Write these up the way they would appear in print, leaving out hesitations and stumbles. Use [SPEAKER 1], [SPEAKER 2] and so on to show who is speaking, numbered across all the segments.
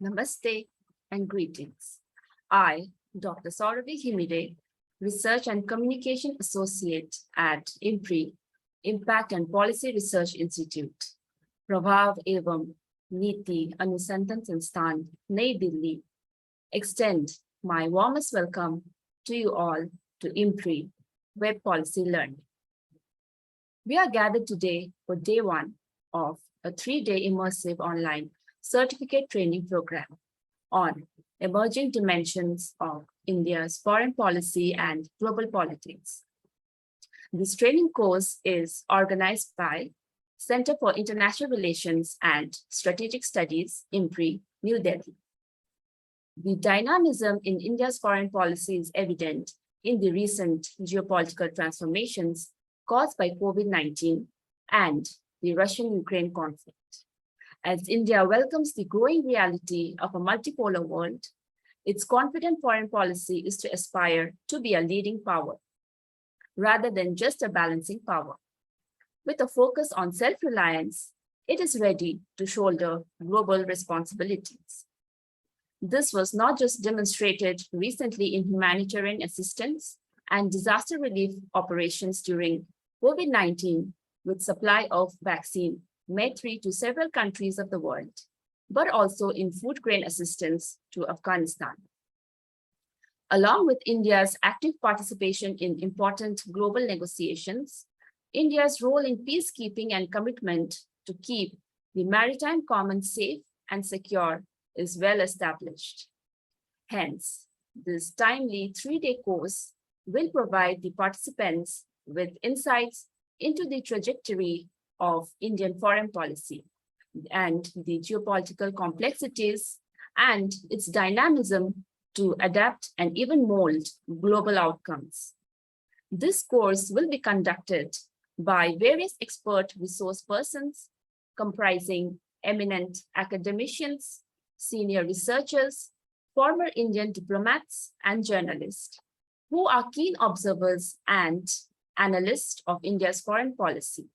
[SPEAKER 1] Namaste and greetings. I, Dr. Sauravi Himide, Research and Communication Associate at IMPRI, Impact and Policy Research Institute, Prabhav Evam Niti Anusantan Sansthan, Nai Delhi, extend my warmest welcome to you all to IMPRI Web Policy Learning. We are gathered today for day one of a 3-day immersive online certificate training program on emerging dimensions of India's foreign policy and global politics. This training course is organized by Center for International Relations and Strategic Studies, IMPRI, New Delhi. The dynamism in India's foreign policy is evident in the recent geopolitical transformations caused by COVID-19 and the Russian-Ukraine conflict. As India welcomes the growing reality of a multipolar world, its confident foreign policy is to aspire to be a leading power, rather than just a balancing power. With a focus on self-reliance, it is ready to shoulder global responsibilities. This was not just demonstrated recently in humanitarian assistance and disaster relief operations during COVID-19, with supply of vaccine made free to several countries of the world, but also in food grain assistance to Afghanistan. Along with India's active participation in important global negotiations, India's role in peacekeeping and commitment to keep the maritime commons safe and secure is well established. Hence, this timely 3-day course will provide the participants with insights into the trajectory of Indian foreign policy and the geopolitical complexities and its dynamism to adapt and even mold global outcomes. This course will be conducted by various expert resource persons comprising eminent academicians, senior researchers, former Indian diplomats, and journalists who are keen observers and analysts of India's foreign policy.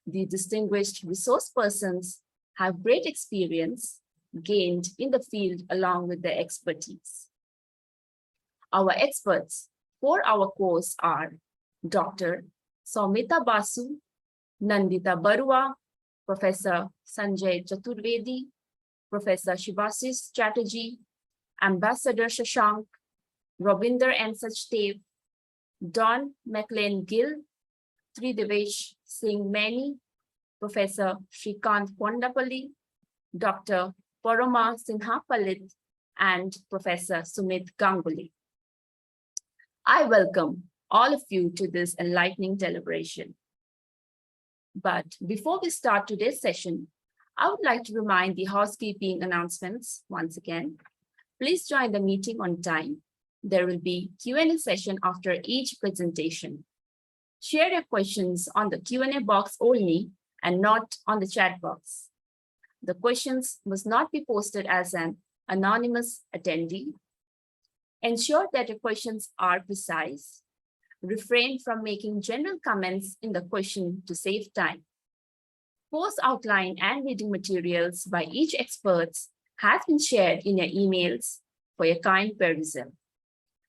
[SPEAKER 1] The distinguished resource persons have great experience gained in the field along with their expertise. Our experts for our course are Dr. Soumita Basu, Nandita Barua, Professor Sanjay Chaturvedi, Professor Shivashish Chatterjee, Ambassador Shashank, Robinder N. Sachdev, Don McLean Gill, Tridevesh Singh Maini, Professor Srikanth Kondapalli, Dr. Parama Sinhapalit, and Professor Sumit Ganguly. I welcome all of you to this enlightening deliberation. But before we start today's session, I would like to remind the housekeeping announcements once again. Please join the meeting on time. There will be Q&A session after each presentation. Share your questions on the Q&A box only and not on the chat box. The questions must not be posted as an anonymous attendee. Ensure that your questions are precise. Refrain from making general comments in the question to save time. Course outline and reading materials by each expert has been shared in your emails for your kind perusal.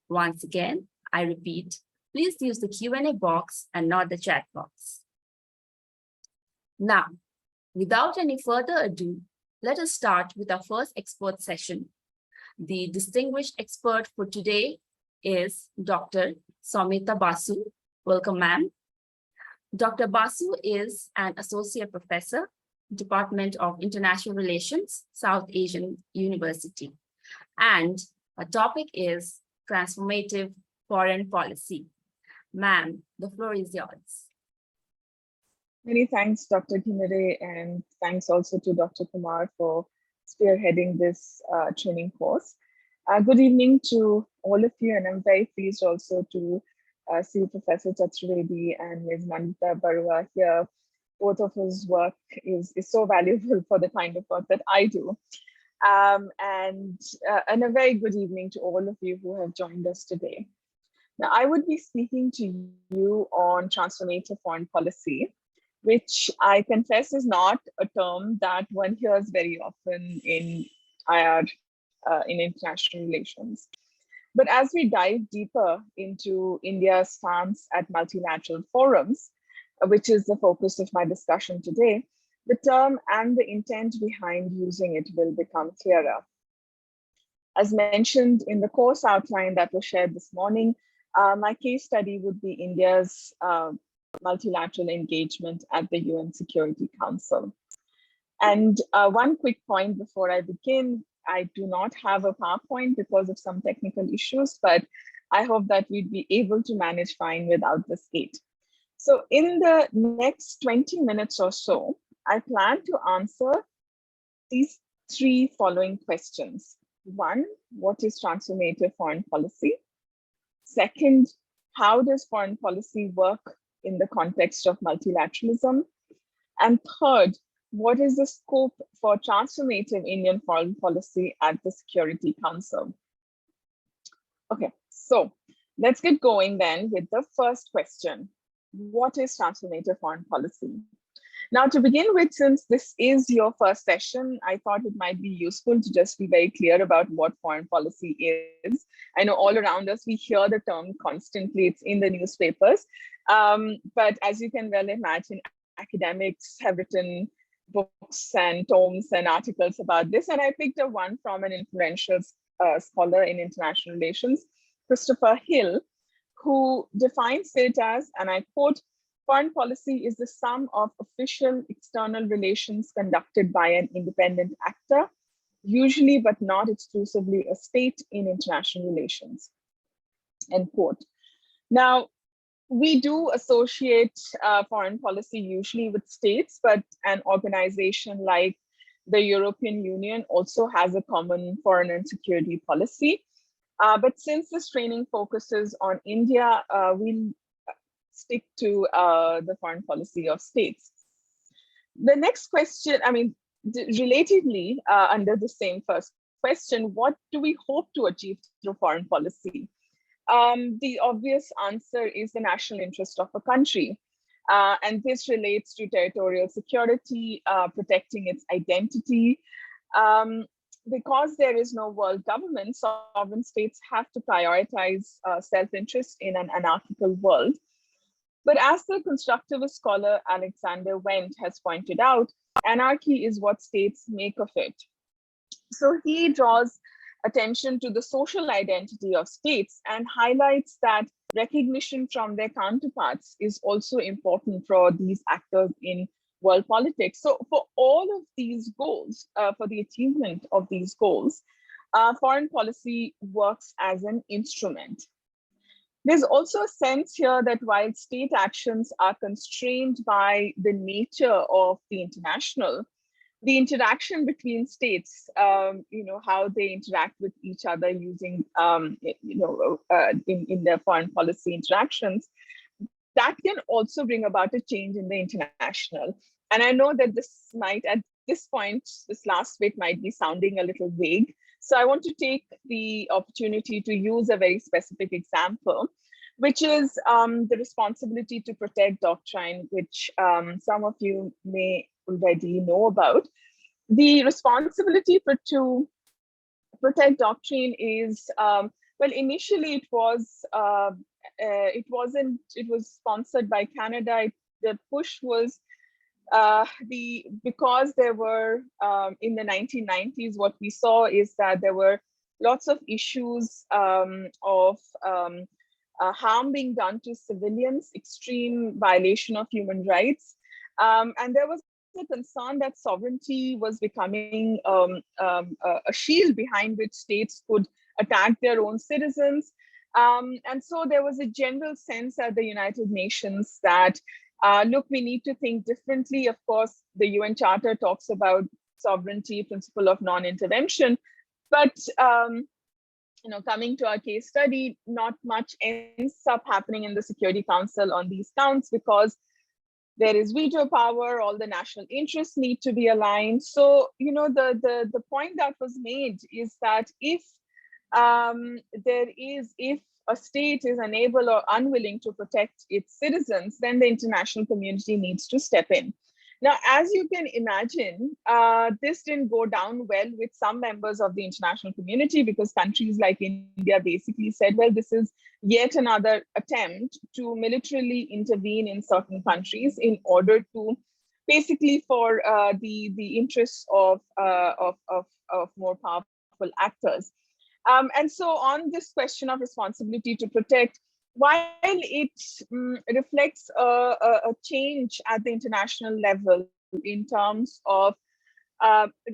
[SPEAKER 1] Once again, I repeat, please use the Q&A box and not the chat box. Now, without any further ado, let us start with our first expert session. The distinguished expert for today is Dr. Soumita Basu. Welcome, ma'am. Dr. Basu is an associate professor, Department of International Relations, South Asian University. And our topic is transformative foreign policy. Ma'am, the floor is yours.
[SPEAKER 2] Many thanks, Dr. Himide, and thanks also to Dr. Kumar for spearheading this training course. Good evening to all of you, and I'm very pleased also to see Professor Chaturvedi and Ms. Nandita Barua here. Both of whose work is so valuable for the kind of work that I do. And a very good evening to all of you who have joined us today. Now, I would be speaking to you on transformative foreign policy, which I confess is not a term that one hears very often in IR in international relations. But as we dive deeper into India's stance at multilateral forums, which is the focus of my discussion today, the term and the intent behind using it will become clearer. As mentioned in the course outline that was shared this morning, my case study would be India's multilateral engagement at the UN Security Council. And one quick point before I begin, I do not have a PowerPoint because of some technical issues, but I hope that we'd be able to manage fine without this aid. So in the next 20 minutes or so, I plan to answer these three following questions. One, what is transformative foreign policy? Second, how does foreign policy work in the context of multilateralism? And third, what is the scope for transformative Indian foreign policy at the Security Council? Okay, so let's get going then with the first question. What is transformative foreign policy? Now, to begin with, since this is your first session, I thought it might be useful to just be very clear about what foreign policy is. I know all around us, we hear the term constantly, it's in the newspapers. But as you can well imagine, academics have written books and tomes and articles about this. And I picked up one from an influential scholar in international relations, Christopher Hill, who defines it as, and I quote, foreign policy is the sum of official external relations conducted by an independent actor, usually but not exclusively a state in international relations, end quote. Now, we do associate foreign policy usually with states, but an organization like the European Union also has a common foreign and security policy. But since this training focuses on India, we'll stick to the foreign policy of states. The next question, I mean, relatedly, under the same first question, what do we hope to achieve through foreign policy? The obvious answer is the national interest of a country. And this relates to territorial security, protecting its identity. Because there is no world government, sovereign states have to prioritize self-interest in an anarchical world. But as the constructivist scholar Alexander Wendt has pointed out, anarchy is what states make of it. So he draws attention to the social identity of states and highlights that recognition from their counterparts is also important for these actors in world politics. So for all of these goals, for the achievement of these goals, foreign policy works as an instrument. There's also a sense here that while state actions are constrained by the nature of the international, the interaction between states, how they interact with each other using, in their foreign policy interactions, that can also bring about a change in the international. And I know that this might, at this point, this last bit might be sounding a little vague. So I want to take the opportunity to use a very specific example, which is the responsibility to protect doctrine, which some of you may already know about. The responsibility to protect doctrine is, well, initially it was sponsored by Canada. The push was because there were in the 1990s, what we saw is that there were lots of issues of harm being done to civilians, extreme violation of human rights, and there was a concern that sovereignty was becoming a shield behind which states could attack their own citizens. And so there was a general sense at the United Nations that, look, we need to think differently. Of course, the UN Charter talks about sovereignty, principle of non-intervention, but coming to our case study, not much ends up happening in the Security Council on these counts because there is veto power, all the national interests need to be aligned. So, the point that was made is that if a state is unable or unwilling to protect its citizens, then the international community needs to step in. Now, as you can imagine, this didn't go down well with some members of the international community, because countries like India basically said, well, this is yet another attempt to militarily intervene in certain countries in order to basically for the interests of more powerful actors. And so on this question of responsibility to protect, while it reflects a change at the international level in terms of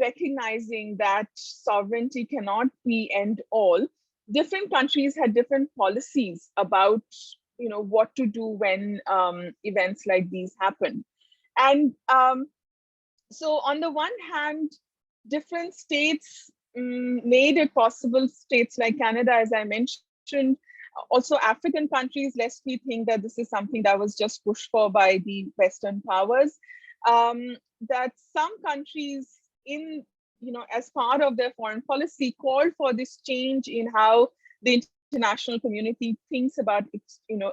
[SPEAKER 2] recognizing that sovereignty cannot be end all, different countries had different policies about what to do when events like these happen. And so on the one hand, different states made it possible, states like Canada, as I mentioned, also African countries, lest we think that this is something that was just pushed for by the Western powers, that some countries as part of their foreign policy called for this change in how the international community thinks about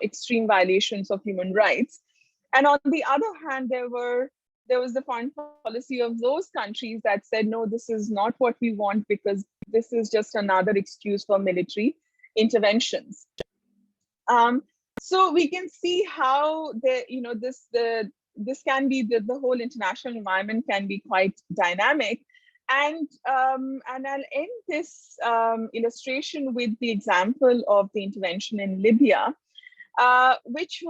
[SPEAKER 2] extreme violations of human rights. And on the other hand, there was the foreign policy of those countries that said, no, this is not what we want, because this is just another excuse for military interventions. So we can see how this can be the whole international environment can be quite dynamic. And I'll end this illustration with the example of the intervention in Libya, which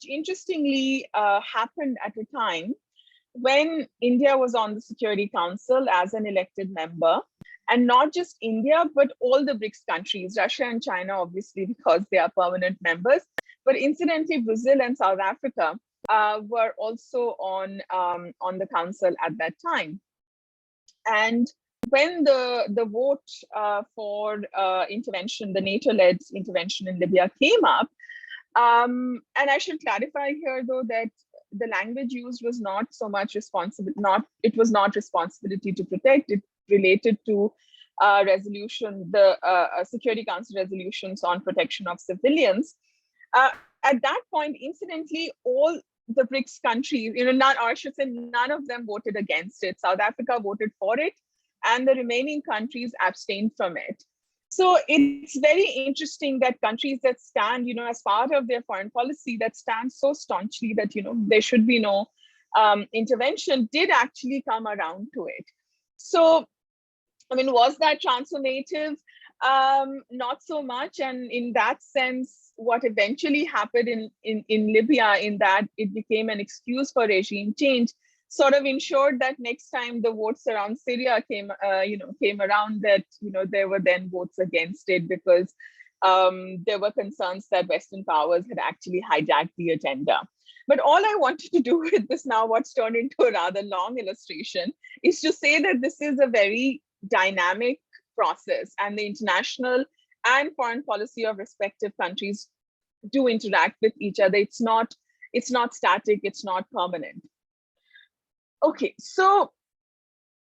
[SPEAKER 2] interestingly happened at a time when India was on the Security Council as an elected member. And not just India, but all the BRICS countries, Russia and China, obviously, because they are permanent members. But incidentally, Brazil and South Africa were also on the council at that time. And when the vote for intervention, the NATO-led intervention in Libya came up, and I should clarify here, though, that the language used was not so much it was not responsibility to protect. It related to resolution, the Security Council resolutions on protection of civilians. At that point, incidentally, all the BRICS countries, none of them voted against it. South Africa voted for it, and the remaining countries abstained from it. So it's very interesting that countries that stand, as part of their foreign policy, that stand so staunchly that, there should be no intervention, did actually come around to it. So, was that transformative? Not so much. And in that sense, what eventually happened in Libya, in that it became an excuse for regime change, sort of ensured that next time the votes around Syria came around, that there were then votes against it, because there were concerns that Western powers had actually hijacked the agenda. But all I wanted to do with this now, what's turned into a rather long illustration, is to say that this is a very dynamic process, and the international and foreign policy of respective countries do interact with each other. It's not static, it's not permanent. Okay, so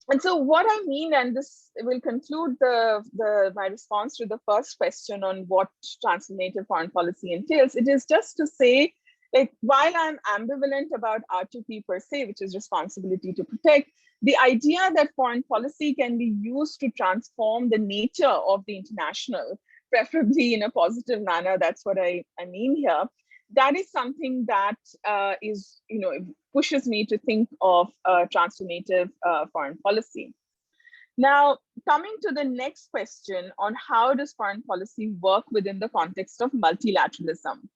[SPEAKER 2] what I mean, and this will conclude my response to the first question on what transformative foreign policy entails. It is just to say, like, while I'm ambivalent about R2P per se, which is responsibility to protect, the idea that foreign policy can be used to transform the nature of the international, preferably in a positive manner, that's what I mean here. That is something that pushes me to think of transformative foreign policy. Now, coming to the next question on how does foreign policy work within the context of multilateralism?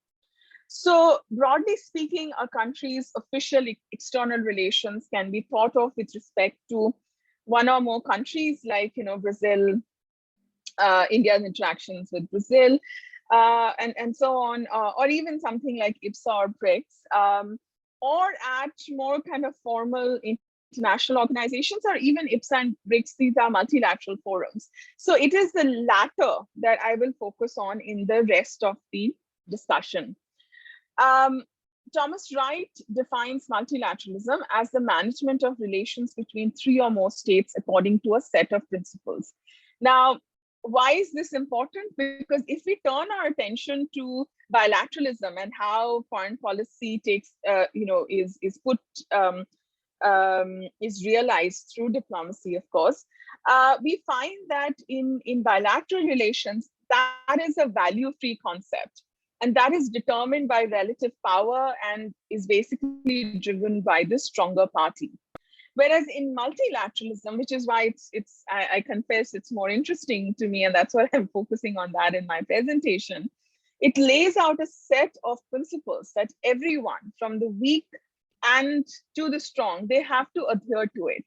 [SPEAKER 2] So broadly speaking, a country's official external relations can be thought of with respect to one or more countries, like Brazil, India's interactions with Brazil, and so on, or even something like IPSA or BRICS, or at more kind of formal international organizations, or even IPSA and BRICS, these are multilateral forums. So it is the latter that I will focus on in the rest of the discussion. Thomas Wright defines multilateralism as the management of relations between three or more states according to a set of principles. Now, why is this important? Because if we turn our attention to bilateralism and how foreign policy takes, is realized through diplomacy, of course, we find that in bilateral relations, that is a value-free concept. And that is determined by relative power and is basically driven by the stronger party. Whereas in multilateralism, which is why I confess it's more interesting to me, and that's why I'm focusing on that in my presentation, it lays out a set of principles that everyone, from the weak and to the strong, they have to adhere to it.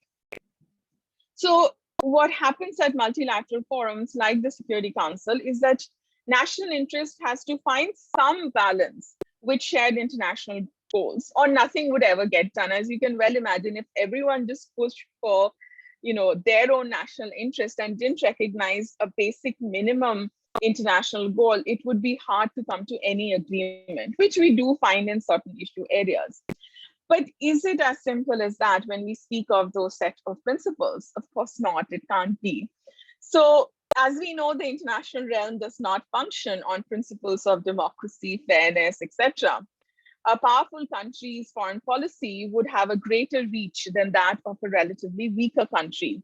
[SPEAKER 2] So what happens at multilateral forums like the Security Council is that national interest has to find some balance with shared international goals, or nothing would ever get done. As you can well imagine, if everyone just pushed for, their own national interest and didn't recognize a basic minimum international goal, it would be hard to come to any agreement, which we do find in certain issue areas. But is it as simple as that when we speak of those set of principles? Of course not, it can't be. So as we know, the international realm does not function on principles of democracy, fairness, etc. A powerful country's foreign policy would have a greater reach than that of a relatively weaker country.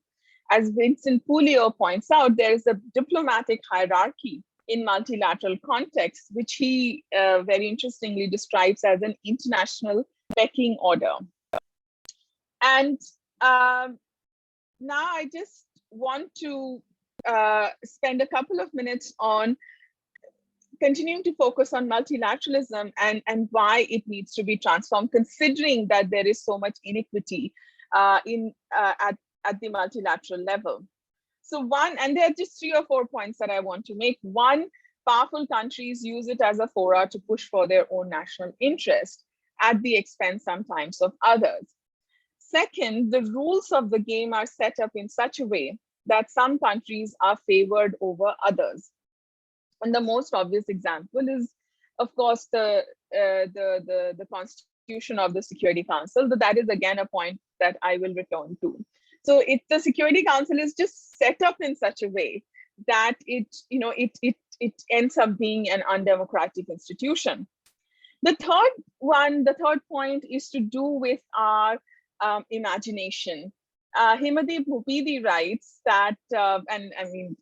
[SPEAKER 2] As Vincent Puglio points out, there is a diplomatic hierarchy in multilateral context, which he very interestingly describes as an international pecking order. And now I just want to spend a couple of minutes on continuing to focus on multilateralism and why it needs to be transformed, considering that there is so much inequity at the multilateral level. So and there are just 3 or 4 points that I want to make. One, powerful countries use it as a fora to push for their own national interest at the expense sometimes of others. Second, the rules of the game are set up in such a way that some countries are favored over others. And the most obvious example is, of course, the constitution of the Security Council. But that is again a point that I will return to. So the Security Council is just set up in such a way that it ends up being an undemocratic institution. The third point is to do with our imagination. Himadeep Mupidi writes that, and I mean,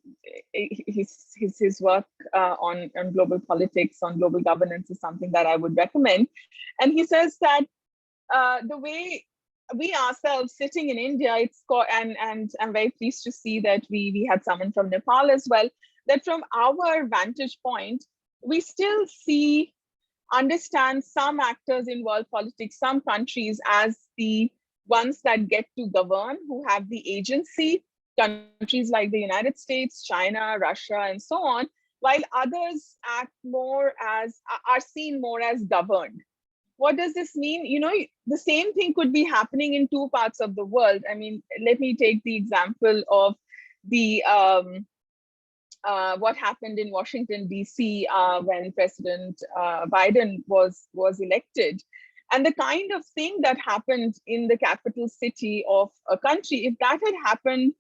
[SPEAKER 2] his work on global politics, on global governance is something that I would recommend. And he says that the way we ourselves sitting in India, and I'm very pleased to see that we had someone from Nepal as well, that from our vantage point, we still understand some actors in world politics, some countries as the ones that get to govern, who have the agency, countries like the United States, China, Russia, and so on, while others are seen more as governed. What does this mean? The same thing could be happening in 2 parts of the world. I mean, let me take the example of the what happened in Washington, D.C. When President Biden was elected. And the kind of thing that happened in the capital city of a country, if that had happened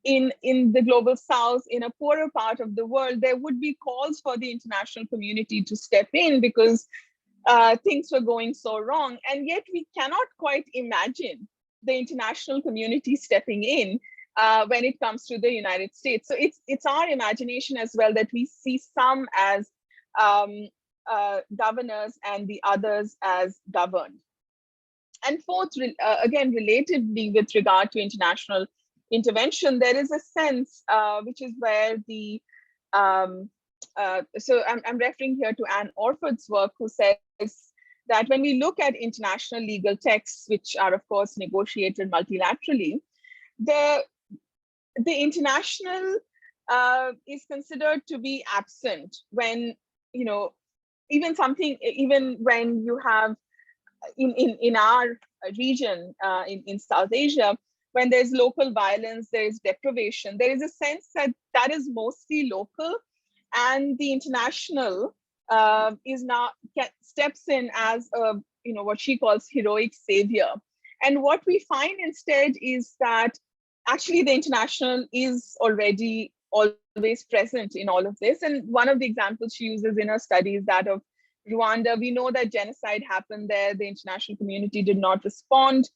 [SPEAKER 2] in the global south, in a poorer part of the world, there would be calls for the international community to step in because things were going so wrong. And yet we cannot quite imagine the international community stepping in when it comes to the United States. So it's our imagination as well that we see some as governors and the others as governed. And fourth, again, relatedly with regard to international intervention, there is a sense, which is where so I'm referring here to Anne Orford's work, who says that when we look at international legal texts, which are of course negotiated multilaterally, the international is considered to be absent when, even when you have in our region, in South Asia, when there's local violence, there is deprivation, there is a sense that is mostly local, and the international steps in as a, what she calls heroic savior. And what we find instead is that actually the international is already all always present in all of this. And one of the examples she uses in her study is that of Rwanda. We know that genocide happened there. The international community did not respond.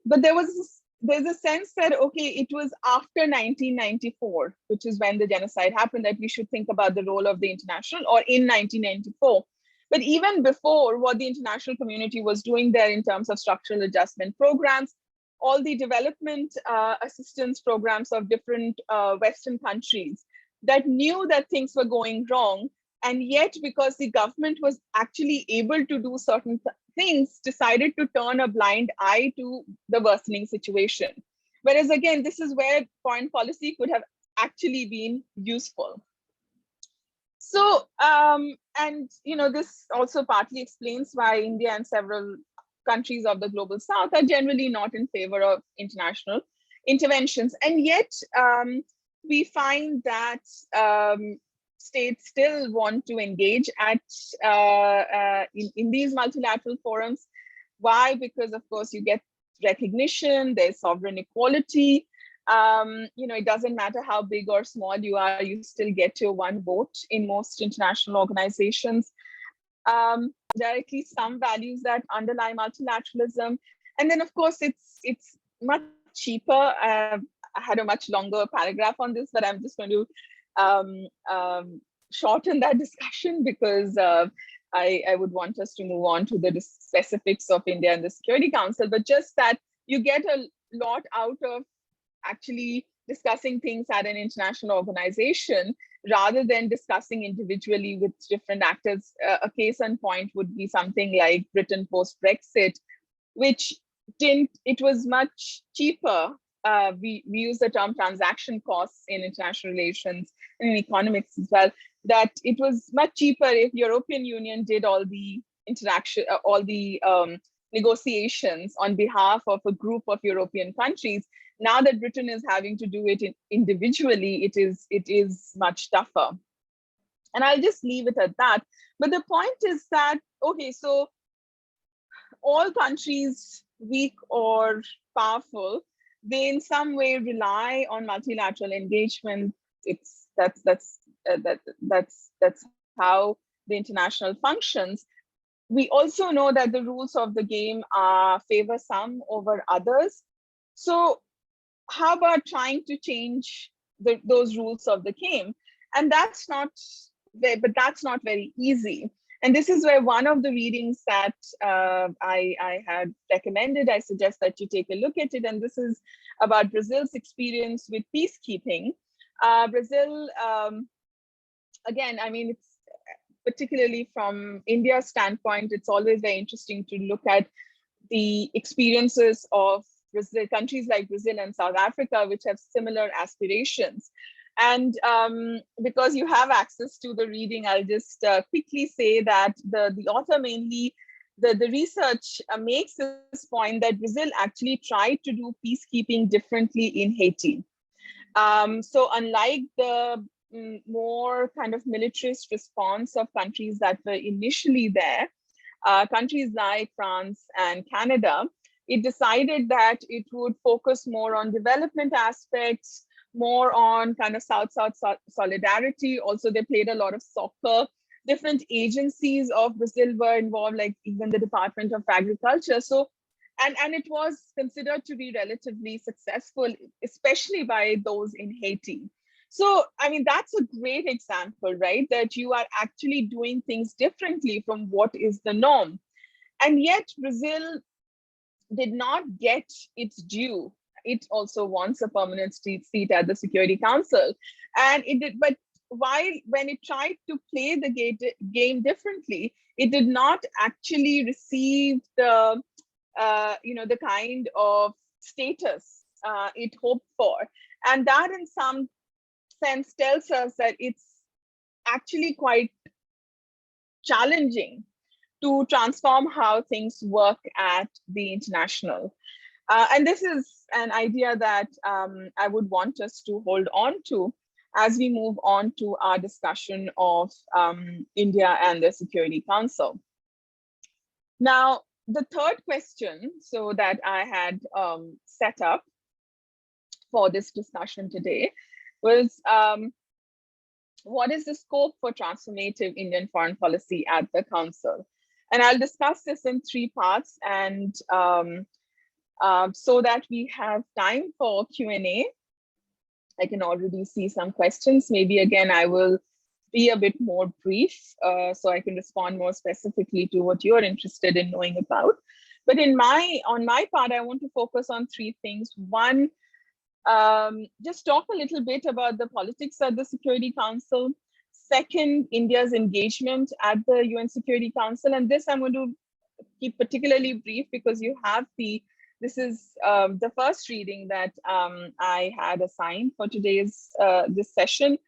[SPEAKER 2] But there's a sense that, okay, it was after 1994, which is when the genocide happened, that we should think about the role of the international, or in 1994. But even before, what the international community was doing there in terms of structural adjustment programs, all the development assistance programs of different Western countries that knew that things were going wrong, and yet because the government was actually able to do certain things, decided to turn a blind eye to the worsening situation. Whereas again, this is where foreign policy could have actually been useful. So, and this also partly explains why India and several countries of the global south are generally not in favor of international interventions. And yet we find that states still want to engage in these multilateral forums. Why? Because of course you get recognition, there's sovereign equality. It doesn't matter how big or small you are, you still get your one vote in most international organizations. There are at least some values that underlie multilateralism. And then of course it's much cheaper. I had a much longer paragraph on this, but I'm just going to shorten that discussion because I would want us to move on to the specifics of India and the Security Council, but just that you get a lot out of actually discussing things at an international organization rather than discussing individually with different actors. A case in point would be something like Britain post-Brexit, which it was much cheaper. We use the term transaction costs in international relations and in economics as well, that it was much cheaper if European Union did all the interaction, all the negotiations on behalf of a group of European countries. Now that Britain is having to do it individually, it is much tougher. And I'll just leave it at that. But the point is that, okay, so all countries, weak or powerful, they in some way rely on multilateral engagement. That's how the international functions. We also know that the rules of the game favor some over others. So how about trying to change those rules of the game? And that's not very easy. And this is where one of the readings that I had recommended, I suggest that you take a look at it. And this is about Brazil's experience with peacekeeping. Brazil, again, I mean, it's particularly from India's standpoint, it's always very interesting to look at the experiences of Brazil, countries like Brazil and South Africa, which have similar aspirations. And because you have access to the reading, I'll just quickly say that the author mainly, the research makes this point that Brazil actually tried to do peacekeeping differently in Haiti. So unlike the more kind of militarist response of countries that were initially there, countries like France and Canada, it decided that it would focus more on development aspects, more on kind of South-South solidarity. Also, they played a lot of soccer. Different agencies of Brazil were involved, like even the Department of Agriculture. So, and it was considered to be relatively successful, especially by those in Haiti. So, I mean, that's a great example, right? That you are actually doing things differently from what is the norm. And yet Brazil did not get its due. It also wants a permanent seat at the Security Council. And it did, but when it tried to play the game differently, it did not actually receive the the kind of status it hoped for. And that in some sense tells us that it's actually quite challenging to transform how things work at the international. And this is an idea that I would want us to hold on to as we move on to our discussion of India and the Security Council. Now, the third question, so that I had set up for this discussion today was, what is the scope for transformative Indian foreign policy at the Council? And I'll discuss this in three parts, and so that we have time for Q&A. I can already see some questions. Maybe again, I will be a bit more brief so I can respond more specifically to what you're interested in knowing about. But on my part, I want to focus on three things. One, just talk a little bit about the politics at the Security Council. Second, India's engagement at the UN Security Council. And this I'm going to keep particularly brief because you have this is the first reading that I had assigned for today's this session,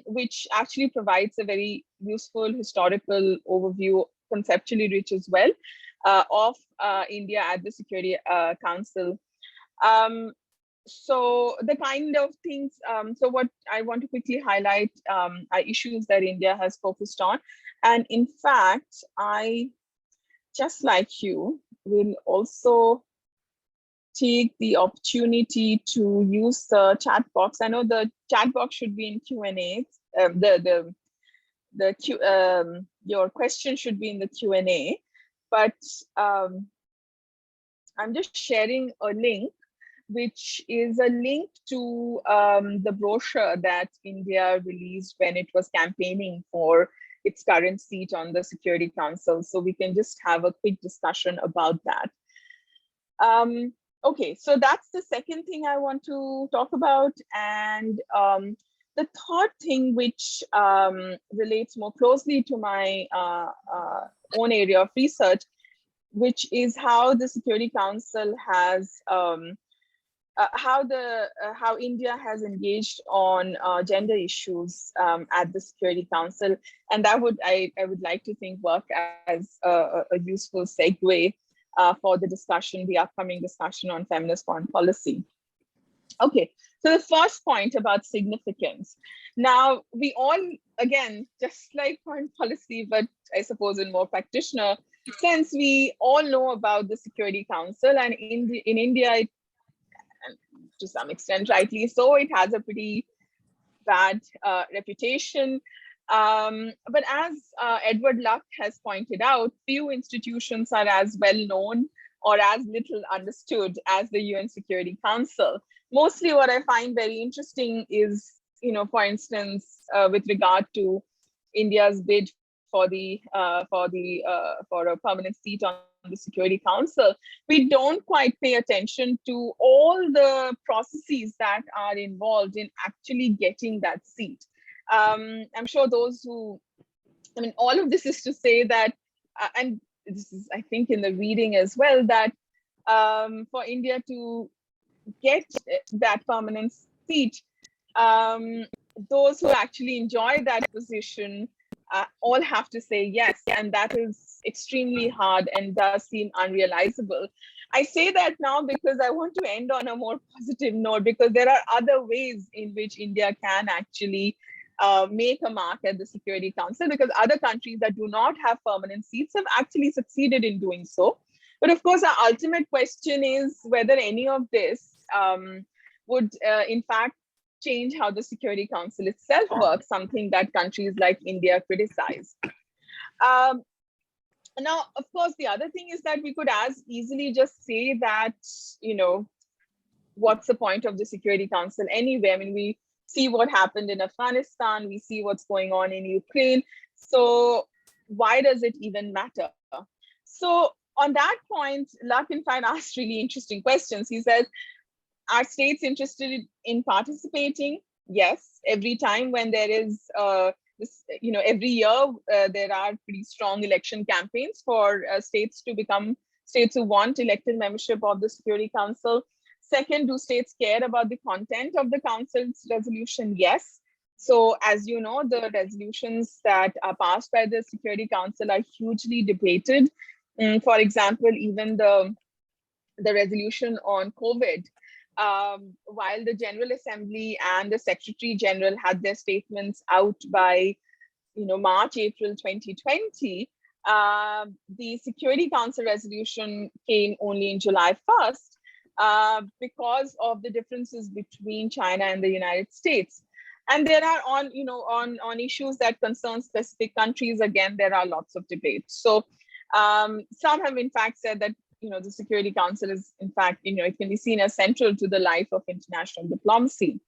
[SPEAKER 2] which actually provides a very useful historical overview, conceptually rich as well, of India at the Security Council. So the kind of things, so what I want to quickly highlight are issues that India has focused on. And in fact, I, just like you, will also take the opportunity to use the chat box. I know the chat box should be in Q&A. Your question should be in the Q&A, but I'm just sharing a link, which is a link to the brochure that India released when it was campaigning for its current seat on the Security Council. So we can just have a quick discussion about that. Okay, so that's the second thing I want to talk about. And the third thing, which relates more closely to my own area of research, which is how the Security Council has, how India has engaged on gender issues at the Security Council. And that I would like to think work as a useful segue for the discussion, the upcoming discussion on feminist foreign policy. Okay, so the first point about significance. Now, we all, again, just like foreign policy, but I suppose in more practitioner sense, we all know about the Security Council, and in India, to some extent, rightly so, it has a pretty bad reputation. But as Edward Luck has pointed out, few institutions are as well known or as little understood as the UN Security Council. Mostly what I find very interesting is, for instance, with regard to India's bid for a permanent seat on the Security Council, we don't quite pay attention to all the processes that are involved in actually getting that seat. I'm sure those who, all of this is to say that, and this is, I think, in the reading as well, that for India to get that permanent seat, those who actually enjoy that position all have to say yes, and that is extremely hard and does seem unrealizable. I say that now because I want to end on a more positive note, because there are other ways in which India can actually make a mark at the Security Council, because other countries that do not have permanent seats have actually succeeded in doing so. But of course, our ultimate question is whether any of this would in fact change how the Security Council itself works, something that countries like India criticize. Now, of course, the other thing is that we could as easily just say that, what's the point of the Security Council anyway? We see what happened in Afghanistan, we see what's going on in Ukraine. So why does it even matter? So on that point, Luck in fact asked really interesting questions. He says, are states interested in participating? Yes, every time when there is every year there are pretty strong election campaigns for states to become states who want elected membership of the Security Council. Second, do states care about the content of the Council's resolution? Yes. So as you know, the resolutions that are passed by the Security Council are hugely debated. For example, even the resolution on COVID, while the General Assembly and the Secretary General had their statements out by March, April 2020, the Security Council resolution came only in July 1st because of the differences between China and the United States. And there are on issues that concern specific countries, again, there are lots of debates. So some have in fact said that the Security Council is in fact it can be seen as central to the life of international diplomacy.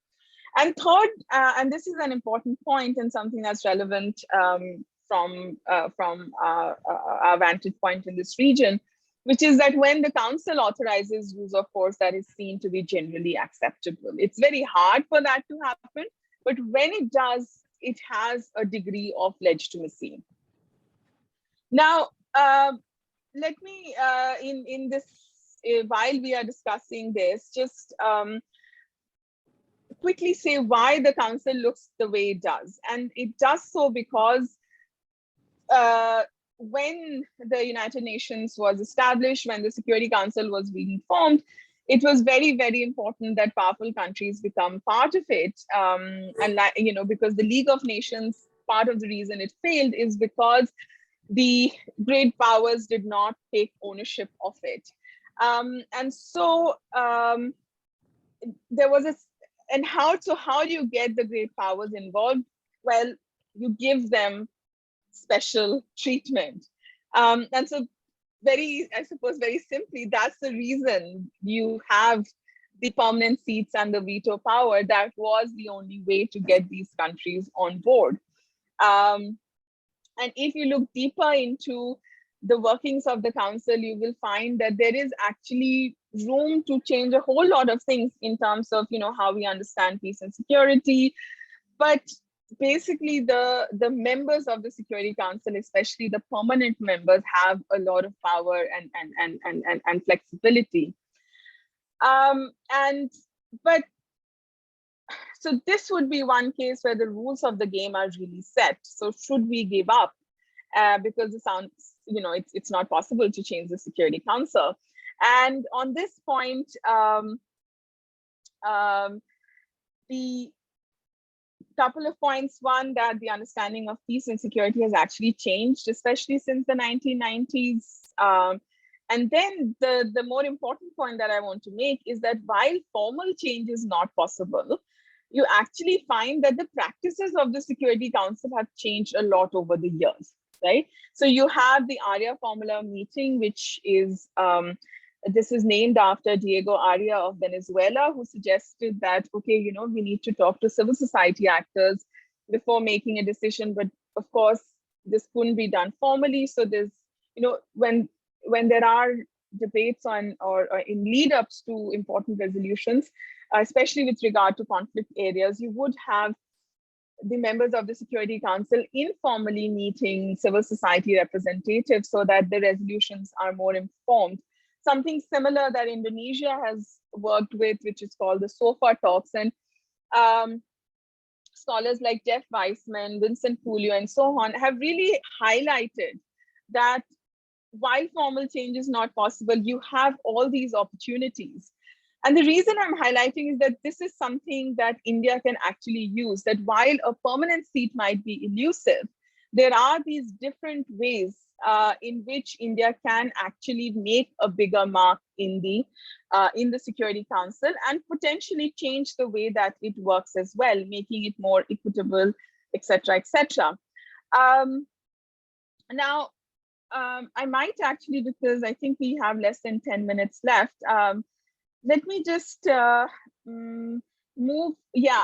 [SPEAKER 2] And third, and this is an important point and something that's relevant from our vantage point in this region, which is that when the council authorizes use of force, that is seen to be generally acceptable. It's very hard for that to happen, but when it does, it has a degree of legitimacy. Now, let me, in this, while we are discussing this, just quickly say why the council looks the way it does. And it does so because when the United Nations was established, when the Security Council was being formed, it was very, very important that powerful countries become part of it. And because the League of Nations, part of the reason it failed is because the great powers did not take ownership of it. And so there was and how do you get the great powers involved? Well, you give them special treatment. And so I suppose very simply, that's the reason you have the permanent seats and the veto power. That was the only way to get these countries on board. And if you look deeper into the workings of the council, you will find that there is actually room to change a whole lot of things in terms of how we understand peace and security. But basically the members of the Security Council, especially the permanent members, have a lot of power and flexibility. So this would be one case where the rules of the game are really set. So should we give up? Because it sounds, it's not possible to change the Security Council. And on this point, the couple of points. One, that the understanding of peace and security has actually changed, especially since the 1990s. And then the more important point that I want to make is that while formal change is not possible, you actually find that the practices of the Security Council have changed a lot over the years, right? So you have the ARIA Formula meeting, which is, this is named after Diego Aria of Venezuela, who suggested that, okay, we need to talk to civil society actors before making a decision. But of course, this couldn't be done formally. So there's, when there are debates on or in lead-ups to important resolutions, especially with regard to conflict areas, you would have the members of the Security Council informally meeting civil society representatives so that the resolutions are more informed. Something similar that Indonesia has worked with, which is called the SOFA talks. And scholars like Jeff Weissman, Vincent Pulio, and so on have really highlighted that while formal change is not possible, you have all these opportunities. And the reason I'm highlighting is that this is something that India can actually use, that while a permanent seat might be elusive, there are these different ways in which India can actually make a bigger mark in the Security Council and potentially change the way that it works as well, making it more equitable, etc., etc. Now, I might actually, because I think we have less than 10 minutes left, let me just move. Yeah,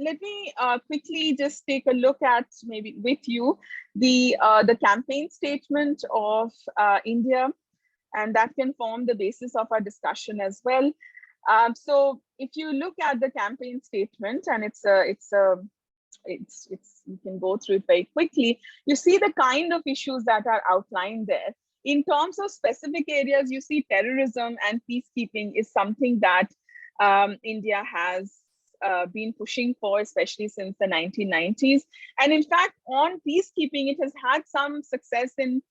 [SPEAKER 2] let me quickly just take a look at, maybe with you, the campaign statement of India, and that can form the basis of our discussion as well. So if you look at the campaign statement, and you can go through it very quickly, you see the kind of issues that are outlined there. In terms of specific areas, you see terrorism and peacekeeping is something that India has been pushing for, especially since the 1990s. And in fact, on peacekeeping, it has had some success in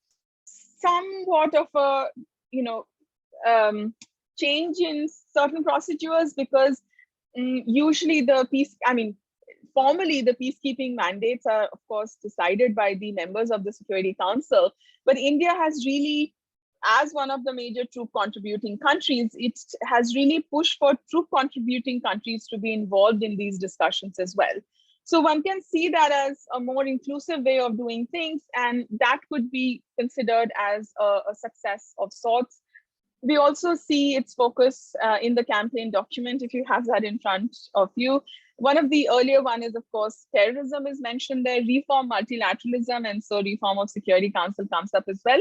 [SPEAKER 2] somewhat of a, change in certain procedures, because usually formally, the peacekeeping mandates are, of course, decided by the members of the Security Council. But India has really as one of the major troop contributing countries, it has really pushed for troop contributing countries to be involved in these discussions as well. So one can see that as a more inclusive way of doing things, and that could be considered as a success of sorts. We also see its focus in the campaign document, if you have that in front of you. One of the earlier one is, of course, terrorism is mentioned there, reform multilateralism, and so reform of Security Council comes up as well.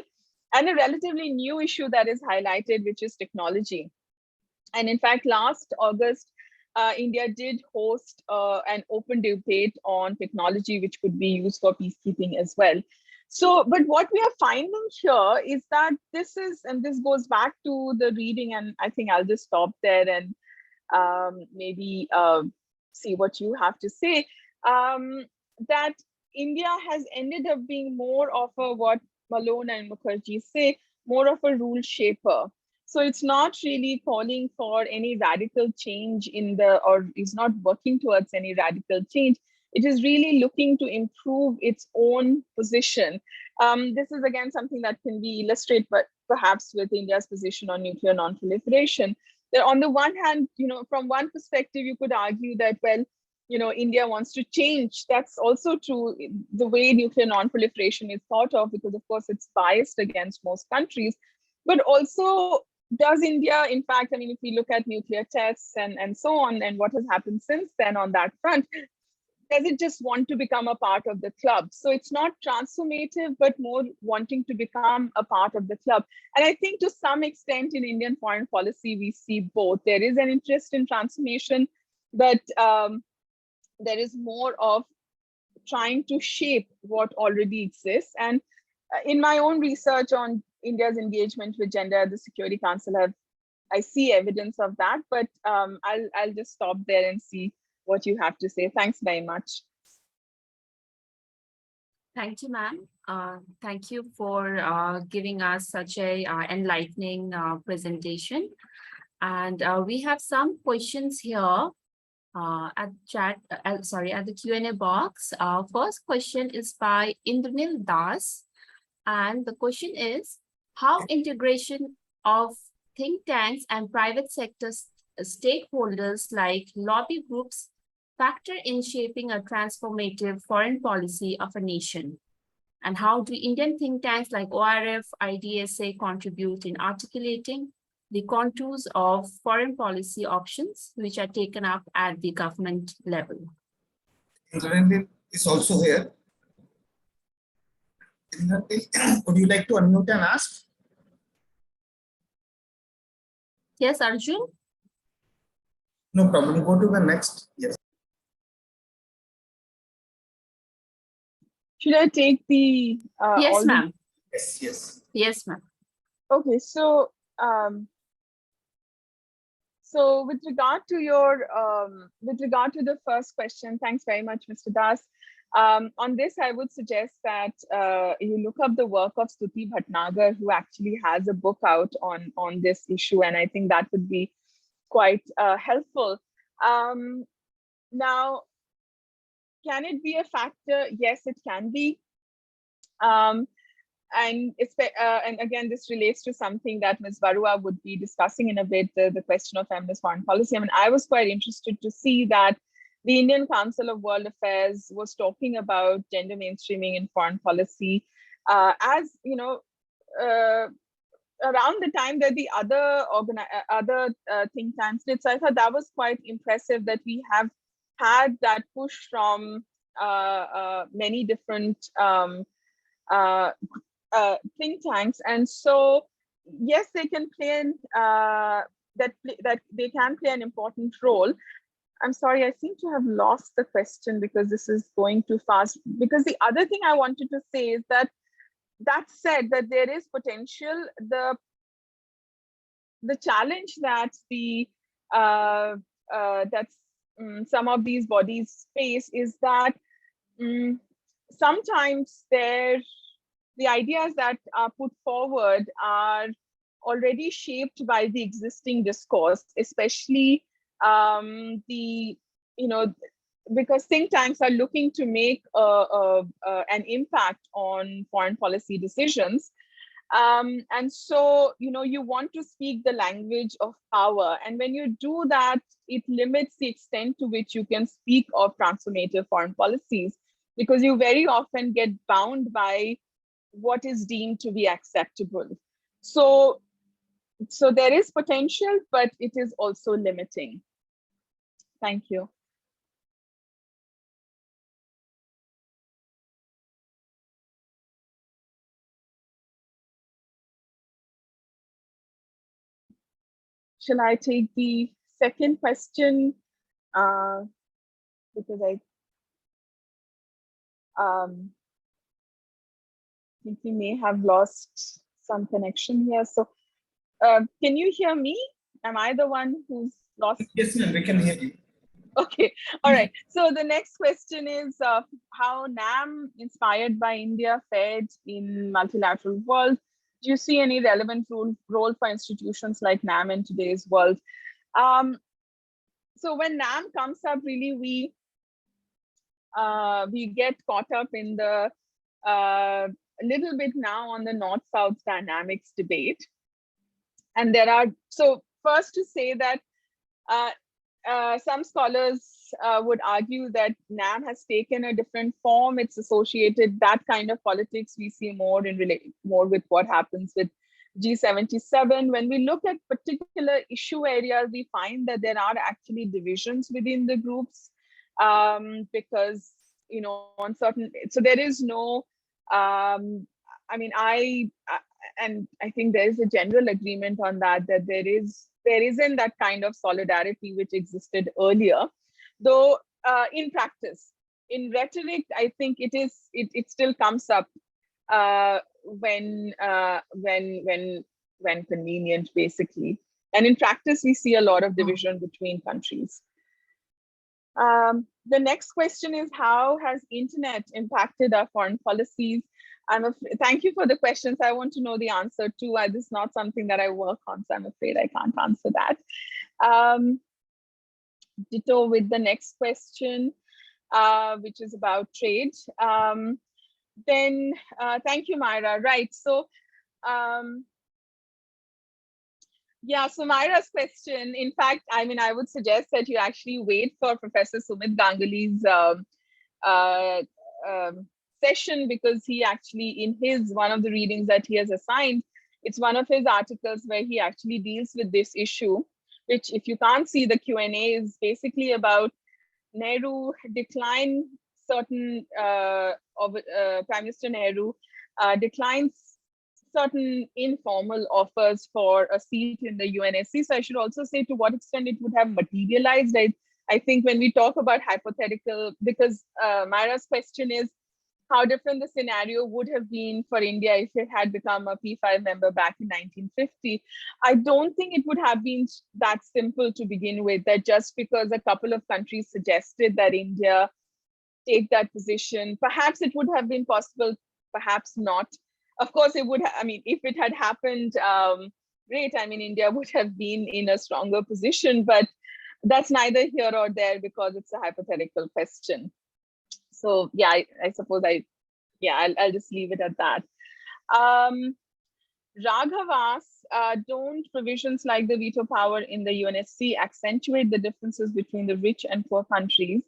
[SPEAKER 2] And a relatively new issue that is highlighted, which is technology. And in fact, last August, India did host an open debate on technology, which could be used for peacekeeping as well. So, but what we are finding here is that this is, and this goes back to the reading, and I think I'll just stop there and maybe see what you have to say, that India has ended up being more of a, what Malone and Mukherjee say, more of a rule shaper. So it's not really calling for any radical change in the, or is not working towards any radical change. It is really looking to improve its own position. This is again something that can be illustrated, but perhaps with India's position on nuclear non-proliferation. That on the one hand, from one perspective, you could argue that, well, India wants to change. That's also true, the way nuclear non-proliferation is thought of, because of course it's biased against most countries. But also, does India, in fact, I mean, if we look at nuclear tests and so on, and what has happened since then on that front, does it just want to become a part of the club? So it's not transformative, but more wanting to become a part of the club. And I think to some extent in Indian foreign policy, we see both. There is an interest in transformation, but there is more of trying to shape what already exists. And in my own research on India's engagement with gender at the Security Council, I see evidence of that, but I'll just stop there and see what you have to say. Thanks very much.
[SPEAKER 1] Thank you, ma'am. Thank you for giving us such a enlightening presentation. And we have some questions here at the Q&A box. First question is by Indranil Das. And the question is, how integration of think tanks and private sector stakeholders like lobby groups factor in shaping a transformative foreign policy of a nation? And how do Indian think tanks like ORF, IDSA contribute in articulating the contours of foreign policy options which are taken up at the government level?
[SPEAKER 3] Indranil is also here. Indranil, would you like to unmute and ask?
[SPEAKER 1] Yes, Arjun?
[SPEAKER 3] No problem. Go to the next. Yes.
[SPEAKER 2] Should I take the
[SPEAKER 1] yes, ma'am.
[SPEAKER 3] Yes.
[SPEAKER 1] Yes, ma'am.
[SPEAKER 2] Okay, so so with regard to your the first question, thanks very much, Mr. Das. On this, I would suggest that you look up the work of Stuti Bhatnagar, who actually has a book out on this issue, and I think that would be quite helpful. Now, can it be a factor? Yes, it can be. And again, this relates to something that Ms. Barua would be discussing in a bit, the question of feminist foreign policy. I mean, I was quite interested to see that the Indian Council of World Affairs was talking about gender mainstreaming in foreign policy, as around the time that the other think tanks did. So I thought that was quite impressive that we have had that push from many different think tanks, and so yes, they can play that they can play an important role. I'm sorry, I seem to have lost the question because this is going too fast. Because the other thing I wanted to say is that said, that there is potential. The challenge that some of these bodies face is that sometimes the ideas that are put forward are already shaped by the existing discourse, especially because think tanks are looking to make an impact on foreign policy decisions. And so, you want to speak the language of power. And when you do that, it limits the extent to which you can speak of transformative foreign policies, because you very often get bound by what is deemed to be acceptable. So there is potential, but it is also limiting. Thank you. Shall I take the second question? Because I think we may have lost some connection here. So can you hear me? Am I the one who's lost?
[SPEAKER 3] Yes, ma'am, we can hear you.
[SPEAKER 2] Okay, all right. So the next question is how NAM, inspired by India, fared in multilateral world. Do you see any relevant role for institutions like NAM in today's world? So when NAM comes up, really we get caught up in the a little bit now on the North-South dynamics debate. And there are, so first to say that some scholars would argue that NAM has taken a different form. It's associated, that kind of politics we see more with what happens with G77. When we look at particular issue areas, we find that there are actually divisions within the groups because, on certain, so there is no, I think there is a general agreement on that there isn't that kind of solidarity which existed earlier, though in practice. In rhetoric, I think it still comes up when convenient, basically. And in practice, we see a lot of division between countries. The next question is, how has internet impacted our foreign policies? Thank you for the questions. I want to know the answer too. This is not something that I work on, so I'm afraid I can't answer that. Ditto with the next question, which is about trade. Then thank you, Myra. Right. So yeah, so Myra's question, in fact, I would suggest that you actually wait for Professor Sumit Ganguly's session, because he actually, in one of the readings that he has assigned, it's one of his articles where he actually deals with this issue, which, if you can't see the Q&A, is basically about Nehru decline, certain Prime Minister Nehru declines certain informal offers for a seat in the UNSC. So I should also say to what extent it would have materialized. I think when we talk about hypothetical, because Myra's question is, how different the scenario would have been for India if it had become a P5 member back in 1950. I don't think it would have been that simple to begin with, that just because a couple of countries suggested that India take that position, perhaps it would have been possible, perhaps not. Of course, it would, if it had happened, great. India would have been in a stronger position, but that's neither here or there because it's a hypothetical question. So yeah, I suppose I'll just leave it at that. Raghav asks, don't provisions like the veto power in the UNSC accentuate the differences between the rich and poor countries?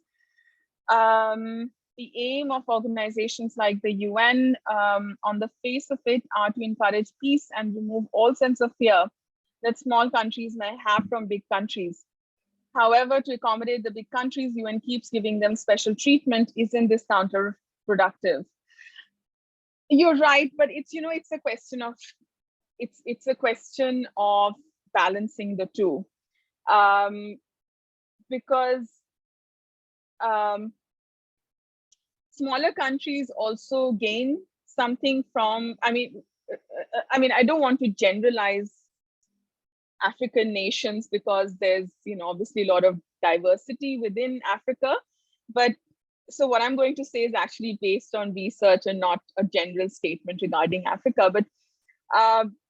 [SPEAKER 2] The aim of organizations like the UN, on the face of it, are to encourage peace and remove all sense of fear that small countries may have from big countries. However, to accommodate the big countries, UN keeps giving them special treatment. Isn't this counterproductive? You're right, but it's a question of it's a question of balancing the two, because smaller countries also gain something from. I don't want to generalize African nations because there's obviously a lot of diversity within Africa, but so what I'm going to say is actually based on research and not a general statement regarding Africa. But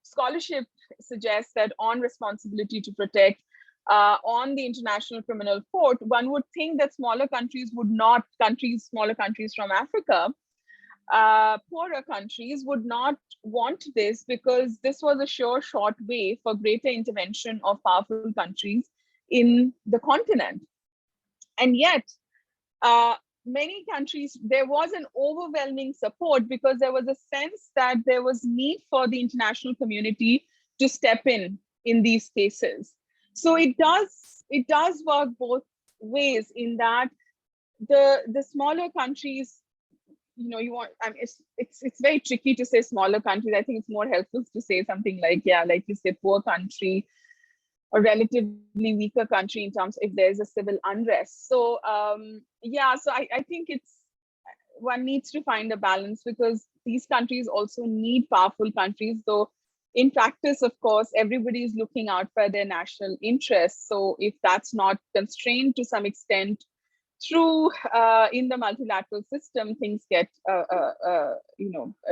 [SPEAKER 2] scholarship suggests that on responsibility to protect, on the International Criminal Court, one would think that smaller countries from Africa poorer countries would not want this because this was a sure short way for greater intervention of powerful countries in the continent. And yet, many countries, there was an overwhelming support because there was a sense that there was need for the international community to step in these cases. So it does work both ways in that the smaller countries, you want, I mean, it's very tricky to say smaller countries. I think it's more helpful to say something like, yeah, like you say, poor country or relatively weaker country in terms if there's a civil unrest. So yeah, so I think one needs to find a balance because these countries also need powerful countries, though in practice, of course, everybody is looking out for their national interests. So if that's not constrained to some extent through in the multilateral system, things get,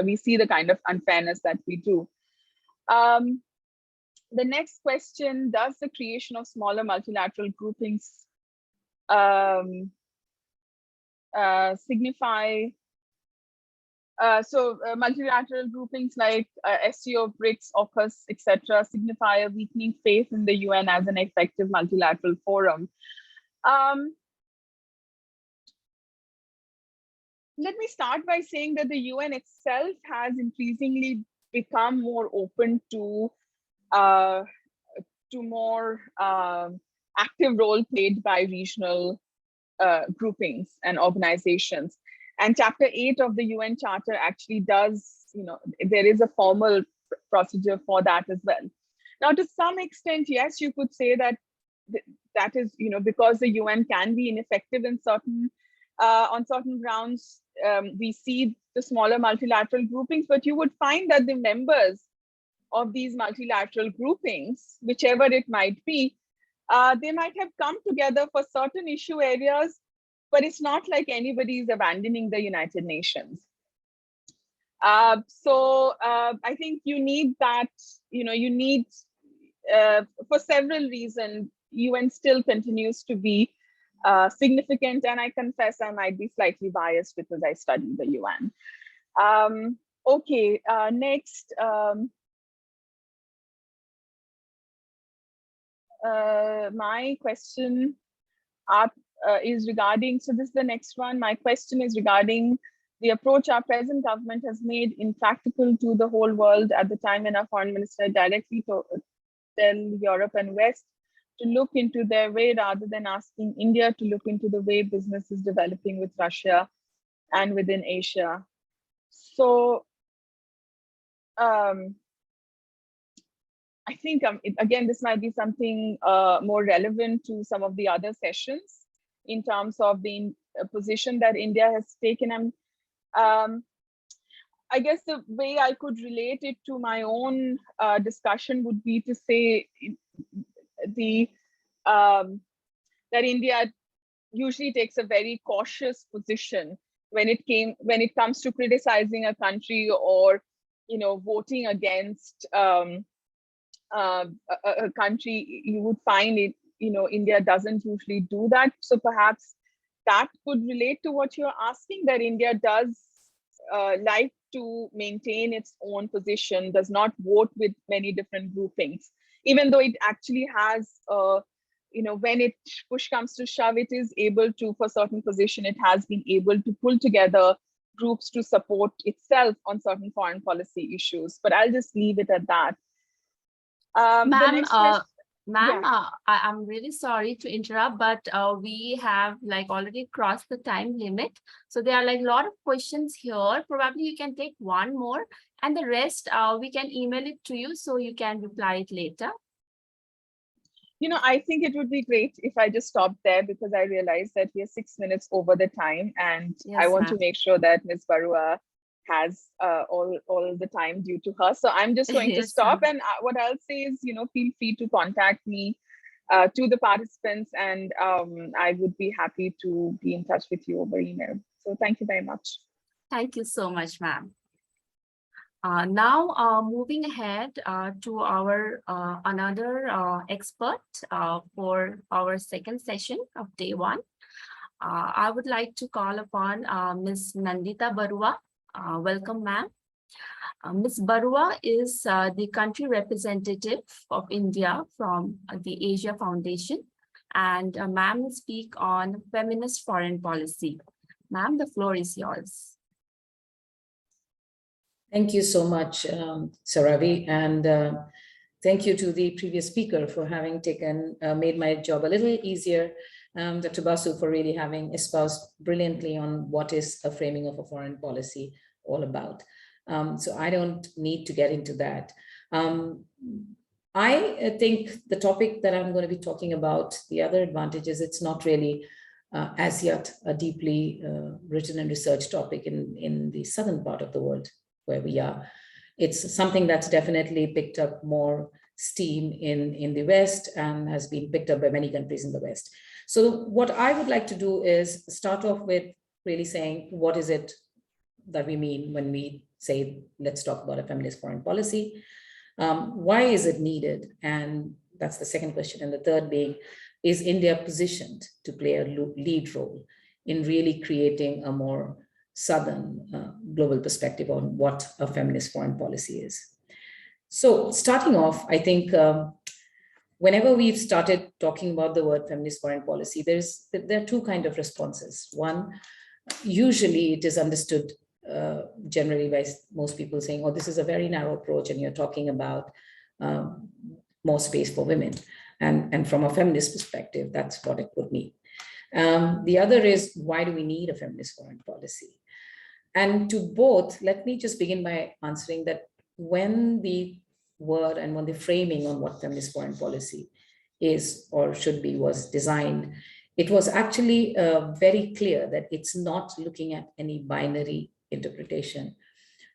[SPEAKER 2] we see the kind of unfairness that we do. The next question, does the creation of smaller multilateral groupings signify, multilateral groupings like SCO, BRICS, AUKUS, etc., signify a weakening faith in the UN as an effective multilateral forum? Let me start by saying that the UN itself has increasingly become more open to more active role played by regional groupings and organizations. And Chapter 8 of the UN Charter actually does, there is a formal procedure for that as well. Now, to some extent, yes, you could say that that is, because the UN can be ineffective in certain on certain grounds, we see the smaller multilateral groupings, but you would find that the members of these multilateral groupings, whichever it might be, they might have come together for certain issue areas, but it's not like anybody is abandoning the United Nations. So I think you need that, you need, for several reasons, UN still continues to be significant, and I confess I might be slightly biased because I study the UN. Okay, next. My question is regarding, so this is the next one. My question is regarding the approach our present government has made impractical to the whole world at the time when our foreign minister directly tell Europe and West to look into their way rather than asking India to look into the way business is developing with Russia and within Asia. So I think, again, this might be something more relevant to some of the other sessions in terms of the position that India has taken. I guess the way I could relate it to my own discussion would be to say that India usually takes a very cautious position when it comes to criticizing a country or voting against a country. You would find it, India doesn't usually do that. So perhaps that could relate to what you're asking, that India does like to maintain its own position, does not vote with many different groupings, even though it actually has, when it push comes to shove, it is able to, for certain position, it has been able to pull together groups to support itself on certain foreign policy issues. But I'll just leave it at that.
[SPEAKER 1] Ma'am,
[SPEAKER 2] Yeah.
[SPEAKER 1] I'm really sorry to interrupt, but we have already crossed the time limit. So there are a lot of questions here. Probably you can take one more, and the rest we can email it to you so you can reply it later.
[SPEAKER 2] I think it would be great if I just stopped there because I realized that we are 6 minutes over the time, and
[SPEAKER 1] Yes,
[SPEAKER 2] I want to make sure that Ms. Barua has all the time due to her. So I'm just going to stop. And what I'll say is, feel free to contact me to the participants, and I would be happy to be in touch with you over email. So thank you very much.
[SPEAKER 1] Thank you so much, ma'am. Now, moving ahead to our another expert for our second session of day one. I would like to call upon Ms. Nandita Barua. Welcome, ma'am. Ms. Barua is the country representative of India from the Asia Foundation, and ma'am will speak on feminist foreign policy. Ma'am, the floor is yours.
[SPEAKER 4] Thank you so much, Saravi, and thank you to the previous speaker for having made my job a little easier, Dr. Basu, for really having espoused brilliantly on what is a framing of a foreign policy all about. So I don't need to get into that. I think the topic that I'm going to be talking about, the other advantage is it's not really as yet a deeply written and researched topic in the southern part of the world where we are. It's something that's definitely picked up more steam in the West and has been picked up by many countries in the West. So what I would like to do is start off with really saying, what is it that we mean when we say, let's talk about a feminist foreign policy? Why is it needed? And that's the second question. And the third being, is India positioned to play a lead role in really creating a more Southern global perspective on what a feminist foreign policy is? So starting off, I think whenever we've started talking about the word feminist foreign policy, there are two kinds of responses. One, usually it is understood generally by most people saying, oh, this is a very narrow approach and you're talking about more space for women. And from a feminist perspective, that's what it would mean. The other is, why do we need a feminist foreign policy? And to both, let me just begin by answering that when the word and when the framing on what feminist foreign policy is or should be was designed, it was actually very clear that it's not looking at any binary interpretation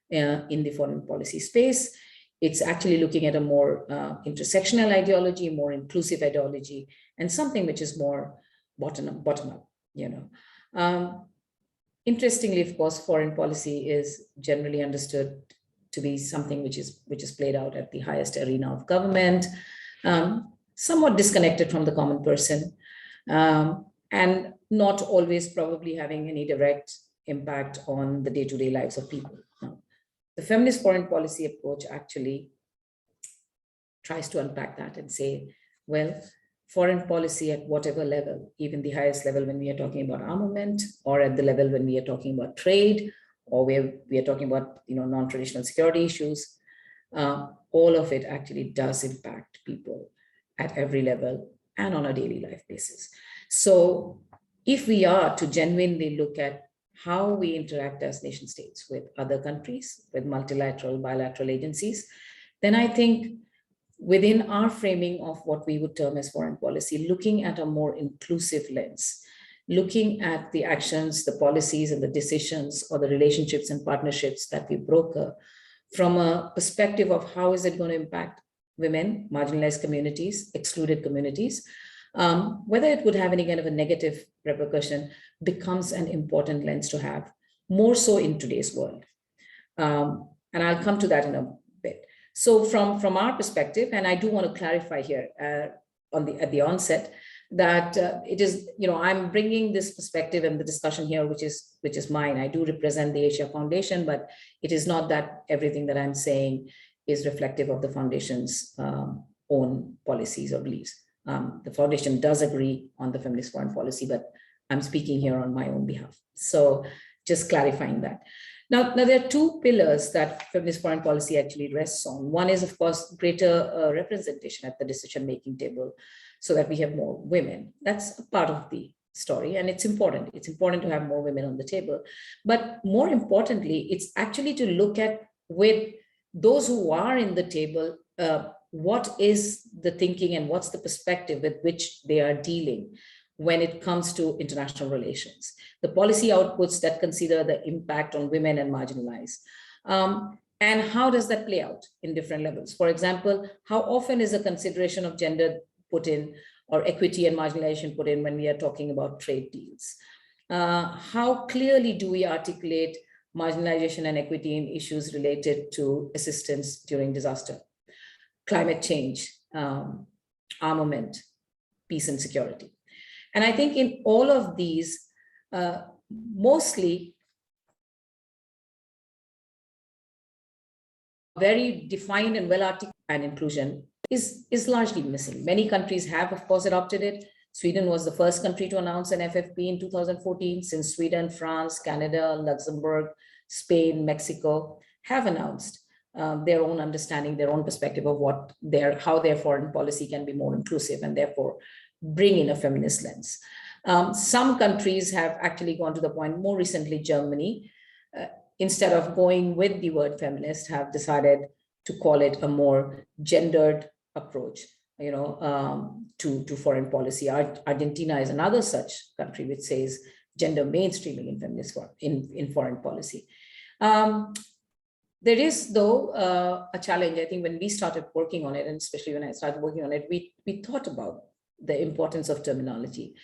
[SPEAKER 4] in the foreign policy space. It's actually looking at a more intersectional ideology, more inclusive ideology, and something which is more bottom up, you know. Interestingly, of course, foreign policy is generally understood to be something which is played out at the highest arena of government, somewhat disconnected from the common person, and not always probably having any direct impact on the day-to-day lives of people. Now, the feminist foreign policy approach actually tries to unpack that and say, well, foreign policy at whatever level, even the highest level when we are talking about armament, or at the level when we are talking about trade, or where we are talking about non-traditional security issues, all of it actually does impact people at every level and on a daily life basis. So if we are to genuinely look at how we interact as nation states with other countries, with multilateral, bilateral agencies, then I think within our framing of what we would term as foreign policy, looking at a more inclusive lens, looking at the actions, the policies and the decisions or the relationships and partnerships that we broker from a perspective of how is it going to impact women, marginalized communities, excluded communities, whether it would have any kind of a negative repercussion becomes an important lens to have, more so in today's world. And I'll come to that in a bit. So from our perspective, and I do want to clarify here at the onset that it is, I'm bringing this perspective and the discussion here, which is mine. I do represent the Asia Foundation, but it is not that everything that I'm saying is reflective of the foundation's own policies or beliefs. The foundation does agree on the feminist foreign policy, but I'm speaking here on my own behalf. So just clarifying that. Now there are two pillars that feminist foreign policy actually rests on. One is, of course, greater representation at the decision-making table so that we have more women. That's a part of the story, and it's important. It's important to have more women on the table. But more importantly, it's actually to look at with those who are in the table, what is the thinking and what's the perspective with which they are dealing when it comes to international relations, the policy outputs that consider the impact on women and marginalized. And how does that play out in different levels? For example, how often is a consideration of gender put in or equity and marginalization put in when we are talking about trade deals? How clearly do we articulate marginalization and equity in issues related to assistance during disaster, climate change, armament, peace and security? And I think in all of these, mostly very defined and well-articulated and inclusion is largely missing. Many countries have, of course, adopted it. Sweden was the first country to announce an FFP in 2014. Since Sweden, France, Canada, Luxembourg, Spain, Mexico have announced their own understanding, their own perspective of how their foreign policy can be more inclusive and therefore bring in a feminist lens. Some countries have actually gone to the point, more recently, Germany, instead of going with the word feminist, have decided to call it a more gendered approach, to foreign policy. Argentina is another such country which says gender mainstreaming in feminist in foreign policy. There is, though, a challenge. I think when we started working on it, and especially when I started working on it, we thought about the importance of terminology.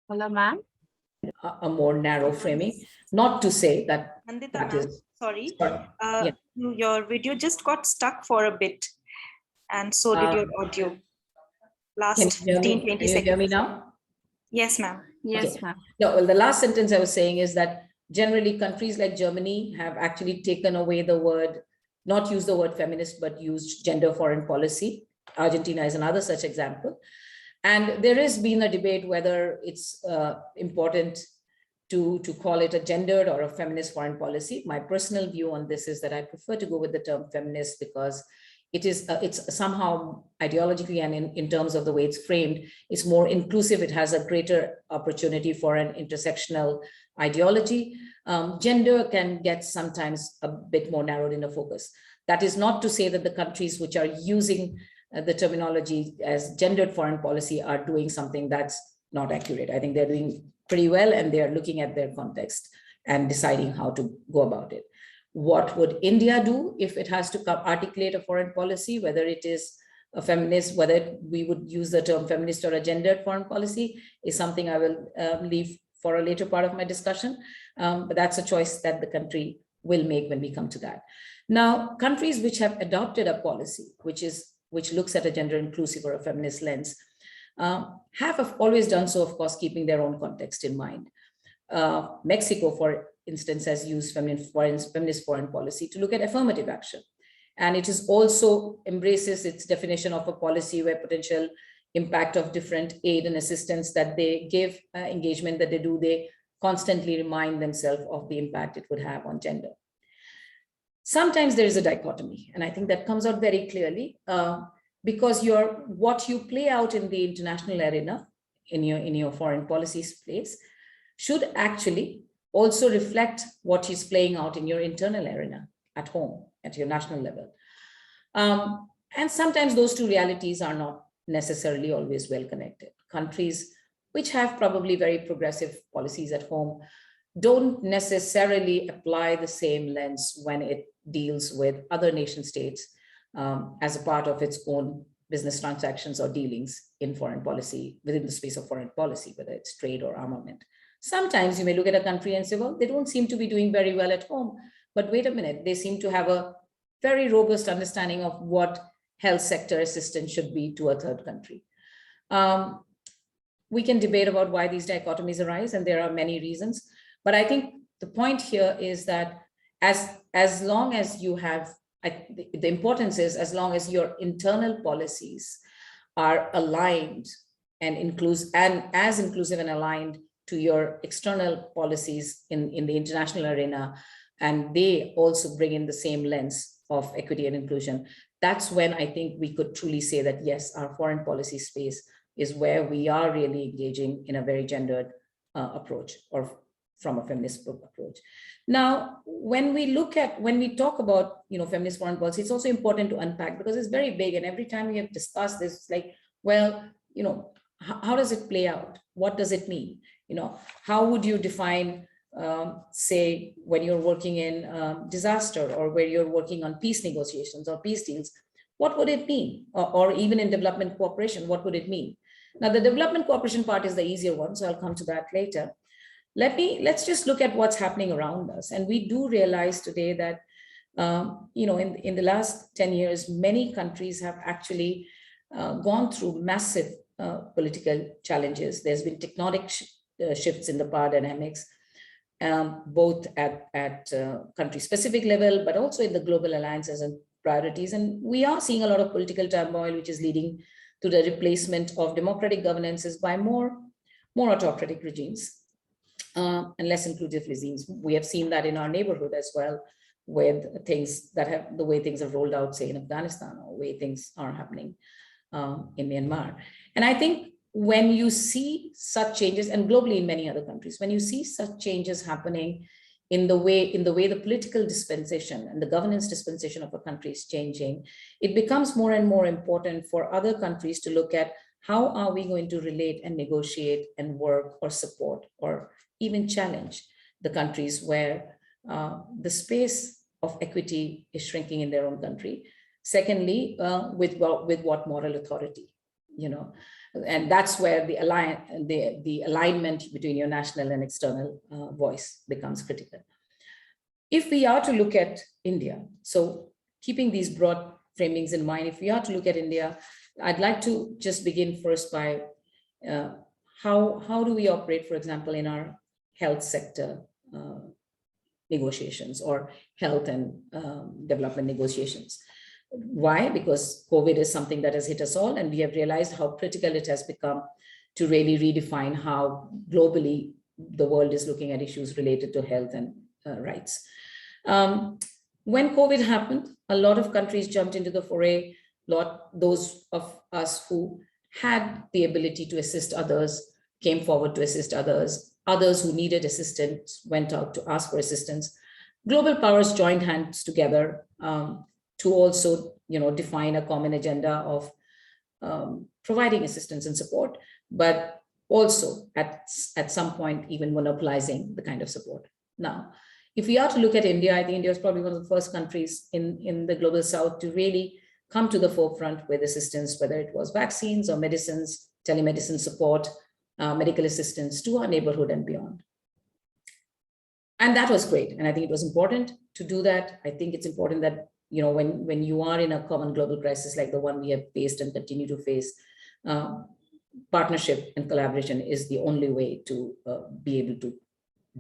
[SPEAKER 1] Hello, ma'am.
[SPEAKER 4] A more narrow framing, not to say that
[SPEAKER 5] Nandita,
[SPEAKER 4] that
[SPEAKER 5] ma'am,
[SPEAKER 4] is
[SPEAKER 5] sorry.
[SPEAKER 4] yeah.
[SPEAKER 5] Your video just got stuck for a bit, and so did your audio. Last
[SPEAKER 4] Can you
[SPEAKER 5] 15, 20
[SPEAKER 4] Can you
[SPEAKER 5] seconds.
[SPEAKER 4] hear me now?
[SPEAKER 5] Yes, ma'am.
[SPEAKER 1] Yes,
[SPEAKER 4] Okay.
[SPEAKER 1] ma'am.
[SPEAKER 4] No, well, the last sentence I was saying is that generally countries like Germany have actually taken away the word, not used the word feminist, but used gender foreign policy. Argentina is another such example. And there has been a debate whether it's important to call it a gendered or a feminist foreign policy. My personal view on this is that I prefer to go with the term feminist because it's somehow ideologically and in terms of the way it's framed, it's more inclusive. It has a greater opportunity for an intersectional ideology. Gender can get sometimes a bit more narrowed in the focus. That is not to say that the countries which are using the terminology as gendered foreign policy are doing something that's not accurate. I think they're doing pretty well and they are looking at their context and deciding how to go about it. What would India do if it has to articulate a foreign policy, whether it is a feminist, whether we would use the term feminist or a gendered foreign policy is something I will leave for a later part of my discussion. But that's a choice that the country will make when we come to that. Now, countries which have adopted a policy, which looks at a gender inclusive or a feminist lens, have always done so, of course, keeping their own context in mind. Mexico, for instance, has used feminist foreign policy to look at affirmative action. And it is also embraces its definition of a policy where potential impact of different aid and assistance that they give, engagement that they do, they constantly remind themselves of the impact it would have on gender. Sometimes there is a dichotomy, and I think that comes out very clearly because what you play out in the international arena, in your foreign policy space, should actually also reflect what is playing out in your internal arena at home, at your national level. And sometimes those two realities are not necessarily always well connected. Countries which have probably very progressive policies at home don't necessarily apply the same lens when it deals with other nation states as a part of its own business transactions or dealings in foreign policy, within the space of foreign policy, whether it's trade or armament. Sometimes you may look at a country and say, well, they don't seem to be doing very well at home, but wait a minute, they seem to have a very robust understanding of what health sector assistance should be to a third country. We can debate about why these dichotomies arise, and there are many reasons, but I think the point here is that as long as you have, the importance is as long as your internal policies are aligned and as inclusive and aligned to your external policies in the international arena, and they also bring in the same lens of equity and inclusion, that's when I think we could truly say that, yes, our foreign policy space is where we are really engaging in a very gendered approach, or from a feminist approach. Now, when we talk about, feminist foreign policy, it's also important to unpack because it's very big. And every time we have discussed this, it's like, well, how does it play out? What does it mean? How would you define, say, when you're working in disaster, or where you're working on peace negotiations or peace deals, what would it mean? Or even in development cooperation, what would it mean? Now, the development cooperation part is the easier one, so I'll come to that later. let's just look at what's happening around us. And we do realize today that, in the last 10 years, many countries have actually gone through massive political challenges. There's been tectonic shifts in the power dynamics, both at country-specific level, but also in the global alliances and priorities. And we are seeing a lot of political turmoil, which is leading to the replacement of democratic governances by more autocratic regimes and less inclusive regimes. We have seen that in our neighborhood as well, with the way things have rolled out, say in Afghanistan, or the way things are happening in Myanmar. And I think when you see such changes, and globally in many other countries, when you see such changes happening in the way the political dispensation and the governance dispensation of a country is changing, it becomes more and more important for other countries to look at how are we going to relate and negotiate and work or support or even challenge the countries where the space of equity is shrinking in their own country. Secondly, with what moral authority, and that's where the alignment between your national and external voice becomes critical. If we are to look at India, so keeping these broad framings in mind, if we are to look at India, I'd like to just begin first by how do we operate, for example, in our health sector negotiations or health and development negotiations. Why? Because COVID is something that has hit us all, and we have realized how critical it has become to really redefine how globally the world is looking at issues related to health and rights. When COVID happened, a lot of countries jumped into the foray. Those of us who had the ability to assist others came forward to assist others. Others who needed assistance went out to ask for assistance. Global powers joined hands together to also, define a common agenda of providing assistance and support, but also at some point even monopolizing the kind of support. Now, if we are to look at India, I think India is probably one of the first countries in the global south to really come to the forefront with assistance, whether it was vaccines or medicines, telemedicine support, medical assistance to our neighborhood and beyond. And that was great. And I think it was important to do that. I think it's important that, when you are in a common global crisis like the one we have faced and continue to face, partnership and collaboration is the only way to be able to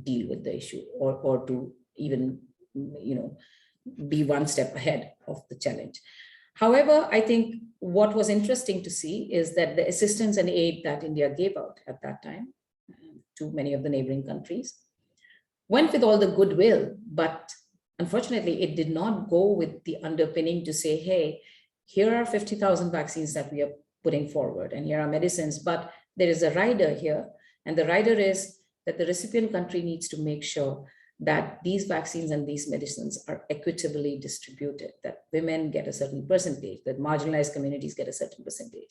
[SPEAKER 4] deal with the issue or to even, be one step ahead of the challenge. However, I think what was interesting to see is that the assistance and aid that India gave out at that time to many of the neighboring countries went with all the goodwill, but unfortunately, it did not go with the underpinning to say, hey, here are 50,000 vaccines that we are putting forward, and here are medicines, but there is a rider here. And the rider is that the recipient country needs to make sure that these vaccines and these medicines are equitably distributed, that women get a certain percentage, that marginalized communities get a certain percentage.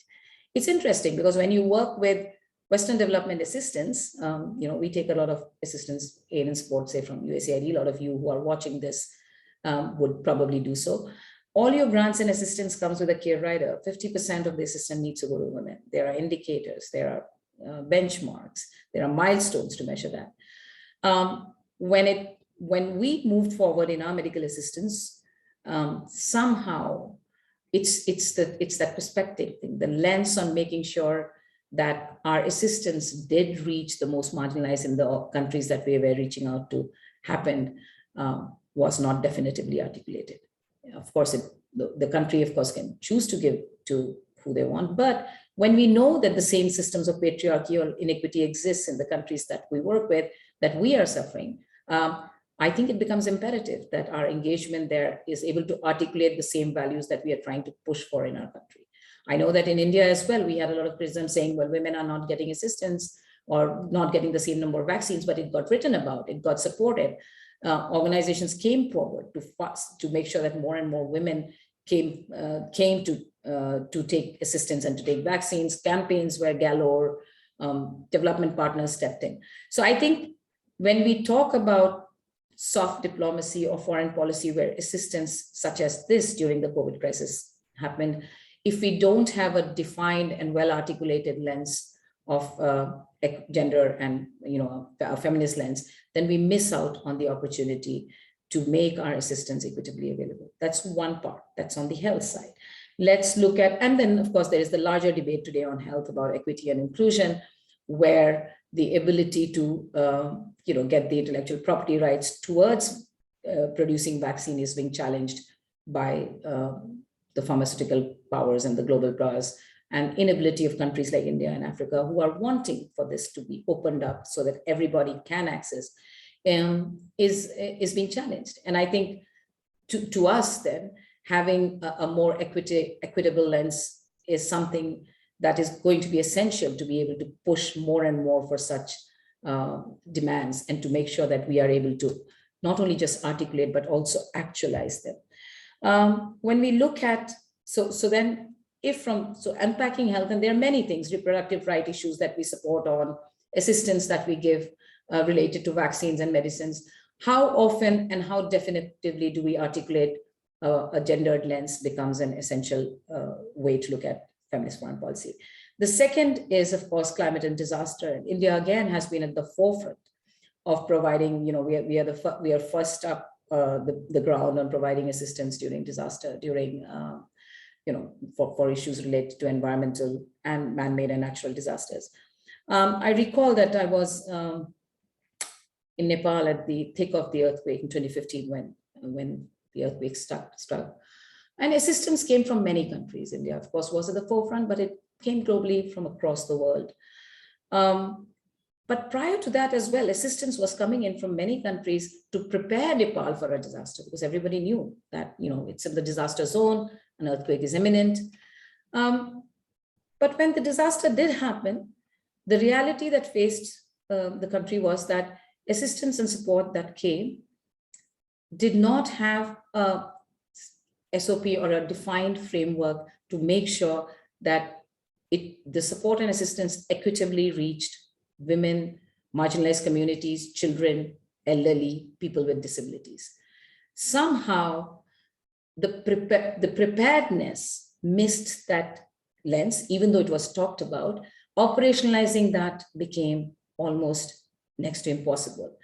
[SPEAKER 4] It's interesting because when you work with Western development assistance, we take a lot of assistance aid and support, say from USAID. A lot of you who are watching this would probably do so. All your grants and assistance comes with a clear rider. 50% of the assistance needs to go to women. There are indicators, there are benchmarks, there are milestones to measure that. When we moved forward in our medical assistance, somehow it's that perspective thing, the lens on making sure that our assistance did reach the most marginalized in the countries that we were reaching out to happened was not definitively articulated. Of course, the country, of course, can choose to give to who they want, but when we know that the same systems of patriarchy or inequity exists in the countries that we work with, that we are suffering, I think it becomes imperative that our engagement there is able to articulate the same values that we are trying to push for in our country. I know that in India as well, we had a lot of criticism saying, well, women are not getting assistance or not getting the same number of vaccines, but it got written about, it got supported. Organizations came forward to make sure that more and more women came to take assistance and to take vaccines. Campaigns were galore, development partners stepped in. So I think when we talk about soft diplomacy or foreign policy where assistance such as this during the COVID crisis happened, if we don't have a defined and well-articulated lens of gender and a feminist lens, then we miss out on the opportunity to make our assistance equitably available. That's one part. That's on the health side. Let's look at, and then of course there is the larger debate today on health about equity and inclusion, where the ability to get the intellectual property rights towards producing vaccine is being challenged by the pharmaceutical powers and the global powers, and inability of countries like India and Africa who are wanting for this to be opened up so that everybody can access is being challenged. And I think to us then, having a more equitable lens is something that is going to be essential to be able to push more and more for such demands, and to make sure that we are able to not only just articulate, but also actualize them. When we look at, so unpacking health, and there are many things, reproductive right issues that we support on, assistance that we give related to vaccines and medicines, how often and how definitively do we articulate a gendered lens becomes an essential way to look at feminist foreign policy. The second is, of course, climate and disaster. And India, again, has been at the forefront of providing, we are first up the ground on providing assistance during disaster, during, for issues related to environmental and man-made and natural disasters. I recall that I was in Nepal at the thick of the earthquake in 2015 when the earthquake struck. And assistance came from many countries. India, of course, was at the forefront, but it came globally from across the world. But prior to that as well, assistance was coming in from many countries to prepare Nepal for a disaster, because everybody knew that, it's in the disaster zone, an earthquake is imminent. But when the disaster did happen, the reality that faced the country was that assistance and support that came did not have a SOP or a defined framework to make sure that the support and assistance equitably reached women, marginalized communities, children, elderly, people with disabilities. Somehow, the preparedness missed that lens, even though it was talked about. Operationalizing that became almost next to impossible.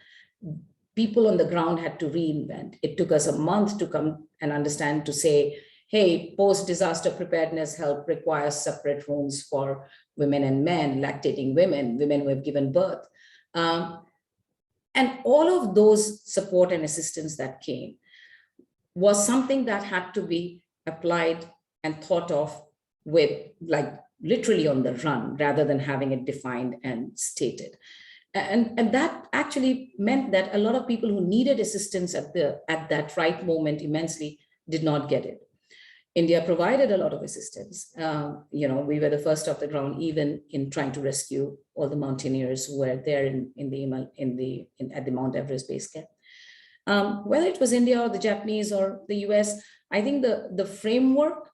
[SPEAKER 4] People on the ground had to reinvent. It took us a month to come and understand, to say, hey, post-disaster preparedness help requires separate rooms for women and men, lactating women, women who have given birth. And all of those support and assistance that came was something that had to be applied and thought of with, like, literally on the run, rather than having it defined and stated. And that actually meant that a lot of people who needed assistance at that right moment immensely did not get it. India provided a lot of assistance. We were the first off the ground, even in trying to rescue all the mountaineers who were there at the Mount Everest base camp. Whether it was India or the Japanese or the US, I think the framework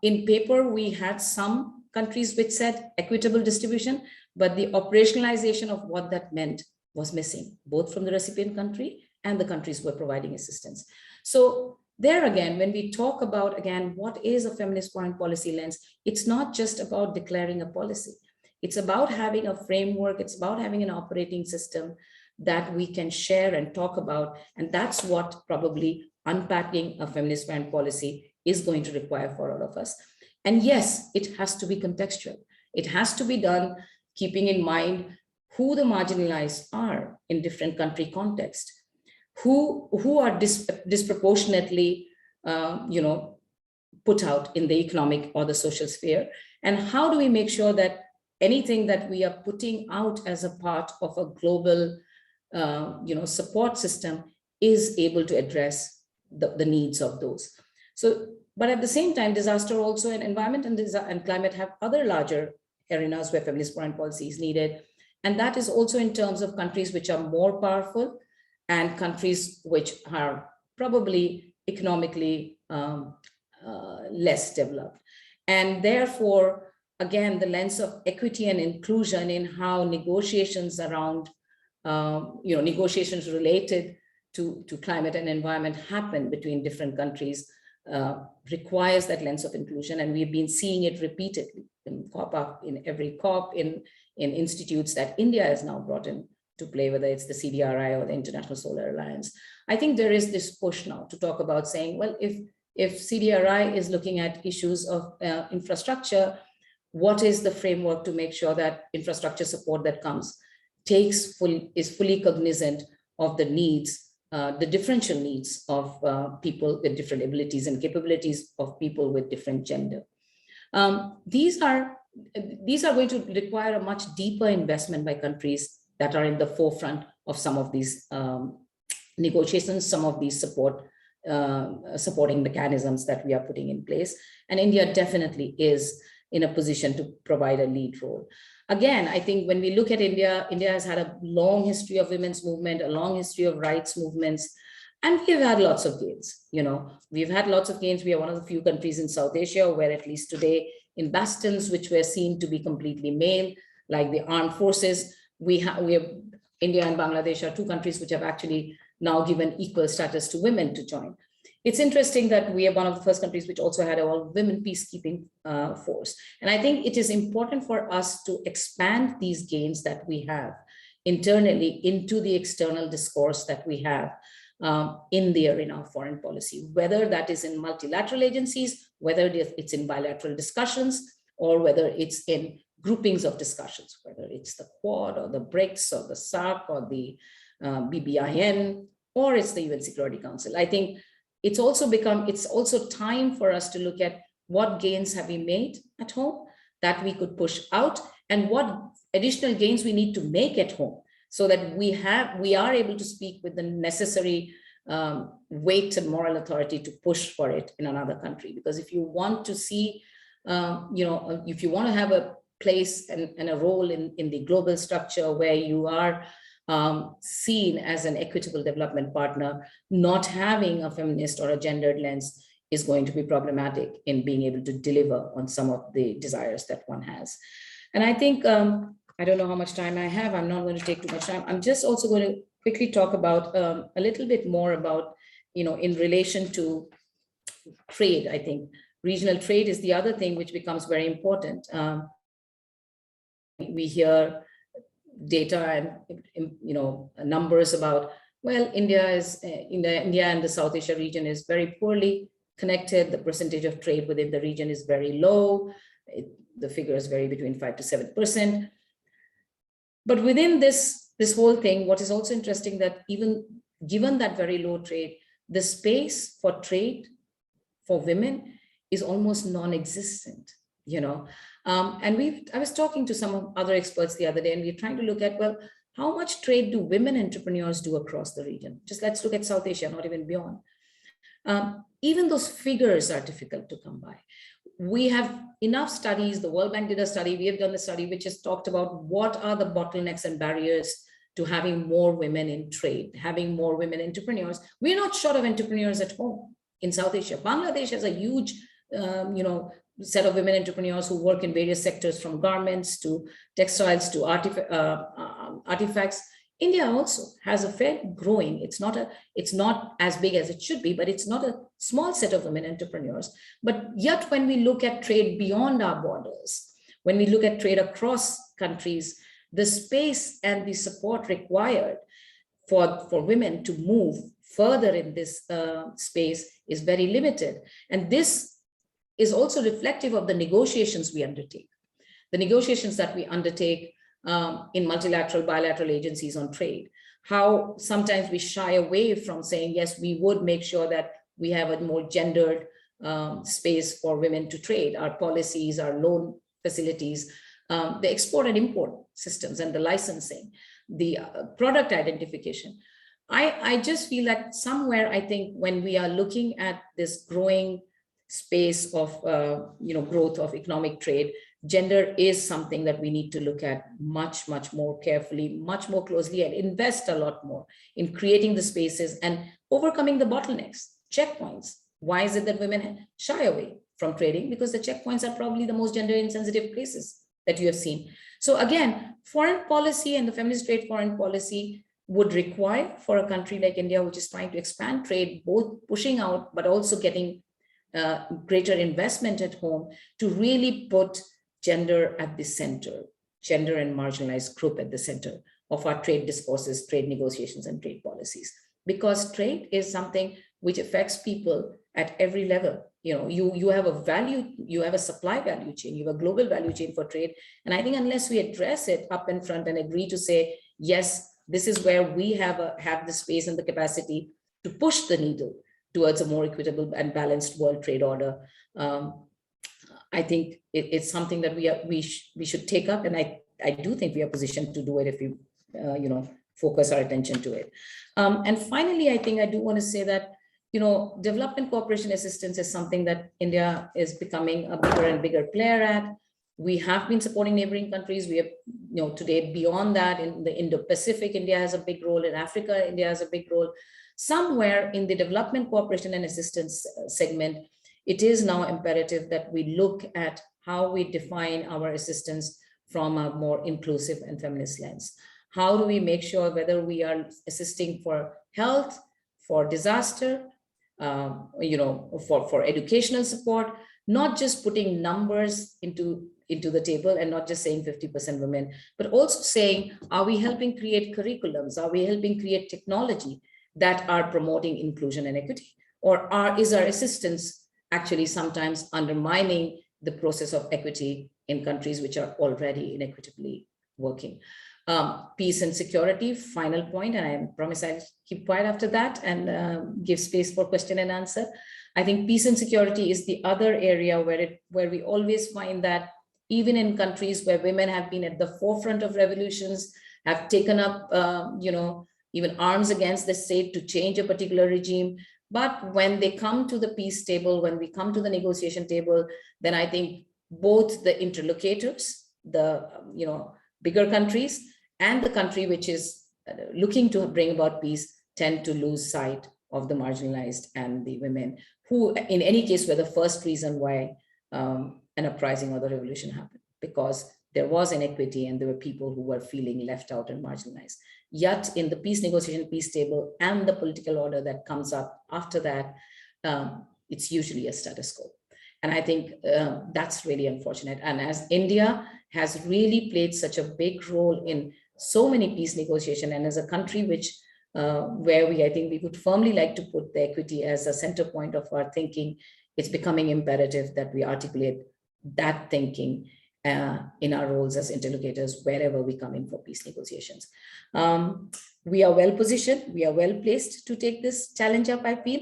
[SPEAKER 4] in paper, we had some countries which said equitable distribution, but the operationalization of what that meant was missing, both from the recipient country and the countries who were providing assistance. So there again, when we talk about, again, what is a feminist foreign policy lens, it's not just about declaring a policy. It's about having a framework. It's about having an operating system that we can share and talk about. And that's what probably unpacking a feminist foreign policy is going to require for all of us. And yes, it has to be contextual. It has to be done keeping in mind who the marginalized are in different country contexts, who are disproportionately, put out in the economic or the social sphere, and how do we make sure that anything that we are putting out as a part of a global, support system is able to address the needs of those. So, but at the same time, disaster also and environment and climate have other larger arenas where feminist foreign policy is needed. And that is also in terms of countries which are more powerful and countries which are probably economically less developed. And therefore, again, the lens of equity and inclusion in how negotiations around, negotiations related to climate and environment happen between different countries requires that lens of inclusion, and we've been seeing it repeatedly in COP, in every COP, in institutes that India has now brought in to play, whether it's the CDRI or the International Solar Alliance. I think there is this push now to talk about saying, well, if CDRI is looking at issues of infrastructure, what is the framework to make sure that infrastructure support that comes is fully cognizant of the needs, the differential needs of people with different abilities and capabilities of people with different gender. These are going to require a much deeper investment by countries that are in the forefront of some of these negotiations, some of these supporting mechanisms that we are putting in place. And India definitely is in a position to provide a lead role. Again, I think when we look at India, India has had a long history of women's movement, a long history of rights movements, and we've had lots of gains. You know, we've had lots of gains. We are one of the few countries in South Asia where, at least today, in bastions which were seen to be completely male, like the armed forces, we have India and Bangladesh are two countries which have actually now given equal status to women to join. It's interesting that we are one of the first countries which also had a all-women peacekeeping force. And I think it is important for us to expand these gains that we have internally into the external discourse that we have in the arena of foreign policy, whether that is in multilateral agencies, whether it's in bilateral discussions, or whether it's in groupings of discussions, whether it's the Quad or the BRICS or the SAARC or the BBIN, or it's the UN Security Council. I think it's also time for us to look at what gains have we made at home that we could push out, and what additional gains we need to make at home, so that we are able to speak with the necessary weight and moral authority to push for it in another country. Because if you want to see, if you want to have a place and a role in the global structure where you are seen as an equitable development partner, not having a feminist or a gendered lens is going to be problematic in being able to deliver on some of the desires that one has. And I think, I don't know how much time I have. I'm not going to take too much time. I'm just also going to quickly talk about a little bit more about, in relation to trade. I think regional trade is the other thing which becomes very important. We hear data and numbers about, well, India and the South Asia region is very poorly connected. The percentage of trade within the region is very low. The figures vary between 5 to 7%. But within this whole thing, what is also interesting, that even given that very low trade, the space for trade for women is almost non-existent. And I was talking to some other experts the other day, and we're trying to look at, well, how much trade do women entrepreneurs do across the region? Just let's look at South Asia, not even beyond. Even those figures are difficult to come by. We have enough studies. The World Bank did a study. We have done a study which has talked about what are the bottlenecks and barriers to having more women in trade, having more women entrepreneurs. We're not short of entrepreneurs at home in South Asia. Bangladesh has a huge, set of women entrepreneurs who work in various sectors, from garments to textiles to artifacts. India also has a fair growing, it's not as big as it should be, but it's not a small set of women entrepreneurs. But yet when we look at trade beyond our borders, when we look at trade across countries, the space and the support required for women to move further in this space is very limited. And this is also reflective of the negotiations we undertake. The negotiations that we undertake in multilateral, bilateral agencies on trade, how sometimes we shy away from saying, yes, we would make sure that we have a more gendered space for women to trade, our policies, our loan facilities, the export and import systems and the licensing, the product identification. I just feel that somewhere, I think when we are looking at this growing space of growth of economic trade, gender is something that we need to look at much, much more carefully, much more closely, and invest a lot more in creating the spaces and overcoming the bottlenecks, checkpoints. Why is it that women shy away from trading? Because the checkpoints are probably the most gender insensitive places that you have seen. So again, foreign policy and the feminist trade foreign policy would require, for a country like India, which is trying to expand trade, both pushing out, but also getting greater investment at home to really put gender at the center, gender and marginalized group at the center of our trade discourses, trade negotiations, and trade policies. Because trade is something which affects people at every level. You have a value, you have a supply value chain, you have a global value chain for trade. And I think unless we address it up in front and agree to say, yes, this is where we have the space and the capacity to push the needle towards a more equitable and balanced world trade order, I think it's something that we should take up. And I do think we are positioned to do it if we, focus our attention to it. And finally, I think I do want to say that, development cooperation assistance is something that India is becoming a bigger and bigger player at. We have been supporting neighboring countries. We have, today beyond that, in the Indo-Pacific, India has a big role. In Africa, India has a big role. Somewhere in the development cooperation and assistance segment, it is now imperative that we look at how we define our assistance from a more inclusive and feminist lens. How do we make sure whether we are assisting for health, for disaster, for educational support, not just putting numbers into the table and not just saying 50% women, but also saying, are we helping create curriculums? Are we helping create technology that are promoting inclusion and equity? Or is our assistance actually sometimes undermining the process of equity in countries which are already inequitably working? Peace and security, final point, and I promise I'll keep quiet after that and give space for question and answer. I think peace and security is the other area where we always find that even in countries where women have been at the forefront of revolutions, have taken up, even arms against the state to change a particular regime. But when they come to the peace table, when we come to the negotiation table, then I think both the interlocutors, the bigger countries, and the country which is looking to bring about peace tend to lose sight of the marginalized and the women, who in any case were the first reason why an uprising or the revolution happened, because there was inequity and there were people who were feeling left out and marginalized. Yet in the peace negotiation, peace table, and the political order that comes up after that, it's usually a status quo. And I think that's really unfortunate. And as India has really played such a big role in so many peace negotiations, and as a country which where I think we would firmly like to put the equity as a center point of our thinking, it's becoming imperative that we articulate that thinking in our roles as interlocutors wherever we come in for peace negotiations. We are well positioned, we are well placed to take this challenge up, I feel,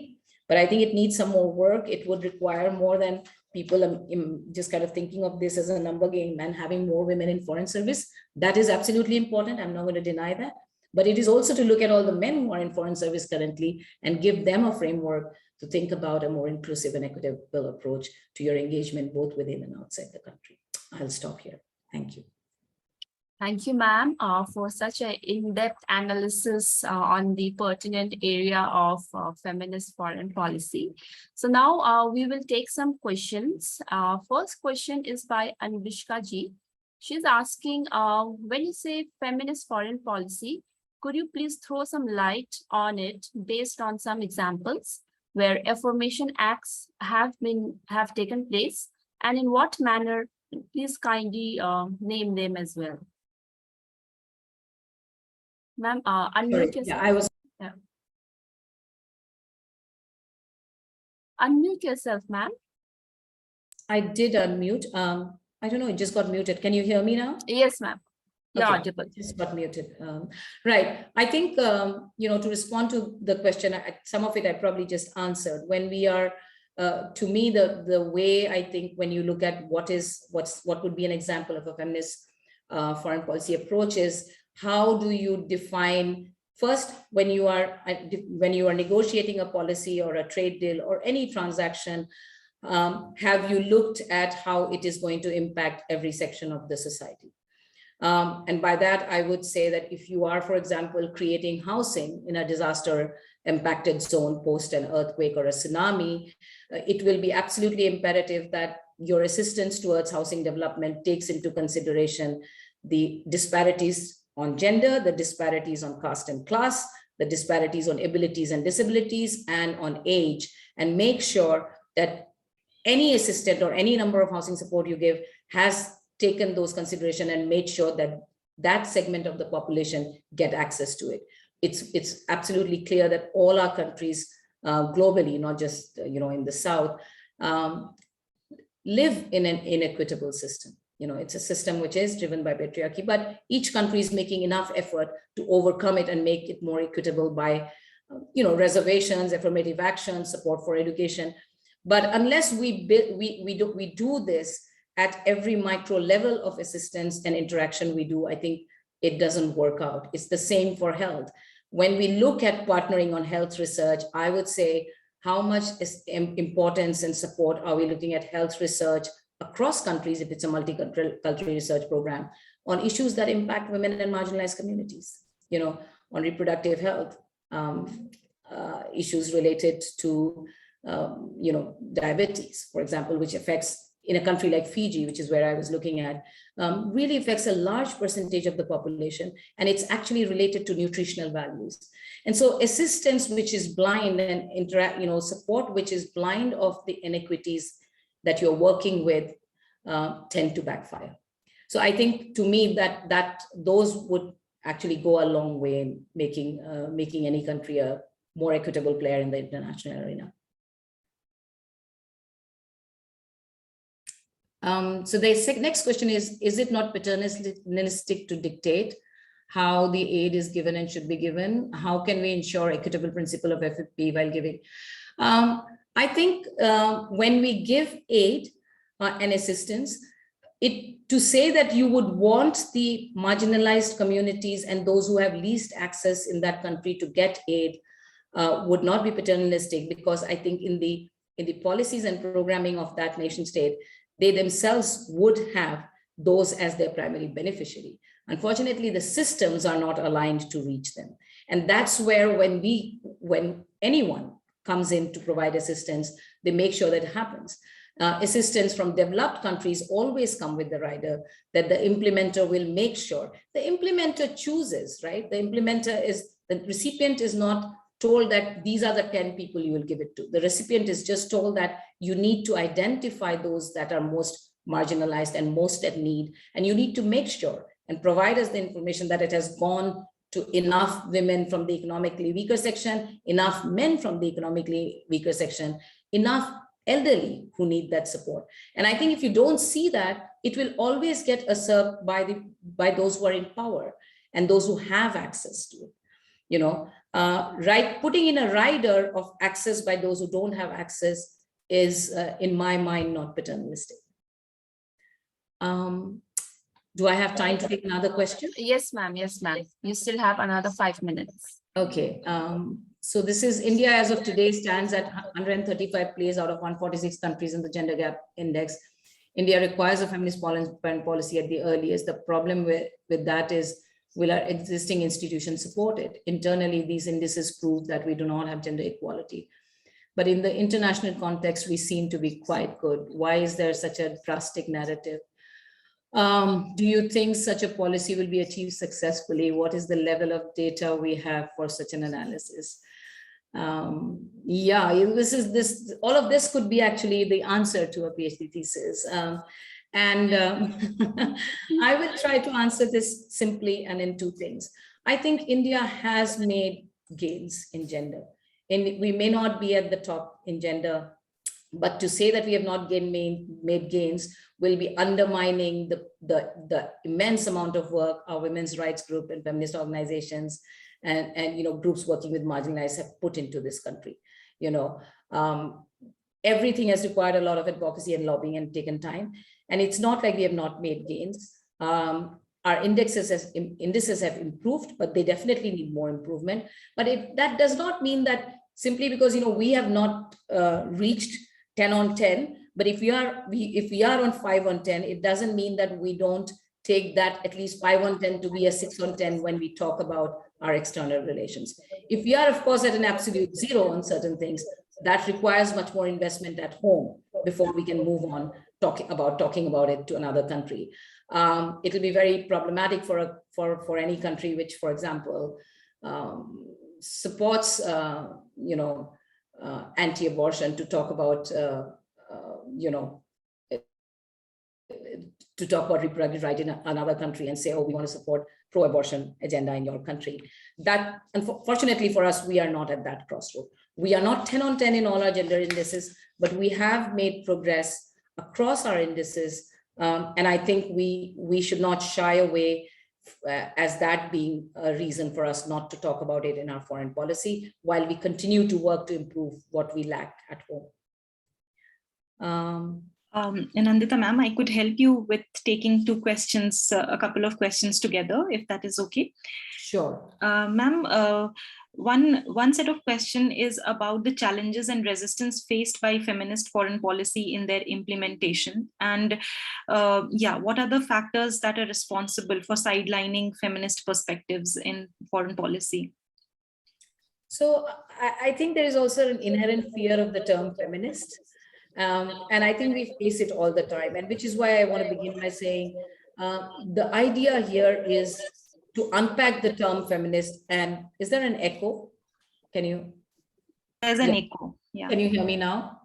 [SPEAKER 4] but I think it needs some more work. It would require more than people just kind of thinking of this as a number game and having more women in foreign service. That is absolutely important. I'm not going to deny that. But it is also to look at all the men who are in foreign service currently and give them a framework to think about a more inclusive and equitable approach to your engagement, both within and outside the country. I'll stop here. Thank you.
[SPEAKER 1] Thank you, ma'am, for such an in-depth analysis on the pertinent area of feminist foreign policy. So now we will take some questions. First question is by Anvishka ji. She's asking, when you say feminist foreign policy, could you please throw some light on it based on some examples where affirmation acts have taken place, and in what manner? Please kindly name them as well. Ma'am, unmute yourself. Unmute yourself, ma'am.
[SPEAKER 4] I did unmute. I don't know, it just got muted. Can you hear me now?
[SPEAKER 1] Yes, ma'am. You're
[SPEAKER 4] Okay,
[SPEAKER 1] audible.
[SPEAKER 4] just got muted. Right. I think, to respond to the question, some of it I probably just answered. When we are, to me, the way I think when you look at what would be an example of a feminist foreign policy approach is, how do you define first when you are negotiating a policy or a trade deal or any transaction, have you looked at how it is going to impact every section of the society? And by that, I would say that if you are, for example, creating housing in a disaster impacted zone post an earthquake or a tsunami, it will be absolutely imperative that your assistance towards housing development takes into consideration the disparities on gender, the disparities on caste and class, the disparities on abilities and disabilities, and on age, and make sure that any assistant or any number of housing support you give has taken those consideration and made sure that that segment of the population get access to it. It's absolutely clear that all our countries globally, not just in the South, live in an inequitable system. It's a system which is driven by patriarchy, but each country is making enough effort to overcome it and make it more equitable by, reservations, affirmative action, support for education. But unless we do this at every micro level of assistance and interaction we do, I think it doesn't work out. It's the same for health. When we look at partnering on health research, I would say, how much importance and support are we looking at health research across countries, if it's a multicultural research program, on issues that impact women and marginalized communities, on reproductive health, issues related to, diabetes, for example, which affects, in a country like Fiji, which is where I was looking at, really affects a large percentage of the population, and it's actually related to nutritional values. And so assistance which is blind and support which is blind of the inequities that you're working with tend to backfire. So I think, to me, that those would actually go a long way in making any country a more equitable player in the international arena. So the next question is it not paternalistic to dictate how the aid is given and should be given? How can we ensure equitable principle of FFP while giving? I think when we give aid and assistance, to say that you would want the marginalized communities and those who have least access in that country to get aid would not be paternalistic, because I think in the policies and programming of that nation state, they themselves would have those as their primary beneficiary. Unfortunately, the systems are not aligned to reach them. And that's where when anyone comes in to provide assistance, they make sure that it happens. Assistance from developed countries always come with the rider that the implementer will make sure. The implementer chooses, right? The recipient is not told that these are the 10 people you will give it to. The recipient is just told that you need to identify those that are most marginalized and most at need, and you need to make sure and provide us the information that it has gone to enough women from the economically weaker section, enough men from the economically weaker section, enough elderly who need that support. And I think if you don't see that, it will always get usurped by those who are in power and those who have access to it. Putting in a rider of access by those who don't have access is, in my mind, not paternalistic. Do I have time to take another question?
[SPEAKER 1] Yes, ma'am. Yes, ma'am. You still have another 5 minutes.
[SPEAKER 4] Okay. So this is India as of today stands at 135 place out of 146 countries in the gender gap index. India requires a feminist policy at the earliest. The problem with that is, will our existing institutions support it? Internally, these indices prove that we do not have gender equality. But in the international context, we seem to be quite good. Why is there such a drastic narrative? Do you think such a policy will be achieved successfully? What is the level of data we have for such an analysis? Yeah, all of this could be actually the answer to a PhD thesis. I will try to answer this simply and in two things. I think India has made gains in gender. And we may not be at the top in gender, but to say that we have not made gains will be undermining the immense amount of work our women's rights group and feminist organizations and groups working with marginalized have put into this country. Everything has required a lot of advocacy and lobbying and taken time. And it's not like we have not made gains. Our indices have improved, but they definitely need more improvement. But that does not mean that simply because we have not reached 10 on 10, but if we are on 5 on 10, it doesn't mean that we don't take that at least 5 on 10 to be a 6 on 10 when we talk about our external relations. If we are, of course, at an absolute zero on certain things, that requires much more investment at home before we can move on talking about it to another country. It will be very problematic for any country which, for example, supports anti-abortion to talk about to talk about reproductive right in another country and say, oh, we want to support pro-abortion agenda in your country. That, unfortunately for us, we are not at that crossroad. We are not 10 on 10 in all our gender indices, but we have made progress across our indices. And I think we should not shy away as that being a reason for us not to talk about it in our foreign policy, while we continue to work to improve what we lack at home.
[SPEAKER 5] And Nandita ma'am, I could help you with taking two questions, a couple of questions together, if that is okay.
[SPEAKER 4] Sure.
[SPEAKER 5] Ma'am, one set of question is about the challenges and resistance faced by feminist foreign policy in their implementation. And what are the factors that are responsible for sidelining feminist perspectives in foreign policy?
[SPEAKER 4] So I think there is also an inherent fear of the term feminist. And I think we face it all the time, and which is why I want to begin by saying the idea here is to unpack the term feminist. And is there an echo? Can you?
[SPEAKER 5] There's an echo. Yeah.
[SPEAKER 4] Can you hear me now?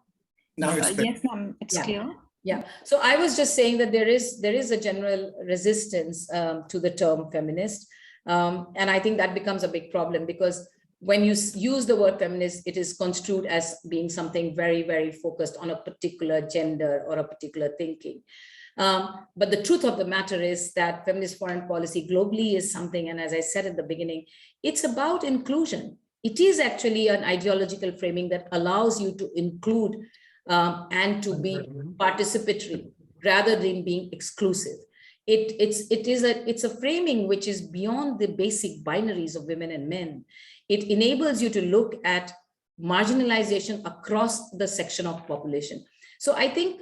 [SPEAKER 3] Now it's better.
[SPEAKER 5] Yes, ma'am, it's clear.
[SPEAKER 4] Yeah. So I was just saying that there is a general resistance to the term feminist. And I think that becomes a big problem, because when you use the word feminist, it is construed as being something very, very focused on a particular gender or a particular thinking. But the truth of the matter is that feminist foreign policy globally is something, and as I said at the beginning, it's about inclusion. It is actually an ideological framing that allows you to include and to be participatory rather than being exclusive. It's a framing which is beyond the basic binaries of women and men. It enables you to look at marginalization across the section of population. So I think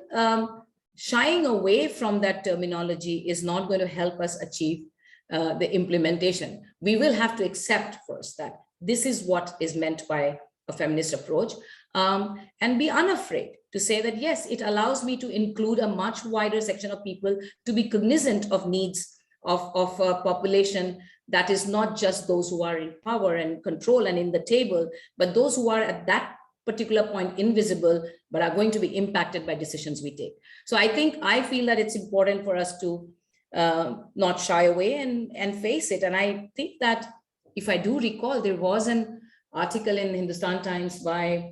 [SPEAKER 4] shying away from that terminology is not going to help us achieve the implementation. We will have to accept first that this is what is meant by a feminist approach, and be unafraid to say that, yes, it allows me to include a much wider section of people, to be cognizant of needs of a population that is not just those who are in power and control and in the table, but those who are at that particular point invisible, but are going to be impacted by decisions we take. So I feel that it's important for us to not shy away and face it. And I think that, if I do recall, there was an article in Hindustan Times by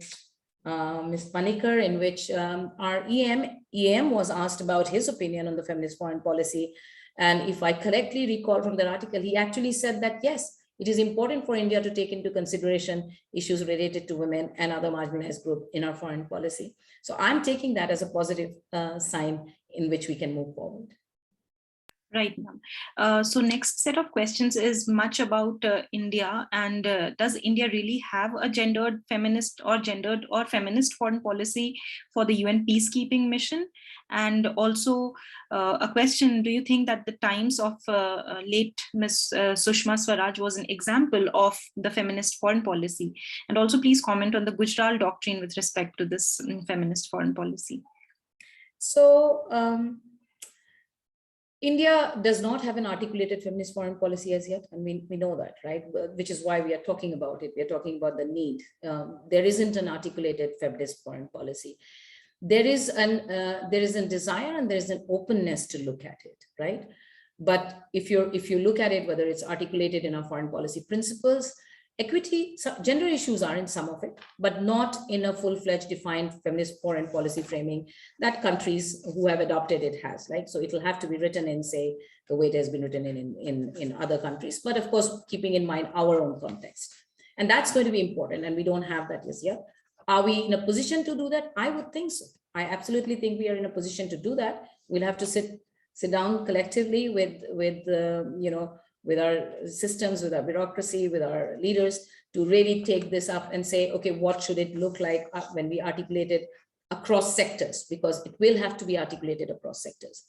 [SPEAKER 4] Ms. Panikkar, in which our EM was asked about his opinion on the feminist foreign policy. And if I correctly recall from that article, he actually said that, yes, it is important for India to take into consideration issues related to women and other marginalized groups in our foreign policy. So I'm taking that as a positive sign in which we can move forward.
[SPEAKER 5] Right, ma'am. So next set of questions is much about India, and does India really have a gendered feminist or feminist foreign policy for the UN peacekeeping mission? And also a question, do you think that the times of late Ms. Sushma Swaraj was an example of the feminist foreign policy? And also please comment on the Gujarat doctrine with respect to this feminist foreign policy.
[SPEAKER 4] So, India does not have an articulated feminist foreign policy as yet, and we know that, right? Which is why we are talking about it. We are talking about the need. There isn't an articulated feminist foreign policy. There is a desire and there is an openness to look at it, right? But if you look at it, whether it's articulated in our foreign policy principles, equity, gender issues are in some of it, but not in a full-fledged defined feminist foreign policy framing that countries who have adopted it has, right? So it will have to be written in, say, the way it has been written in other countries, but of course, keeping in mind our own context. And that's going to be important, and we don't have that as yet. Are we in a position to do that? I would think so. I absolutely think we are in a position to do that. We'll have to sit down collectively with our systems, with our bureaucracy, with our leaders, to really take this up and say, okay, what should it look like when we articulate it across sectors? Because it will have to be articulated across sectors.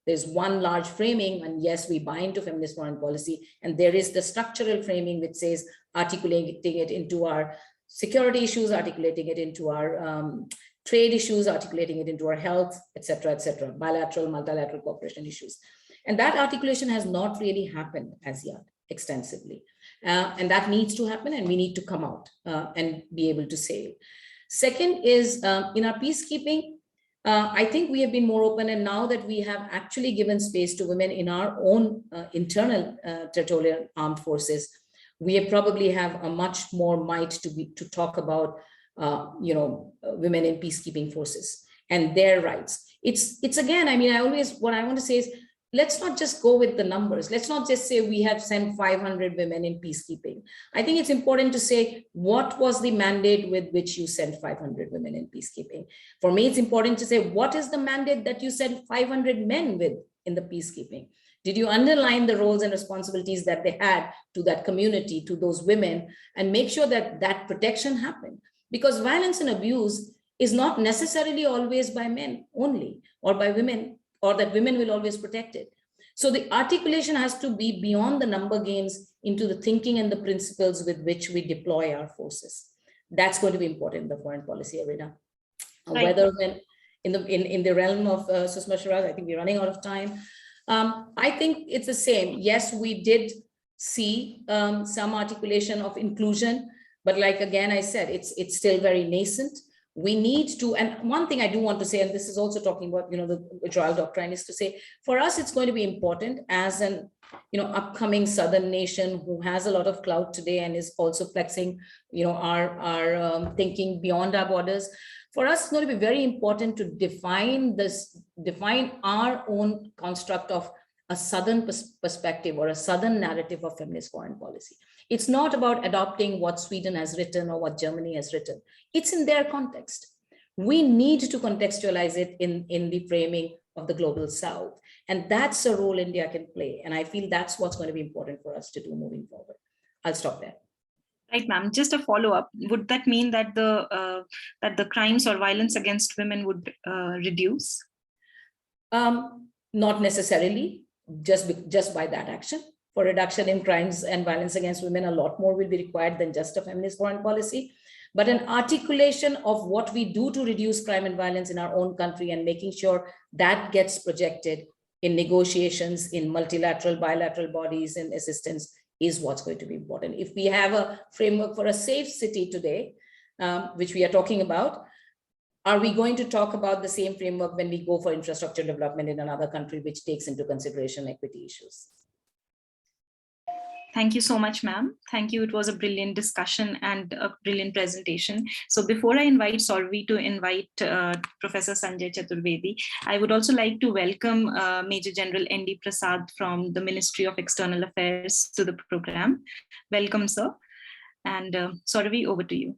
[SPEAKER 4] There's one large framing, and yes, we buy into feminist foreign policy, and there is the structural framing which says articulating it into our security issues, articulating it into our trade issues, articulating it into our health, et cetera, bilateral, multilateral cooperation issues. And that articulation has not really happened as yet extensively. And that needs to happen, and we need to come out and be able to say it. Second is in our peacekeeping, I think we have been more open, and now that we have actually given space to women in our own internal territorial armed forces, we probably have a much more might to talk about women in peacekeeping forces and their rights. It's again, I mean, what I want to say is, let's not just go with the numbers. Let's not just say we have sent 500 women in peacekeeping. I think it's important to say, what was the mandate with which you sent 500 women in peacekeeping? For me, it's important to say, what is the mandate that you sent 500 men with in the peacekeeping? Did you underline the roles and responsibilities that they had to that community, to those women, and make sure that that protection happened? Because violence and abuse is not necessarily always by men only, or by women, or that women will always protect it. So the articulation has to be beyond the number games into the thinking and the principles with which we deploy our forces. That's going to be important in the foreign policy arena. Right. Whether when in the realm of Susma Shiraz, I think we're running out of time. I think it's the same. Yes, we did see some articulation of inclusion, but like again, I said, it's still very nascent. We need to, and one thing I do want to say, and this is also talking about, the Royal Doctrine, is to say, for us, it's going to be important as an, upcoming Southern nation who has a lot of clout today and is also flexing, our thinking beyond our borders. For us, it's going to be very important to define our own construct of a Southern perspective or a Southern narrative of feminist foreign policy. It's not about adopting what Sweden has written or what Germany has written. It's in their context. We need to contextualize it in the framing of the global South. And that's a role India can play. And I feel that's what's going to be important for us to do moving forward. I'll stop there.
[SPEAKER 5] Right, ma'am. Just a follow-up. Would that mean that the crimes or violence against women would reduce?
[SPEAKER 4] Not necessarily, just by that action. For reduction in crimes and violence against women, a lot more will be required than just a feminist foreign policy. But an articulation of what we do to reduce crime and violence in our own country and making sure that gets projected in negotiations, in multilateral, bilateral bodies and assistance is what's going to be important. If we have a framework for a safe city today, which we are talking about, are we going to talk about the same framework when we go for infrastructure development in another country, which takes into consideration equity issues?
[SPEAKER 5] Thank you so much, ma'am. Thank you. It was a brilliant discussion and a brilliant presentation. So before I invite Sauravi to invite Professor Sanjay Chaturvedi, I would also like to welcome Major General N.D. Prasad from the Ministry of External Affairs to the program. Welcome, sir. And Sauravi, over to you.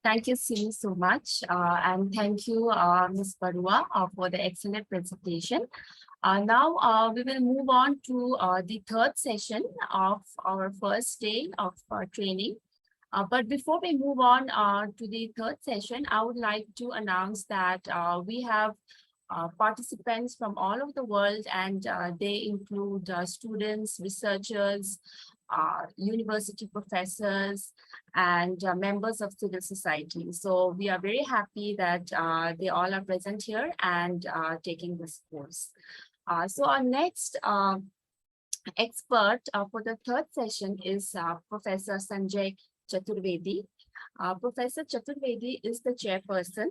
[SPEAKER 1] Thank you, Simi, so much. And thank you, Ms. Barua, for the excellent presentation. Now we will move on to the third session of our first day of training. But before we move on to the third session, I would like to announce that we have participants from all over the world, and they include students, researchers, university professors, and members of civil society. So we are very happy that they all are present here and taking this course. So our next expert for the third session is Professor Sanjay Chaturvedi. Professor Chaturvedi is the chairperson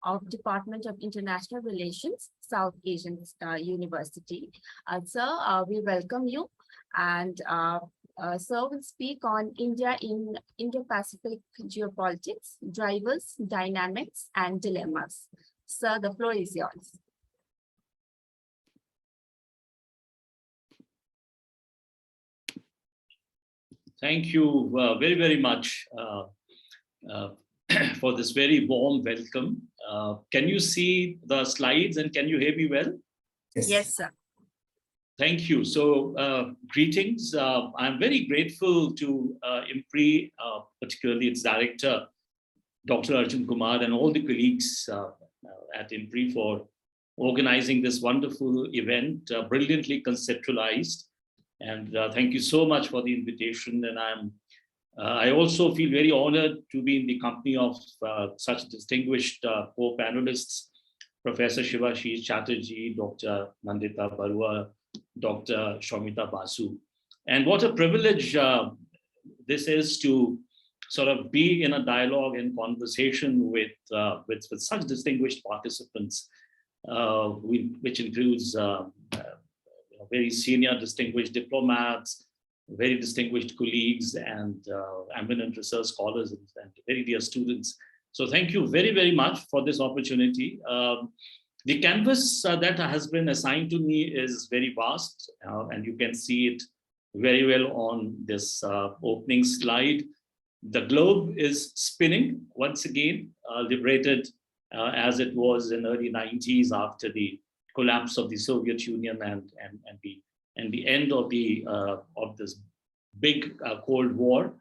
[SPEAKER 1] of Department of International Relations, South Asian University. Sir, we welcome you, and Sir will speak on India in Indo-Pacific geopolitics, drivers, dynamics, and dilemmas. Sir, the floor is yours.
[SPEAKER 6] Thank you very, very much for this very warm welcome. Can you see the slides and can you hear me well?
[SPEAKER 3] Yes,
[SPEAKER 1] Yes, sir.
[SPEAKER 6] Thank you. So greetings. I'm very grateful to IMPRI, particularly its director, Dr. Arjun Kumar, and all the colleagues at IMPRI for organizing this wonderful event, brilliantly conceptualized. And thank you so much for the invitation. And I also feel very honored to be in the company of such distinguished co-panelists, Professor Shivashish Chatterjee, Dr. Nandita Barua, Dr. Shomita Basu. And what a privilege this is to sort of be in a dialogue and conversation with such distinguished participants. which includes very senior distinguished diplomats, very distinguished colleagues, and eminent research scholars and very dear students. So thank you very, very much for this opportunity. The canvas that has been assigned to me is very vast, and you can see it very well on this opening slide. The globe is spinning once again, liberated as it was in early 90s after the collapse of the Soviet Union and the end of this big Cold War.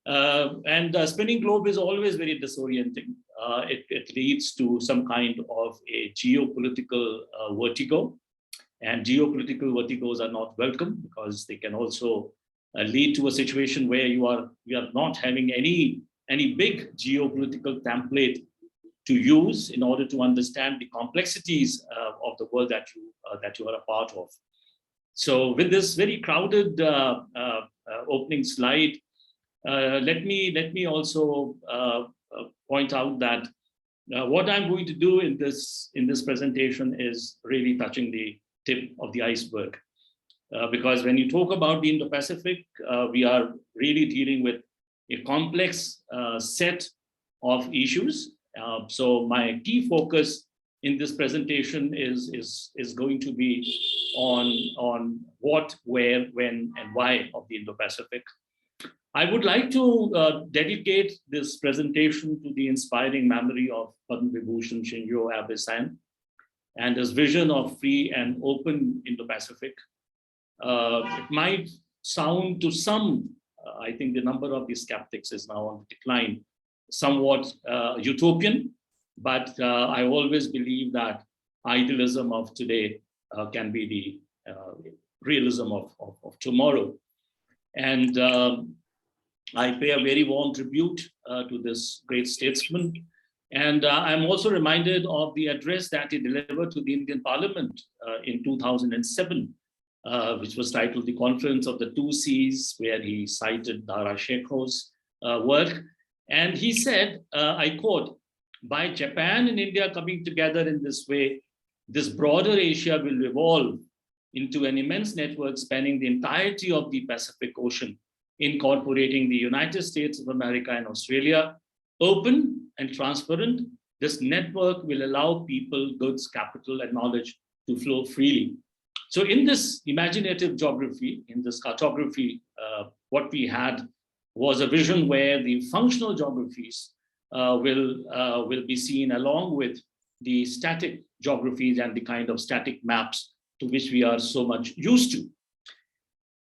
[SPEAKER 6] And the spinning globe is always very disorienting. It leads to some kind of a geopolitical vertigo, and geopolitical vertigos are not welcome because they can also lead to a situation where we are not having any big geopolitical template to use in order to understand the complexities of the world that you are a part of. So with this very crowded opening slide, let me also point out that what I'm going to do in this presentation is really touching the tip of the iceberg. Because when you talk about the Indo-Pacific, we are really dealing with a complex set of issues. So my key focus in this presentation is going to be on what, where, when, and why of the Indo-Pacific. I would like to dedicate this presentation to the inspiring memory of Padma Vibhushan Shinzo Abe-san and his vision of free and open Indo-Pacific. It might sound to some, I think the number of the skeptics is now on the decline, somewhat utopian, but I always believe that idealism of today can be the realism of tomorrow. And I pay a very warm tribute to this great statesman. And I'm also reminded of the address that he delivered to the Indian Parliament in 2007, which was titled The Conference of the Two Seas, where he cited Dara Shekho's work. And he said, I quote, "By Japan and India coming together in this way, this broader Asia will evolve into an immense network spanning the entirety of the Pacific Ocean, incorporating the United States of America and Australia. Open and transparent, this network will allow people, goods, capital, and knowledge to flow freely." So in this imaginative geography, in this cartography, what we had was a vision where the functional geographies will be seen along with the static geographies and the kind of static maps to which we are so much used to.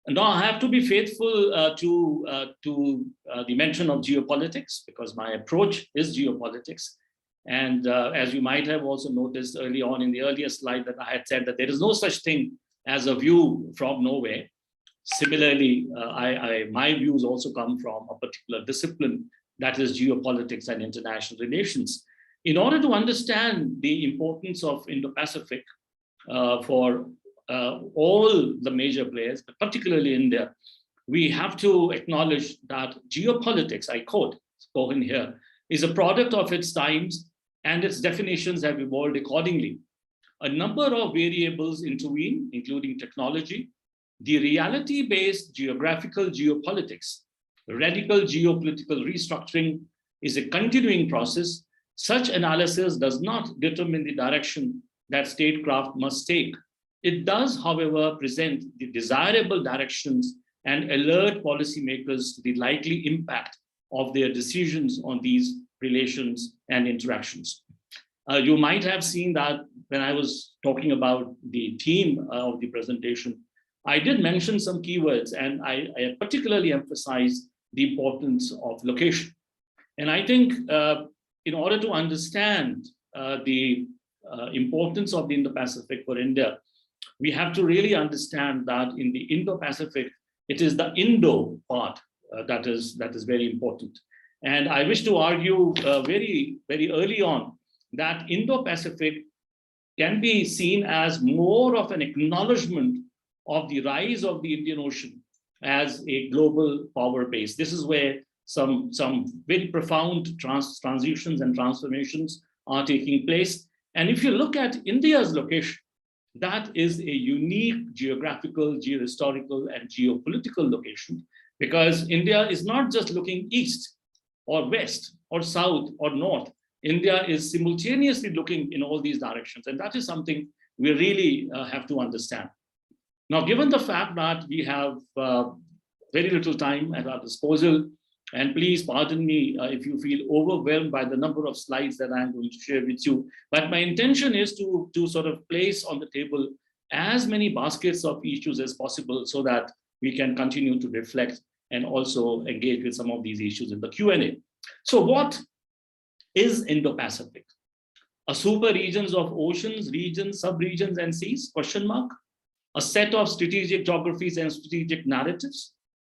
[SPEAKER 6] Now I have to be faithful to the mention of geopolitics, because my approach is geopolitics. And as you might have also noticed early on in the earlier slide that I had said that there is no such thing as a view from nowhere. Similarly, my views also come from a particular discipline, that is geopolitics and international relations. In order to understand the importance of Indo-Pacific for all the major players, but particularly India, we have to acknowledge that geopolitics, I quote, spoken here, is a product of its times and its definitions have evolved accordingly. A number of variables intervene, including technology, the reality-based geographical geopolitics. Radical geopolitical restructuring is a continuing process. Such analysis does not determine the direction that statecraft must take. It does, however, present the desirable directions and alert policymakers to the likely impact of their decisions on these relations and interactions. You might have seen that when I was talking about the theme of the presentation, I did mention some keywords, and I particularly emphasized the importance of location. And I think in order to understand the importance of the Indo-Pacific for India, we have to really understand that in the Indo-Pacific, it is the Indo part that is very important. And I wish to argue very, very early on that Indo-Pacific can be seen as more of an acknowledgement of the rise of the Indian Ocean as a global power base. This is where some very profound transitions and transformations are taking place. And if you look at India's location, that is a unique geographical, geohistorical, and geopolitical location, because India is not just looking east or west or south or north. India is simultaneously looking in all these directions. And that is something we really have to understand. Now, given the fact that we have very little time at our disposal, and please pardon me if you feel overwhelmed by the number of slides that I'm going to share with you, but my intention is to sort of place on the table as many baskets of issues as possible so that we can continue to reflect and also engage with some of these issues in the Q&A. So what is Indo-Pacific? A super regions of oceans, regions, sub-regions, and seas, question mark? A set of strategic geographies and strategic narratives,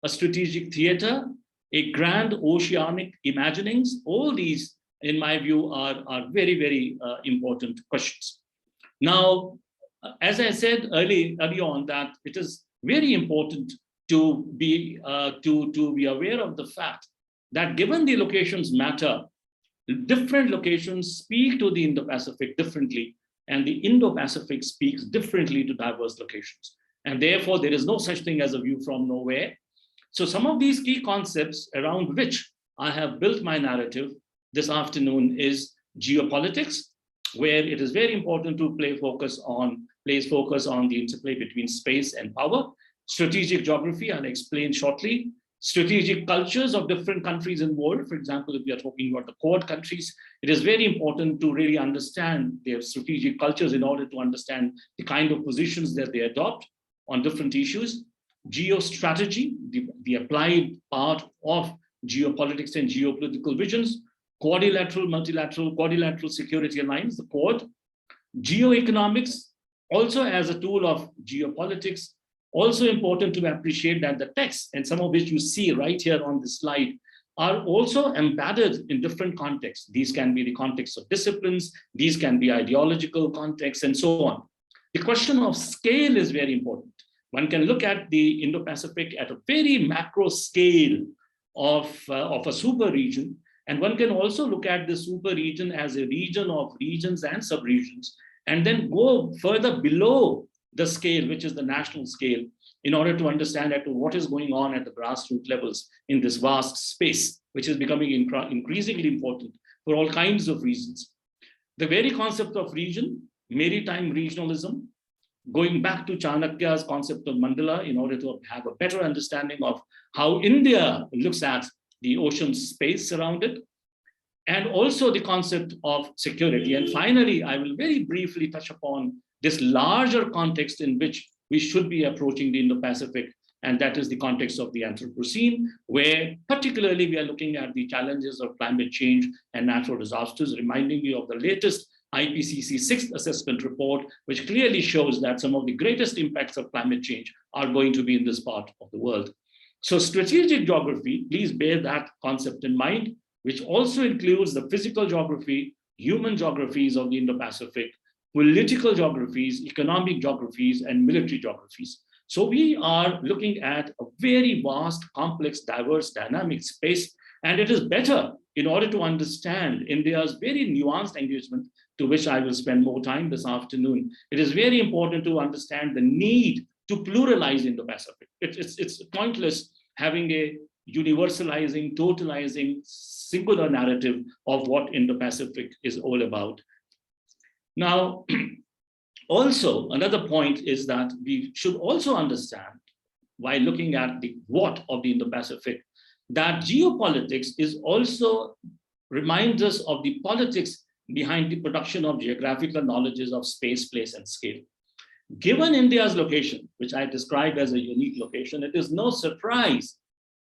[SPEAKER 6] a strategic theater, a grand oceanic imaginings. All these, in my view, are very, very important questions. Now, as I said early on, that it is very important to be aware of the fact that given the locations matter, different locations speak to the Indo-Pacific differently, and the Indo-Pacific speaks differently to diverse locations. And therefore, there is no such thing as a view from nowhere. So some of these key concepts around which I have built my narrative this afternoon is geopolitics, where it is very important to place focus on the interplay between space and power. Strategic geography, I'll explain shortly. Strategic cultures of different countries in the world. For example, if we are talking about the Quad countries, it is very important to really understand their strategic cultures in order to understand the kind of positions that they adopt on different issues. Geostrategy, the applied part of geopolitics and geopolitical visions. Quadrilateral, multilateral, quadrilateral security alliance, the Quad. Geoeconomics, also as a tool of geopolitics. Also important to appreciate that the texts, and some of which you see right here on this slide, are also embedded in different contexts. These can be the context of disciplines, these can be ideological contexts, and so on. The question of scale is very important. One can look at the Indo-Pacific at a very macro scale of a super region, and one can also look at the super region as a region of regions and sub-regions, and then go further below the scale, which is the national scale, in order to understand what is going on at the grassroots levels in this vast space, which is becoming increasingly important for all kinds of reasons. The very concept of region, maritime regionalism, going back to Chanakya's concept of mandala in order to have a better understanding of how India looks at the ocean space around it, and also the concept of security. And finally, I will very briefly touch upon this larger context in which we should be approaching the Indo-Pacific, and that is the context of the Anthropocene, where particularly we are looking at the challenges of climate change and natural disasters, reminding you of the latest IPCC 6th assessment report, which clearly shows that some of the greatest impacts of climate change are going to be in this part of the world. So strategic geography, please bear that concept in mind, which also includes the physical geography, human geographies of the Indo-Pacific, political geographies, economic geographies, and military geographies. So we are looking at a very vast, complex, diverse, dynamic space, and it is better in order to understand India's very nuanced engagement, to which I will spend more time this afternoon. It is very important to understand the need to pluralize Indo-Pacific. It's pointless having a universalizing, totalizing, singular narrative of what Indo-Pacific is all about. Now, also, another point is that we should also understand, while looking at the what of the Indo-Pacific, that geopolitics is also reminds us of the politics behind the production of geographical knowledges of space, place, and scale. Given India's location, which I described as a unique location, it is no surprise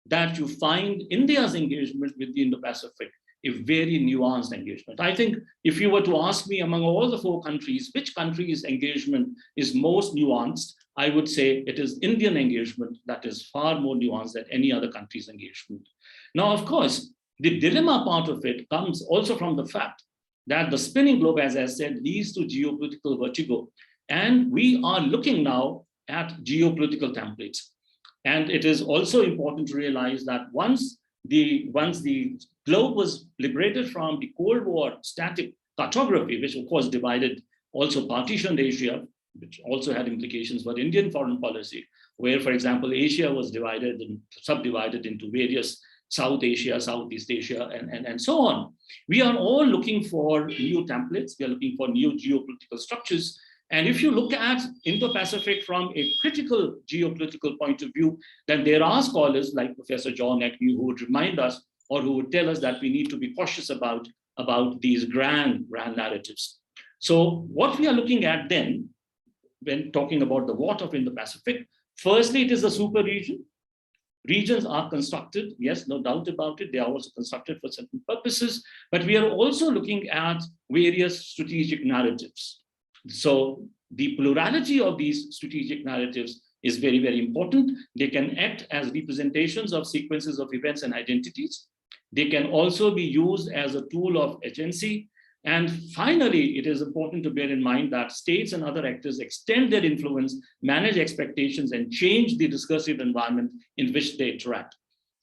[SPEAKER 6] that you find India's engagement with the Indo-Pacific a very nuanced engagement. I think if you were to ask me among all the 4 countries, which country's engagement is most nuanced, I would say it is Indian engagement that is far more nuanced than any other country's engagement. Now, of course, the dilemma part of it comes also from the fact that the spinning globe, as I said, leads to geopolitical vertigo. And we are looking now at geopolitical templates. And it is also important to realize that once the globe was liberated from the Cold War static cartography, which of course divided, also partitioned Asia, which also had implications for Indian foreign policy, where, for example, Asia was divided and subdivided into various South Asia, Southeast Asia, and so on. We are all looking for new templates. We are looking for new geopolitical structures. And if you look at Indo-Pacific from a critical geopolitical point of view, then there are scholars like Professor John Agnew who would remind us, or who would tell us that we need to be cautious about these grand narratives. So what we are looking at then, when talking about the what of Indo-Pacific, firstly, it is a super region. Regions are constructed, yes, no doubt about it. They are also constructed for certain purposes, but we are also looking at various strategic narratives. So the plurality of these strategic narratives is very, very important. They can act as representations of sequences of events and identities. They can also be used as a tool of agency. And finally, it is important to bear in mind that states and other actors extend their influence, manage expectations, and change the discursive environment in which they interact.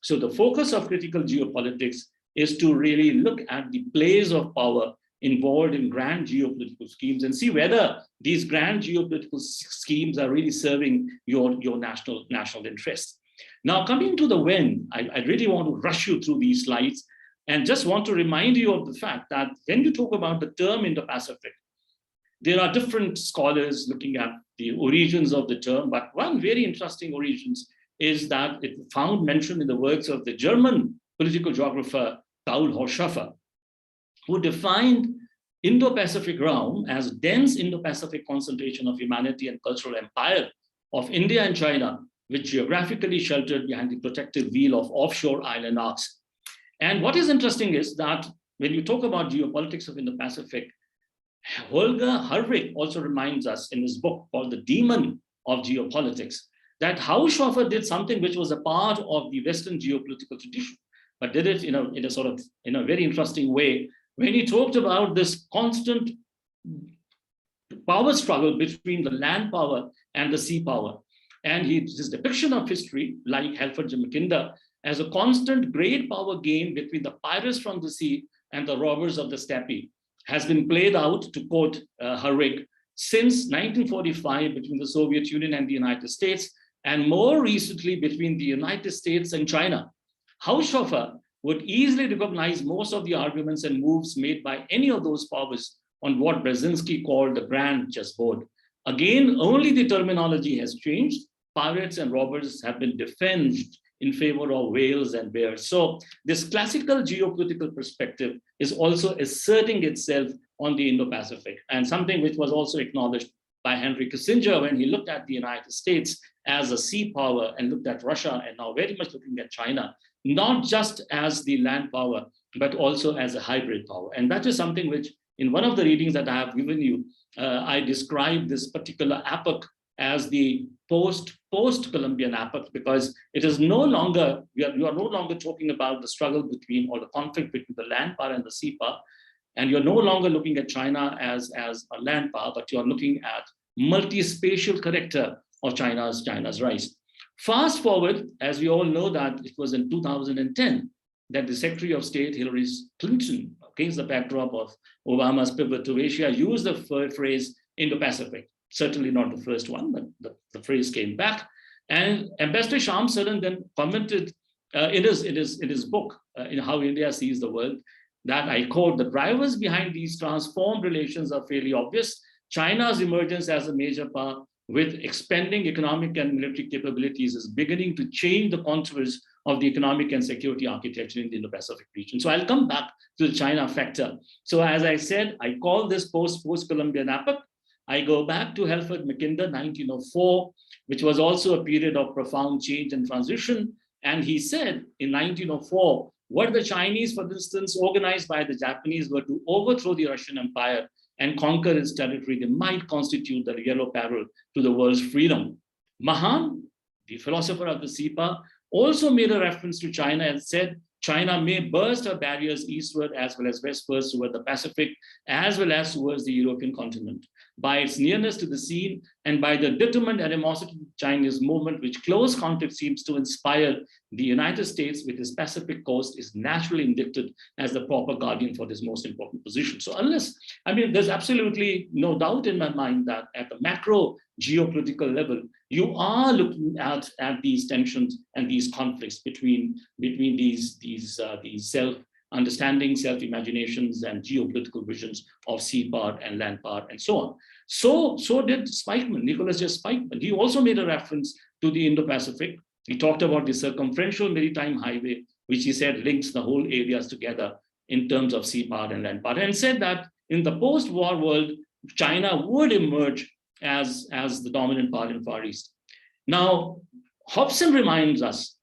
[SPEAKER 6] So the focus of critical geopolitics is to really look at the plays of power involved in grand geopolitical schemes and see whether these grand geopolitical schemes are really serving your national interests. Now, coming to the when, I really want to rush you through these slides and just want to remind you of the fact that when you talk about the term Indo-Pacific, there are different scholars looking at the origins of the term, but one very interesting origins is that it found mention in the works of the German political geographer Paul Hochschaffer, who defined Indo-Pacific realm as dense Indo-Pacific concentration of humanity and cultural empire of India and China, which geographically sheltered behind the protective veil of offshore island arcs. And what is interesting is that when you talk about geopolitics of Indo-Pacific, Holger Harwig also reminds us in his book called The Demon of Geopolitics, that Haushofer did something which was a part of the Western geopolitical tradition, but did it in a very interesting way when he talked about this constant power struggle between the land power and the sea power. And his depiction of history, like Halford J. Mackinder, as a constant great power game between the pirates from the sea and the robbers of the steppe, has been played out, to quote Harwig, since 1945 between the Soviet Union and the United States, and more recently between the United States and China. Haushofer would easily recognize most of the arguments and moves made by any of those powers on what Brzezinski called the grand chessboard. Again, only the terminology has changed. Pirates and robbers have been defended in favor of whales and bears. So this classical geopolitical perspective is also asserting itself on the Indo-Pacific, and something which was also acknowledged by Henry Kissinger when he looked at the United States as a sea power and looked at Russia, and now very much looking at China, not just as the land power, but also as a hybrid power. And that is something which, in one of the readings that I have given you, I described this particular epoch as the post-Columbian epoch, because it is no longer, you are no longer talking about the struggle between, or the conflict between the land power and the sea power, and you're no longer looking at China as a land power, but you're looking at multi-spatial character of China's rise. Fast forward, as we all know, that it was in 2010 that the Secretary of State Hillary Clinton, against the backdrop of Obama's pivot to Asia, used the phrase Indo-Pacific. Certainly not the first one, but the phrase came back. And Ambassador Shyam Saran then commented in his book, in How India Sees the World, that I quote, "The drivers behind these transformed relations are fairly obvious. China's emergence as a major power with expanding economic and military capabilities is beginning to change the contours of the economic and security architecture in the Indo-Pacific region." So I'll come back to the China factor. So as I said, I call this post-Columbian epoch. I go back to Halford Mackinder, 1904, which was also a period of profound change and transition. And he said in 1904, what the Chinese, for instance, organized by the Japanese, were to overthrow the Russian Empire and conquer its territory, they might constitute the yellow peril to the world's freedom. Mahan, the philosopher of the Sipa, also made a reference to China and said China may burst her barriers eastward as well as westward toward the Pacific, as well as towards the European continent. By its nearness to the sea and by the determined animosity to the Chinese movement, which close conflict seems to inspire, the United States with its Pacific coast is naturally indicted as the proper guardian for this most important position. So unless, I mean, there's absolutely no doubt in my mind that at the macro geopolitical level, you are looking at these tensions and these conflicts between these self-understanding, self-imaginations and geopolitical visions of sea power and land power and so on. So did Spikeman, Nicholas J. Spikeman. He also made a reference to the Indo-Pacific. He talked about the circumferential maritime highway, which he said links the whole areas together in terms of sea power and land power, and said that in the post-war world, China would emerge as the dominant power in Far East. Now, Hobson reminds us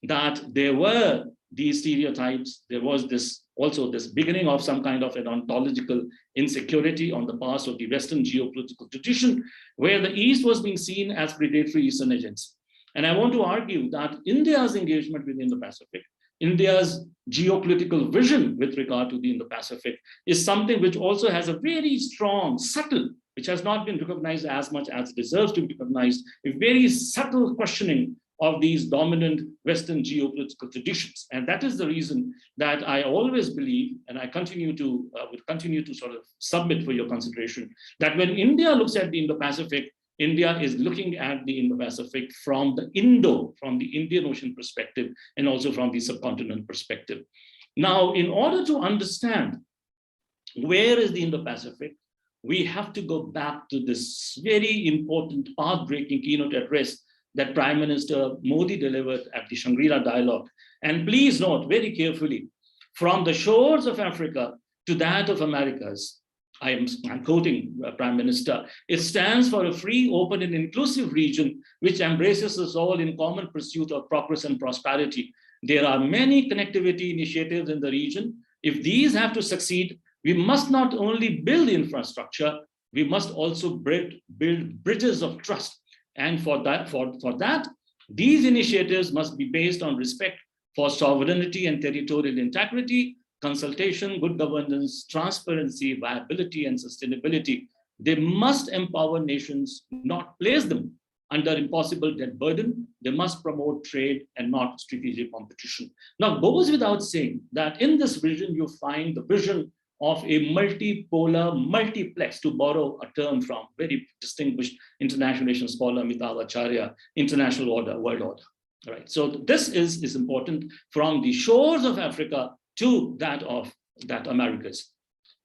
[SPEAKER 6] that there were these stereotypes. There was this beginning of some kind of an ontological insecurity on the part of the Western geopolitical tradition, where the East was being seen as predatory Eastern agents. And I want to argue that India's engagement within the Pacific, India's geopolitical vision with regard to the Indo-Pacific is something which also has a very strong, subtle, which has not been recognized as much as it deserves to be recognized, a very subtle questioning of these dominant Western geopolitical traditions. And that is the reason that I always believe, and I will continue to sort of submit for your consideration, that when India looks at the Indo-Pacific, India is looking at the Indo-Pacific from the Indian Ocean perspective, and also from the subcontinent perspective. Now, in order to understand where is the Indo-Pacific, we have to go back to this very important, path-breaking keynote address that Prime Minister Modi delivered at the Shangri-La Dialogue. And please note very carefully, from the shores of Africa to that of Americas, I'm quoting Prime Minister, it stands for a free, open, and inclusive region which embraces us all in common pursuit of progress and prosperity. There are many connectivity initiatives in the region. If these have to succeed, we must not only build infrastructure, we must also build bridges of trust. And for that, these initiatives must be based on respect for sovereignty and territorial integrity, consultation, good governance, transparency, viability, and sustainability. They must empower nations, not place them under impossible debt burden. They must promote trade and not strategic competition. Now, it goes without saying that in this vision, you find the vision of a multipolar multiplex, to borrow a term from very distinguished international relations scholar Amitav Acharya, international order, world order. All right, so this is important from the shores of Africa to that Americas.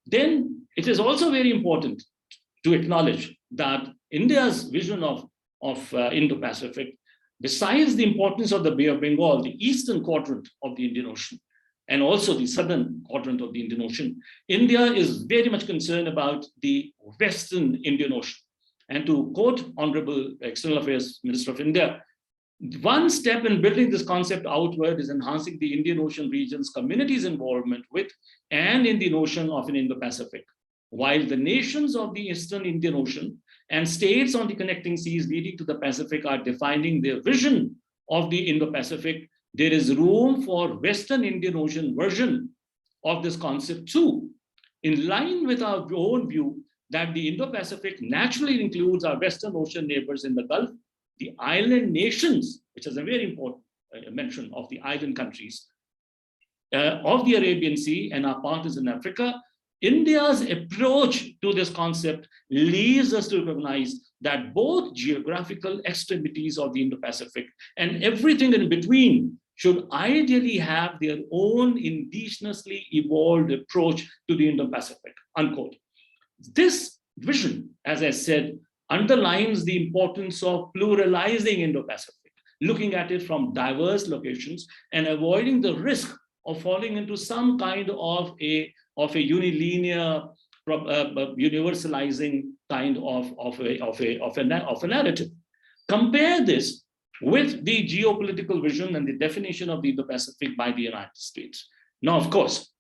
[SPEAKER 6] Then it is also very important to acknowledge that India's vision of Indo-Pacific, besides the importance of the Bay of Bengal, the eastern quadrant of the Indian Ocean, and also the southern quadrant of the Indian Ocean, India is very much concerned about the Western Indian Ocean. And to quote Honorable External Affairs Minister of India, one step in building this concept outward is enhancing the Indian Ocean region's community's involvement with and in the notion of an Indo-Pacific. While the nations of the Eastern Indian Ocean and states on the connecting seas leading to the Pacific are defining their vision of the Indo-Pacific, there is room for Western Indian Ocean version of this concept too, in line with our own view that the Indo-Pacific naturally includes our Western Ocean neighbors in the Gulf, the island nations, which is a very important mention of the island countries of the Arabian Sea and our partners in Africa. India's approach to this concept leads us to recognize that both geographical extremities of the Indo-Pacific and everything in between should ideally have their own indigenously evolved approach to the Indo-Pacific, unquote. This vision, as I said, underlines the importance of pluralizing Indo-Pacific, looking at it from diverse locations and avoiding the risk of falling into some kind of a unilinear, universalizing kind of a narrative. Compare this with the geopolitical vision and the definition of the Indo-Pacific by the United States. Now, of course,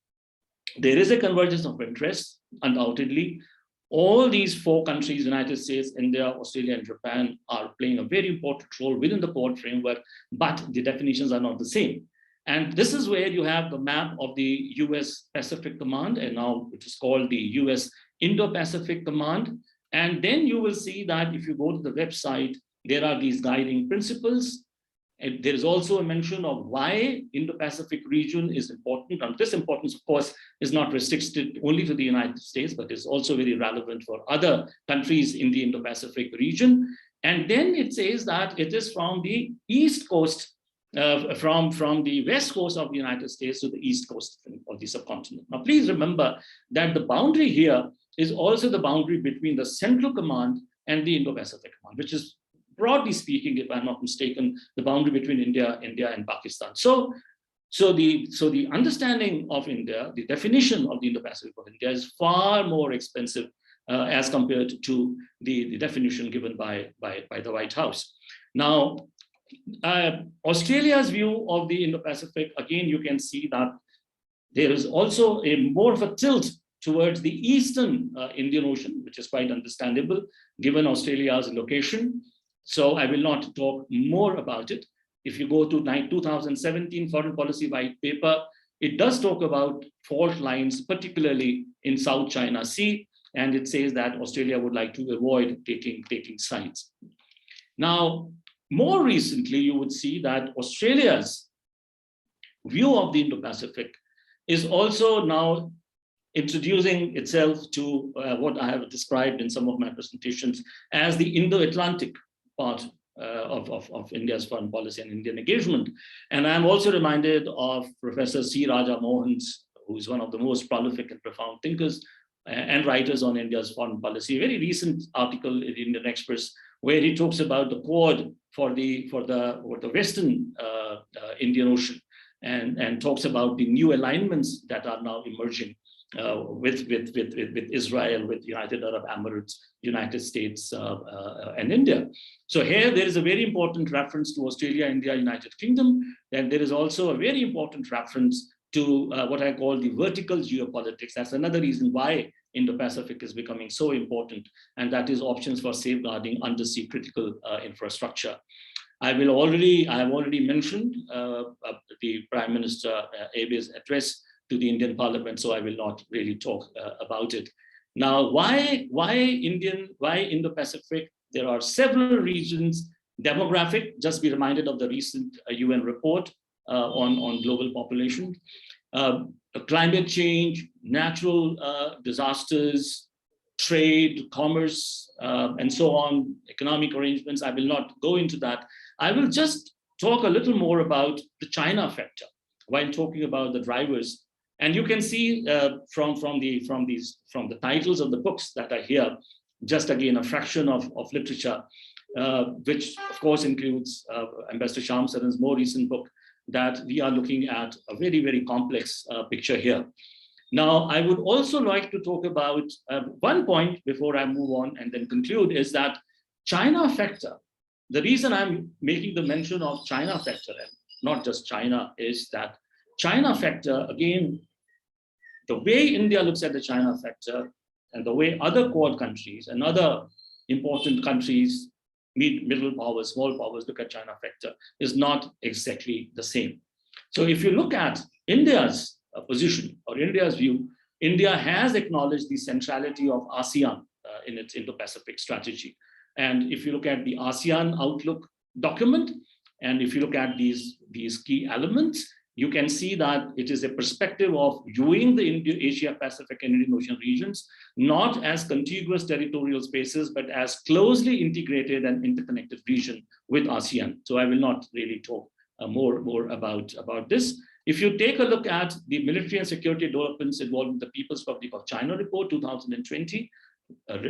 [SPEAKER 6] there is a convergence of interests, undoubtedly. All these four countries, United States, India, Australia, and Japan, are playing a very important role within the Quad framework, but the definitions are not the same. And this is where you have the map of the US Pacific Command, and now it is called the US Indo-Pacific Command. And then you will see that if you go to the website, there are these guiding principles. And there is also a mention of why Indo-Pacific region is important. And this importance, of course, is not restricted only to the United States, but is also very relevant for other countries in the Indo-Pacific region. And then it says that it is from the east coast, from the west coast of the United States to the east coast of the subcontinent. Now, please remember that the boundary here is also the boundary between the Central Command and the Indo-Pacific Command, which is, broadly speaking, if I'm not mistaken, the boundary between India and Pakistan. So the understanding of India, the definition of the Indo-Pacific of India is far more expensive as compared to the definition given by the White House. Now, Australia's view of the Indo-Pacific, again, you can see that there is also more of a tilt towards the eastern Indian Ocean, which is quite understandable given Australia's location. So I will not talk more about it. If you go to 2017 Foreign Policy White Paper, it does talk about fault lines, particularly in South China Sea, and it says that Australia would like to avoid taking sides. Now, more recently, you would see that Australia's view of the Indo-Pacific is also now introducing itself to what I have described in some of my presentations as the Indo-Atlantic part of India's foreign policy and Indian engagement. And I'm also reminded of Professor C. Raja Mohan's, who is one of the most prolific and profound thinkers and writers on India's foreign policy, a very recent article in Indian Express, where he talks about the Quad for the Western Indian Ocean, and talks about the new alignments that are now emerging with Israel, with United Arab Emirates, United States, and India. So here there is a very important reference to Australia, India, United Kingdom, and there is also a very important reference to what I call the vertical geopolitics. That's another reason why Indo-Pacific is becoming so important, and that is options for safeguarding undersea critical infrastructure. I have already mentioned the Prime Minister Abe's address to the Indian Parliament, so I will not really talk about it. Now, why Indo-Pacific? There are several reasons. Demographic, just be reminded of the recent UN report on global population. Climate change, natural disasters, trade, commerce, and so on, economic arrangements. I will not go into that. I will just talk a little more about the China factor while talking about the drivers. And you can see from the titles of the books that are here, just again a fraction of literature, which of course includes Ambassador Shyam Saran's more recent book, that we are looking at a very, very complex picture here. Now, I would also like to talk about one point before I move on and then conclude, is that China factor. The reason I'm making the mention of China factor, and not just China, is that China factor, again, the way India looks at the China factor and the way other Quad countries and other important countries, middle powers, small powers, look at China factor is not exactly the same. So if you look at India's position or India's view, India has acknowledged the centrality of ASEAN in its Indo-Pacific strategy. And if you look at the ASEAN Outlook document, and if you look at these key elements, you can see that it is a perspective of viewing the Asia-Pacific and Indian Ocean regions, not as contiguous territorial spaces, but as closely integrated and interconnected region with ASEAN. So I will not really talk more about this. If you take a look at the military and security developments involved in the People's Republic of China report 2020,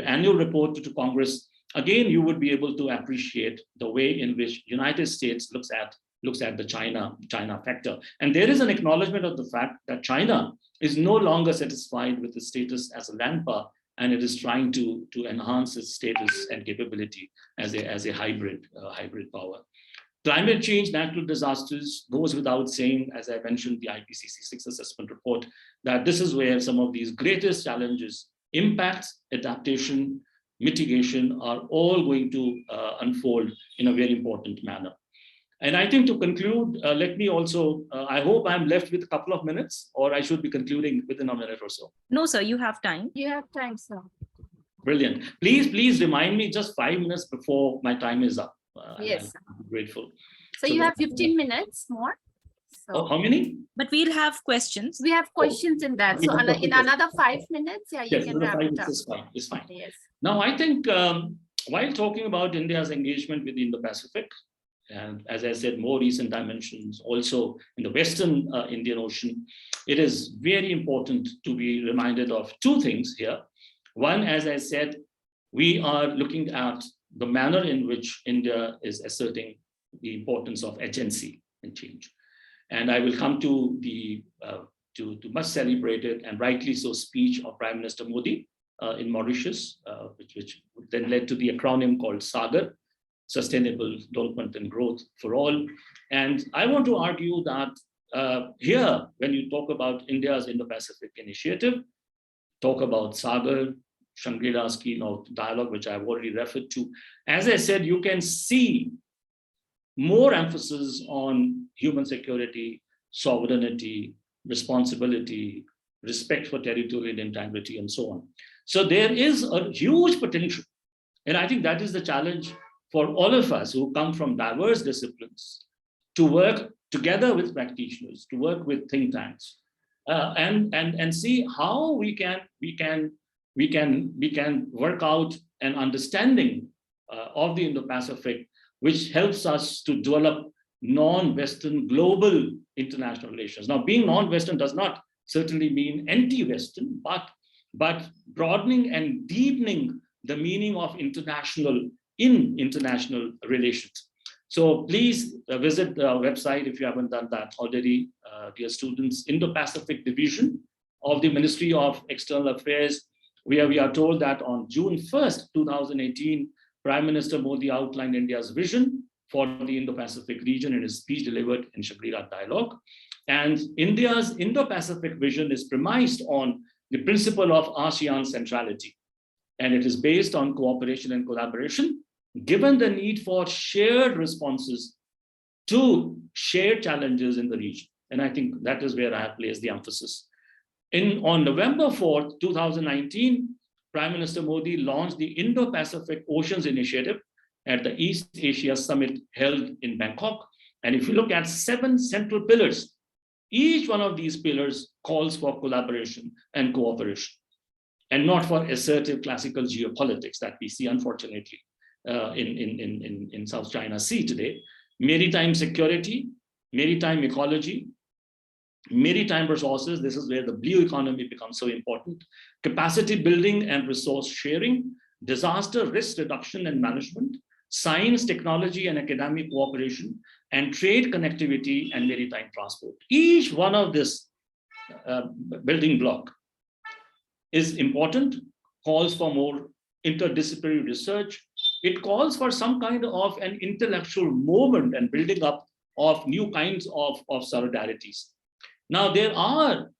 [SPEAKER 6] annual report to Congress, again, you would be able to appreciate the way in which United States looks at the China factor. And there is an acknowledgement of the fact that China is no longer satisfied with its status as a land power, and it is trying to enhance its status and capability as a hybrid power. Climate change, natural disasters goes without saying, as I mentioned, the IPCC 6 assessment report, that this is where some of these greatest challenges, impacts, adaptation, mitigation are all going to unfold in a very important manner. And I think to conclude, let me also, I hope I'm left with a couple of minutes, or I should be concluding within a minute or so.
[SPEAKER 5] No, sir, you have time.
[SPEAKER 1] You have time, sir.
[SPEAKER 6] Brilliant. Please remind me just 5 minutes before my time is up.
[SPEAKER 1] Yes.
[SPEAKER 6] I'm grateful.
[SPEAKER 1] So you have 15 minutes more.
[SPEAKER 6] Oh,
[SPEAKER 1] So
[SPEAKER 6] how many?
[SPEAKER 5] But we'll have questions.
[SPEAKER 1] we have questions in that. So in another 5 minutes, yeah, you
[SPEAKER 6] Yes,
[SPEAKER 1] can wrap it up.
[SPEAKER 6] is fine. It's fine.
[SPEAKER 1] Yes.
[SPEAKER 6] Now, I think while talking about India's engagement with the Indo-Pacific, and as I said, more recent dimensions also in the Western Indian Ocean, it is very important to be reminded of two things here. One, as I said, we are looking at the manner in which India is asserting the importance of agency and change. And I will come to the to much celebrated and rightly so speech of Prime Minister Modi in Mauritius, which then led to the acronym called SAGAR, Sustainable Development and Growth for All. And I want to argue that here, when you talk about India's Indo-Pacific initiative, talk about SAGAR, Shangri-La's keynote dialogue, which I've already referred to. As I said, you can see more emphasis on human security, sovereignty, responsibility, respect for territorial integrity, and so on. So there is a huge potential. And I think that is the challenge for all of us who come from diverse disciplines to work together with practitioners, to work with think tanks, and see how we can work out an understanding of the Indo-Pacific, which helps us to develop non-Western global international relations. Now, being non-Western does not certainly mean anti-Western, but broadening and deepening the meaning of international in international relations. So please visit the website if you haven't done that already, dear students, Indo-Pacific Division of the Ministry of External Affairs, where we are told that on June 1st, 2018, Prime Minister Modi outlined India's vision for the Indo-Pacific region in his speech delivered in Shangri-La Dialogue. And India's Indo-Pacific vision is premised on the principle of ASEAN centrality. And it is based on cooperation and collaboration, given the need for shared responses to shared challenges in the region. And I think that is where I have placed the emphasis. On November 4th, 2019, Prime Minister Modi launched the Indo-Pacific Oceans Initiative at the East Asia Summit held in Bangkok. And if you look at 7 central pillars, each one of these pillars calls for collaboration and cooperation, and not for assertive classical geopolitics that we see, unfortunately, in South China Sea today. Maritime security, maritime ecology, maritime resources, this is where the blue economy becomes so important, capacity building and resource sharing, disaster risk reduction and management, science, technology, and academic cooperation, and trade connectivity and maritime transport. Each one of this building block is important, calls for more interdisciplinary research. It calls for some kind of an intellectual movement and building up of new kinds of solidarities. Now, there are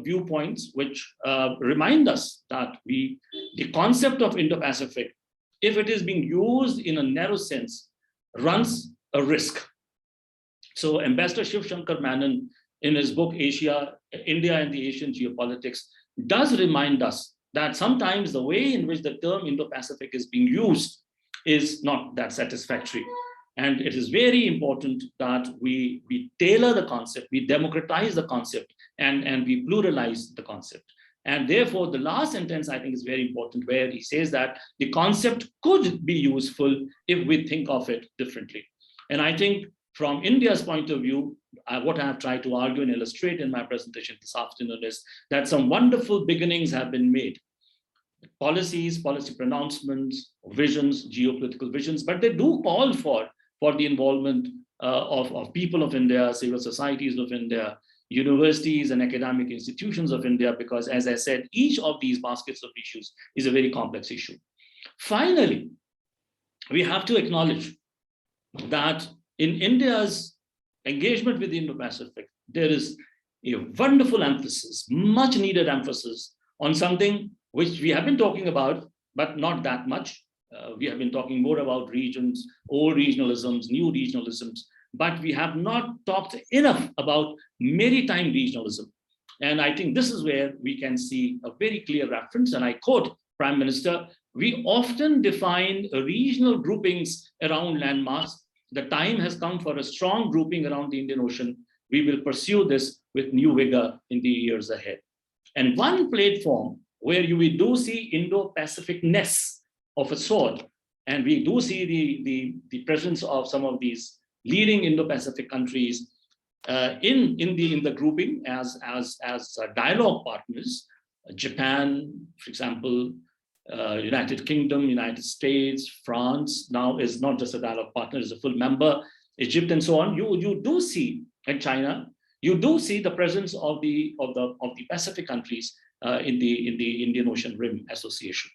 [SPEAKER 6] viewpoints which remind us that the concept of Indo-Pacific, if it is being used in a narrow sense, runs a risk. So Ambassador Shiv Shankar Menon, in his book, India and the Asian Geopolitics, does remind us that sometimes the way in which the term Indo-Pacific is being used is not that satisfactory. And it is very important that we tailor the concept, we democratize the concept, and we pluralize the concept. And therefore, the last sentence, I think, is very important, where he says that the concept could be useful if we think of it differently. And I think from India's point of view, what I have tried to argue and illustrate in my presentation this afternoon is that some wonderful beginnings have been made. Policies, policy pronouncements, visions, geopolitical visions, but they do call for the involvement of people of India, civil societies of India, universities and academic institutions of India, because as I said, each of these baskets of issues is a very complex issue. Finally, we have to acknowledge that in India's engagement with the Indo-Pacific, there is a wonderful emphasis, much needed emphasis on something which we have been talking about, but not that much. We have been talking more about regions, old regionalisms, new regionalisms, but we have not talked enough about maritime regionalism. And I think this is where we can see a very clear reference, and I quote Prime Minister, we often define regional groupings around landmass. The time has come for a strong grouping around the Indian Ocean. We will pursue this with new vigor in the years ahead. And one platform where we do see Indo-Pacific-ness of a sort, and we do see the presence of some of these leading Indo-Pacific countries in the grouping as dialogue partners. Japan, for example, United Kingdom, United States, France now is not just a dialogue partner, is a full member, Egypt and so on. You do see, and China, you do see the presence of the Pacific countries in the Indian Ocean Rim Association.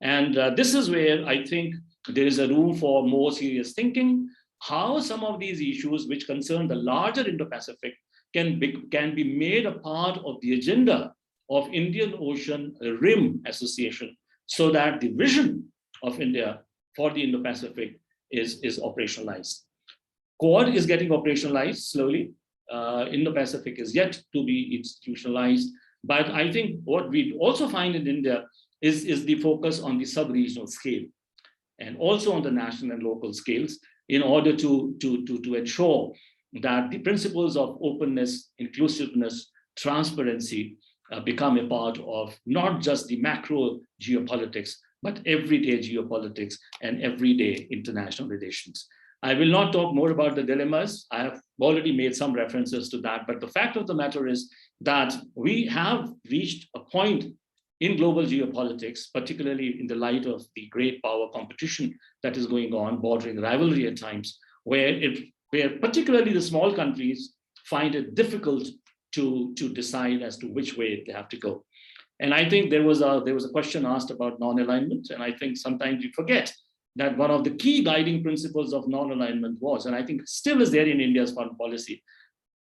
[SPEAKER 6] And this is where I think there is a room for more serious thinking, how some of these issues which concern the larger Indo-Pacific can be made a part of the agenda of Indian Ocean Rim Association, so that the vision of India for the Indo-Pacific is operationalized. Quad is getting operationalized slowly. Indo-Pacific is yet to be institutionalized. But I think what we also find in India is the focus on the sub-regional scale and also on the national and local scales in order to ensure that the principles of openness, inclusiveness, transparency become a part of not just the macro geopolitics, but everyday geopolitics and everyday international relations. I will not talk more about the dilemmas. I have already made some references to that, but the fact of the matter is that we have reached a point in global geopolitics, particularly in the light of the great power competition that is going on, bordering rivalry at times, where particularly the small countries find it difficult to decide as to which way they have to go. And I think there was a question asked about non-alignment, and I think sometimes we forget that one of the key guiding principles of non-alignment was, and I think still is there in India's foreign policy,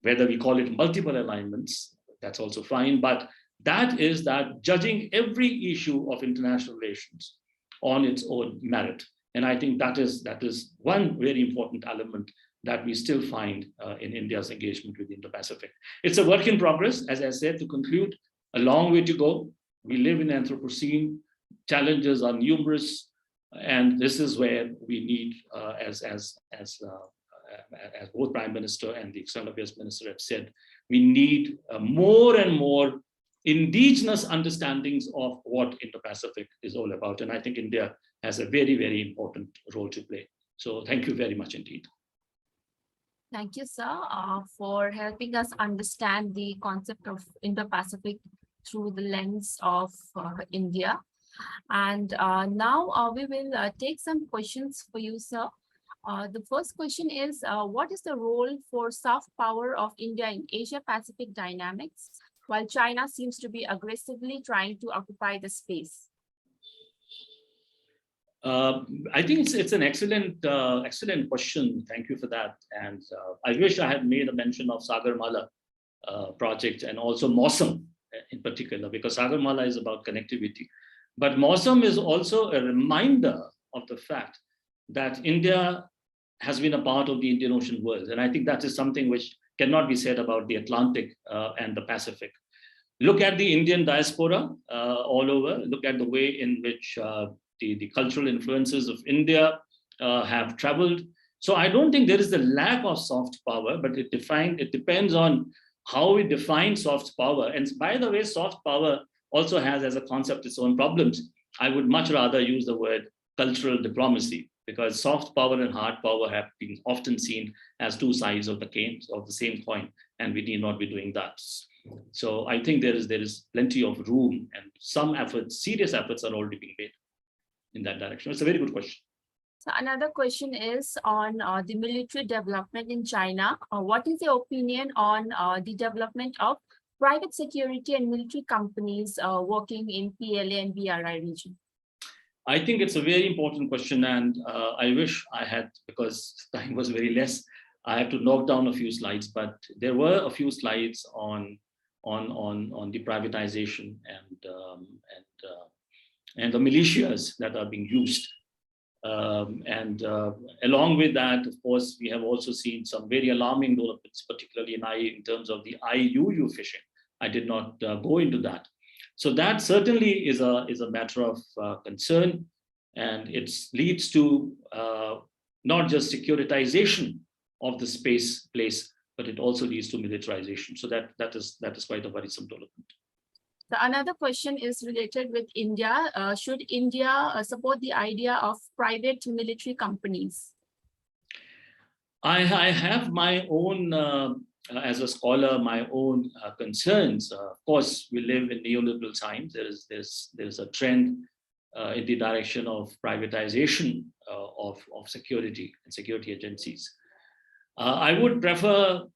[SPEAKER 6] whether we call it multiple alignments, that's also fine, but that is that judging every issue of international relations on its own merit. And I think that is one very important element that we still find in India's engagement with the Indo-Pacific. It's a work in progress, as I said, to conclude, a long way to go. We live in Anthropocene, challenges are numerous, and this is where we need, as both Prime Minister and the External Affairs Minister have said, we need more and more indigenous understandings of what Indo-Pacific is all about. And I think India has a very, very important role to play. So thank you very much indeed.
[SPEAKER 1] Thank you, sir, for helping us understand the concept of Indo-Pacific through the lens of India. And now we will take some questions for you, sir. The first question is, what is the role for soft power of India in Asia-Pacific dynamics, while China seems to be aggressively trying to occupy the space?
[SPEAKER 6] I think it's an excellent question. Thank you for that. And I wish I had made a mention of Sagarmala project and also Mausam in particular, because Sagarmala is about connectivity. But Mausam is also a reminder of the fact that India has been a part of the Indian Ocean world. And I think that is something which cannot be said about the Atlantic and the Pacific. Look at the Indian diaspora all over. Look at the way in which the cultural influences of India have traveled. So I don't think there is a lack of soft power, but it depends on how we define soft power. And by the way, soft power also has as a concept its own problems. I would much rather use the word cultural diplomacy, because soft power and hard power have been often seen as two sides of the same coin, and we need not be doing that. So I think there is plenty of room, and some efforts, serious efforts, are already being made in that direction. It's a very good question.
[SPEAKER 1] So another question is on the military development in China. What is your opinion on the development of private security and military companies working in PLA and BRI region?
[SPEAKER 6] I think it's a very important question, and I wish I had, because time was very less, I had to knock down a few slides, but there were a few slides on the privatization and the militias that are being used Along with that, of course, we have also seen some very alarming developments, particularly in terms of the IUU fishing. I did not go into that. So that certainly is a matter of concern, and it leads to not just securitization of the space place, but it also leads to militarization. So that is quite a worrisome development.
[SPEAKER 1] So another question is related with India. Should India support the idea of private military companies?
[SPEAKER 6] I have my own, as a scholar, my own concerns. Of course, we live in neoliberal times. There's a trend in the direction of privatization of security and security agencies. I would prefer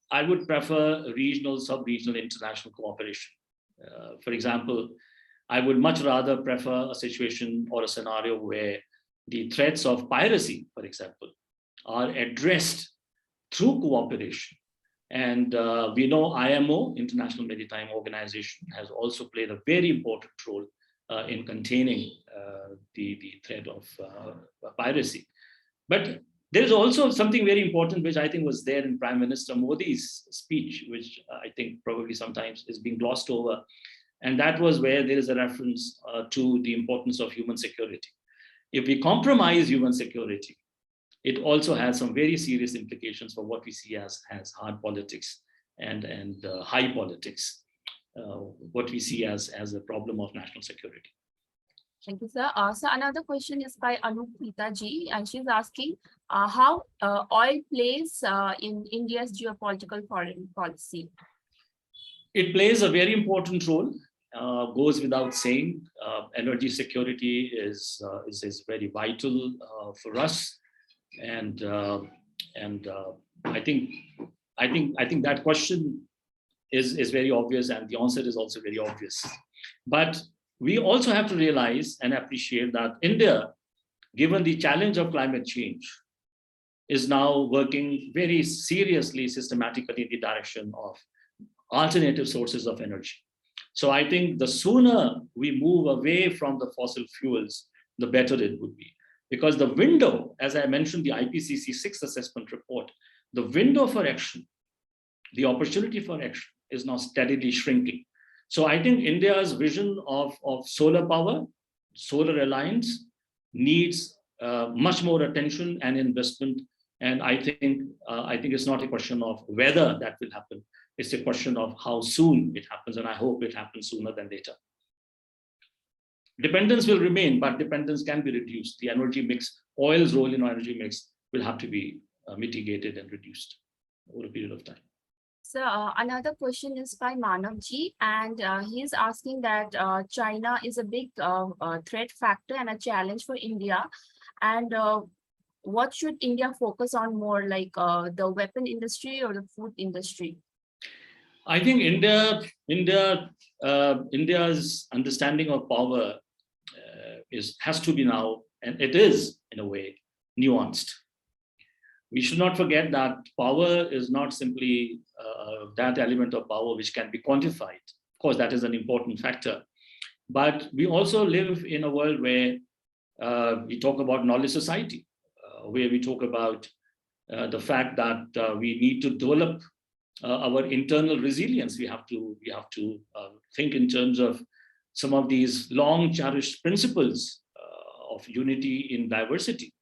[SPEAKER 6] regional, sub-regional, international cooperation. For example, I would much rather prefer a situation or a scenario where the threats of piracy, for example, are addressed through cooperation. And we know IMO, International Maritime Organization, has also played a very important role in containing the threat of piracy. But there's also something very important, which I think was there in Prime Minister Modi's speech, which I think probably sometimes is being glossed over. And that was where there is a reference to the importance of human security. If we compromise human security, it also has some very serious implications for what we see as hard politics and high politics, what we see as a problem of national security.
[SPEAKER 1] Thank you, sir. So another question is by Anupita ji, and she's asking how oil plays in India's geopolitical foreign policy.
[SPEAKER 6] It plays a very important role. Goes without saying. Energy security is very vital for us, and I think that question is very obvious, and the answer is also very obvious. But we also have to realize and appreciate that India, given the challenge of climate change, is now working very seriously, systematically in the direction of alternative sources of energy. So I think the sooner we move away from the fossil fuels, the better it would be. Because the window, as I mentioned, the IPCC 6th assessment report, the window for action, the opportunity for action is now steadily shrinking. So I think India's vision of solar power, solar alliance, needs much more attention and investment. And I think it's not a question of whether that will happen. It's a question of how soon it happens, and I hope it happens sooner than later. Dependence will remain, but dependence can be reduced. The energy mix, oil's role in our energy mix will have to be mitigated and reduced over a period of time.
[SPEAKER 1] So another question is by Manav ji, and he's asking that China is a big threat factor and a challenge for India. And what should India focus on more, like the weapon industry or the food industry?
[SPEAKER 6] I think India's understanding of power has to be now, and it is in a way, nuanced. We should not forget that power is not simply that element of power which can be quantified. Of course, that is an important factor. But we also live in a world where we talk about knowledge society, where we talk about the fact that we need to develop our internal resilience. We have to think in terms of some of these long cherished principles of unity in diversity.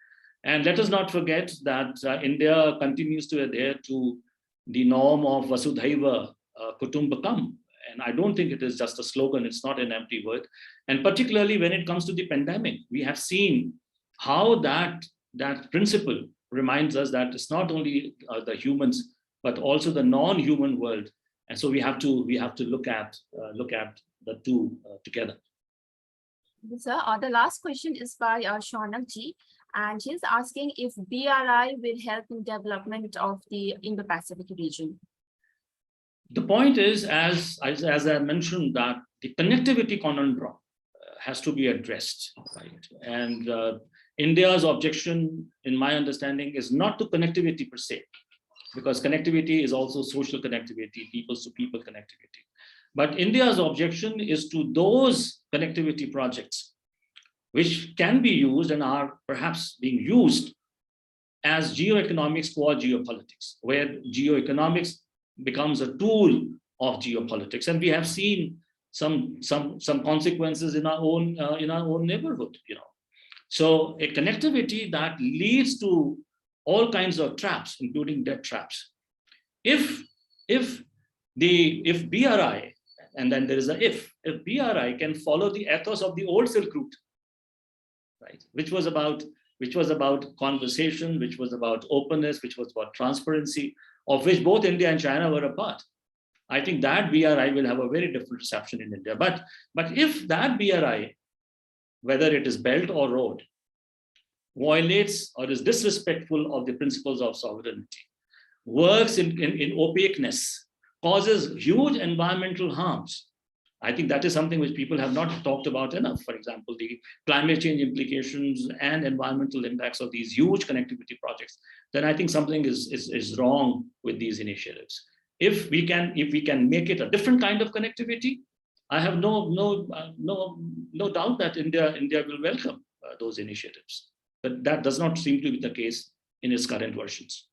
[SPEAKER 6] And let us not forget that India continues to adhere to the norm of Vasudhaiva Kutumbakam. And I don't think it is just a slogan, it's not an empty word. And particularly when it comes to the pandemic, we have seen how that principle reminds us that it's not only the humans, but also the non-human world. And so we have to look at the two together.
[SPEAKER 1] Sir, the last question is by Shashank ji, and he's asking if BRI will help in development of the Indo-Pacific region.
[SPEAKER 6] The point is, as I mentioned, that the connectivity conundrum has to be addressed, right? And India's objection, in my understanding, is not to connectivity per se, because connectivity is also social connectivity, people-to-people connectivity. But India's objection is to those connectivity projects which can be used and are perhaps being used as geoeconomics for geopolitics, where geoeconomics becomes a tool of geopolitics. And we have seen some consequences in our own neighborhood, So a connectivity that leads to all kinds of traps, including debt traps. If BRI, and then there is a if BRI can follow the ethos of the old Silk Route, right, which was about conversation, which was about openness, which was about transparency, of which both India and China were a part. I think that BRI will have a very different reception in India. But if that BRI, whether it is belt or road, violates or is disrespectful of the principles of sovereignty, works in opaqueness, causes huge environmental harms, I think that is something which people have not talked about enough. For example, the climate change implications and environmental impacts of these huge connectivity projects, then I think something is wrong with these initiatives. If we can make it a different kind of connectivity, I have no doubt that India will welcome those initiatives. But that does not seem to be the case in its current versions.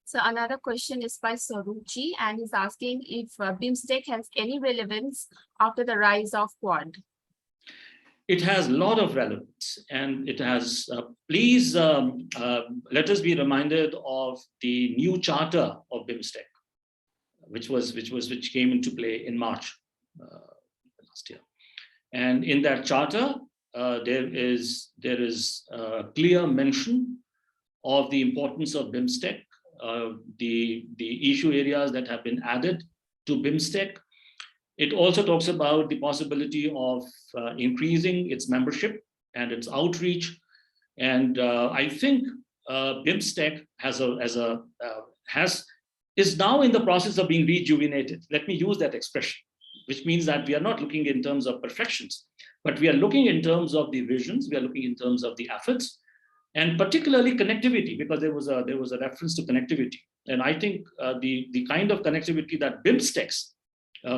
[SPEAKER 1] So another question is by Saruchi, and he's asking if BIMSTEC has any relevance after the rise of Quad.
[SPEAKER 6] It has a lot of relevance, and it has. Please let us be reminded of the new charter of BIMSTEC, which came into play in March last year, and in that charter there is a clear mention of the importance of BIMSTEC. The issue areas that have been added to BIMSTEC. It also talks about the possibility of increasing its membership and its outreach. And I think BIMSTEC is now in the process of being rejuvenated. Let me use that expression, which means that we are not looking in terms of perfections, but we are looking in terms of the visions, we are looking in terms of the efforts, and particularly connectivity, because there was a reference to connectivity. And I think the kind of connectivity that BIMSTECs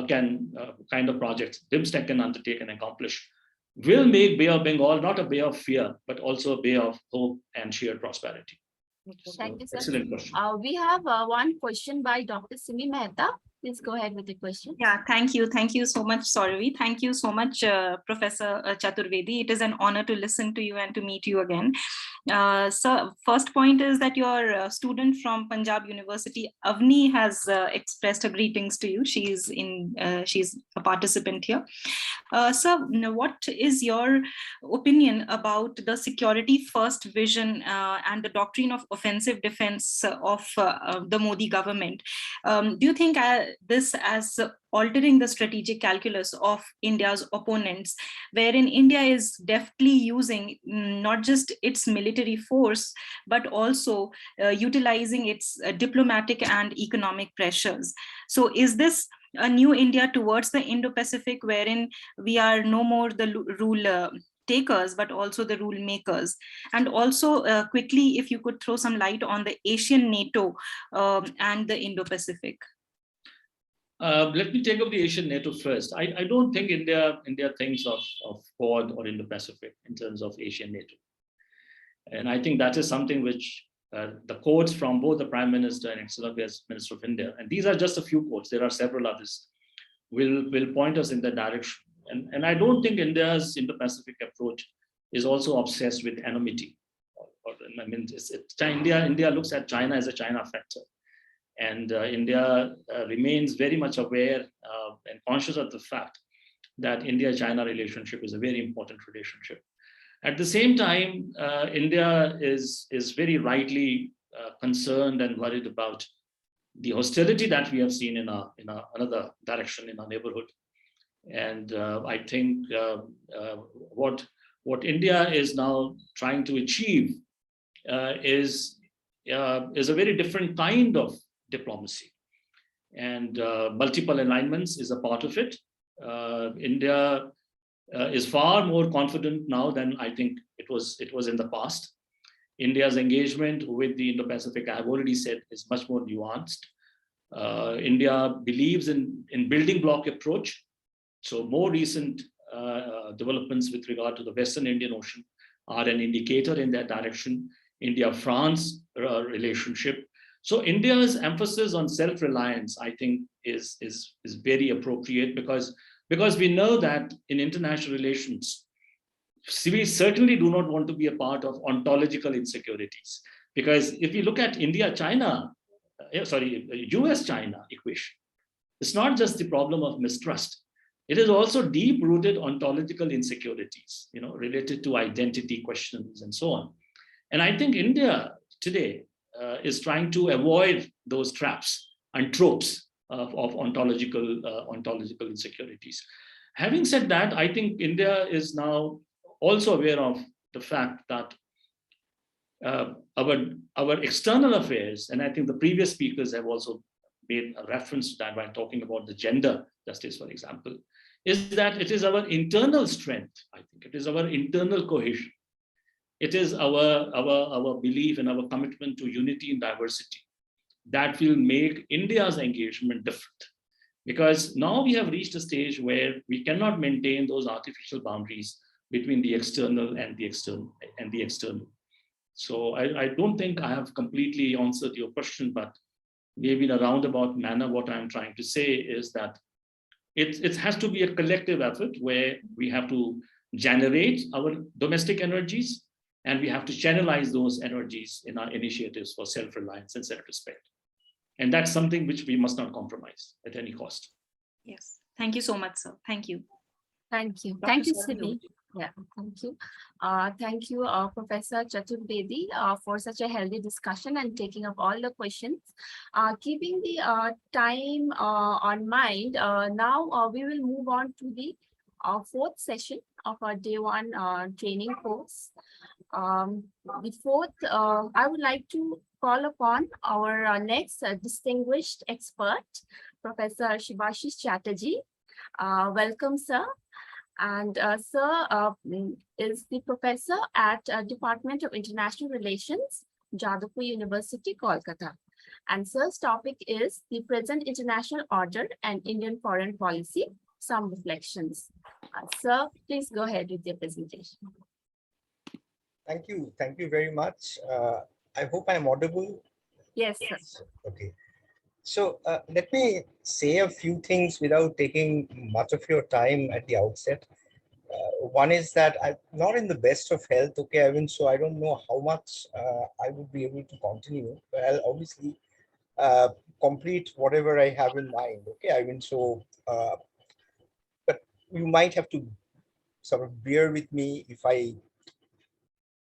[SPEAKER 6] kind of projects BIMSTEC can undertake and accomplish will make Bay of Bengal not a bay of fear, but also a bay of hope and shared prosperity.
[SPEAKER 1] Okay, thank you, sir.
[SPEAKER 6] Excellent question.
[SPEAKER 1] We have one question by Dr. Simi Mehta. Please go ahead with the question.
[SPEAKER 5] Yeah, thank you. Thank you so much, Sauravi. Thank you so much, Professor Chaturvedi. It is an honor to listen to you and to meet you again. So first point is that your student from Punjab University, Avni, has expressed her greetings to you. She's a participant here. So what is your opinion about the security first vision and the doctrine of offensive defense of the Modi government? Do you think this as altering the strategic calculus of India's opponents, wherein India is deftly using not just its military force, but also utilizing its diplomatic and economic pressures? So is this a new India towards the Indo-Pacific, wherein we are no more the rule takers, but also the rule makers? And also quickly, if you could throw some light on the Asian NATO and the Indo-Pacific.
[SPEAKER 6] Let me take up the Asian NATO first. I don't think India thinks of Quad or Indo-Pacific in terms of Asian NATO. And I think that is something which the quotes from both the Prime Minister and External Affairs Minister of India, and these are just a few quotes, there are several others, will point us in that direction. And I don't think India's Indo-Pacific approach is also obsessed with enmity. I mean, India looks at China as a China factor. And India remains very much aware and conscious of the fact that India-China relationship is a very important relationship. At the same time, India is very rightly concerned and worried about the hostility that we have seen in another direction in our neighborhood. And I think what India is now trying to achieve is a very different kind of diplomacy, and multiple alignments is a part of it. India is far more confident now than I think it was in the past. India's engagement with the Indo-Pacific, I have already said, is much more nuanced. India believes in building block approach. So more recent developments with regard to the Western Indian Ocean are an indicator in that direction. India-France relationship. So India's emphasis on self-reliance, I think, is very appropriate because we know that in international relations, we certainly do not want to be a part of ontological insecurities. Because if you look at India-China, US-China equation, it's not just the problem of mistrust. It is also deep-rooted ontological insecurities, related to identity questions and so on. And I think India today is trying to avoid those traps and tropes of ontological insecurities. Having said that, I think India is now also aware of the fact that our external affairs, and I think the previous speakers have also made a reference to that by talking about the gender justice, for example, is that it is our internal strength. I think it is our internal cohesion. It is our belief and our commitment to unity and diversity that will make India's engagement different. Because now we have reached a stage where we cannot maintain those artificial boundaries between the external and the external. So I don't think I have completely answered your question, but maybe in a roundabout manner, what I'm trying to say is that it has to be a collective effort where we have to generate our domestic energies, and we have to channelize those energies in our initiatives for self-reliance and self-respect. And that's something which we must not compromise at any cost.
[SPEAKER 5] Yes. Thank you so much, sir. Thank you.
[SPEAKER 1] Thank you.
[SPEAKER 5] Dr.
[SPEAKER 1] Thank you,
[SPEAKER 5] Saurabh.
[SPEAKER 1] Sumi. Yeah, thank you. Thank you, Professor Chaturvedi, for such a healthy discussion and taking up all the questions. Keeping the time on mind, now we will move on to the fourth session of our day one training course. The fourth, I would like to call upon our next distinguished expert, Professor Shivashish Chatterjee. Welcome, sir. And sir is the professor at Department of International Relations, Jadavpur University, Kolkata. And sir's topic is the present international order and Indian foreign policy, some reflections. Sir, please go ahead with your presentation.
[SPEAKER 7] Thank you. Thank you very much. I hope I'm audible.
[SPEAKER 1] Yes, sir.
[SPEAKER 7] Okay. So let me say a few things without taking much of your time at the outset. One is that I'm not in the best of health. Okay, I mean, so I don't know how much I would be able to continue, but I'll obviously complete whatever I have in mind. Okay, I mean, so, but you might have to sort of bear with me if I,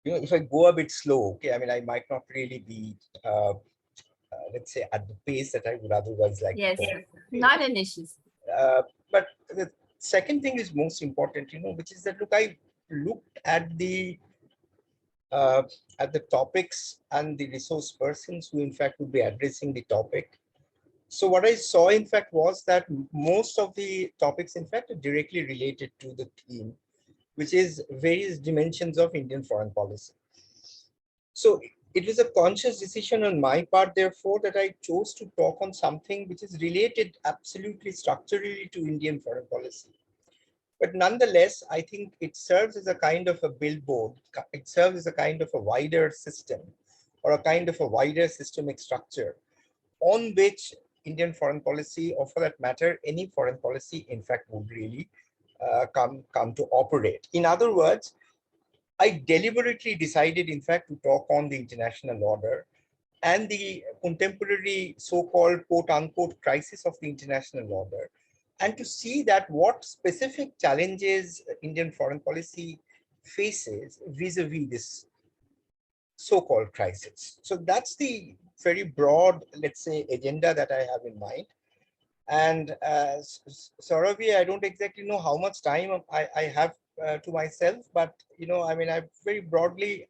[SPEAKER 7] if I go a bit slow. Okay, I mean, I might not really be let's say at the pace that I would otherwise like.
[SPEAKER 1] Yes,
[SPEAKER 7] to
[SPEAKER 1] sir. Not an issue.
[SPEAKER 7] But the second thing is most important, which is that, look, I looked at the topics and the resource persons who in fact would be addressing the topic. So what I saw in fact was that most of the topics in fact are directly related to the theme, which is various dimensions of Indian foreign policy. So it was a conscious decision on my part, therefore, that I chose to talk on something which is related absolutely structurally to Indian foreign policy. But nonetheless, I think it serves as a kind of a billboard. It serves as a kind of a wider system or a kind of a wider systemic structure on which Indian foreign policy, or for that matter, any foreign policy, in fact, would really come to operate. In other words, I deliberately decided, in fact, to talk on the international order and the contemporary so-called quote-unquote crisis of the international order, and to see that what specific challenges Indian foreign policy faces vis-a-vis this so-called crisis. So that's the very broad, let's say, agenda that I have in mind. And Sauravi, I don't exactly know how much time I have to myself, but I mean, I very broadly,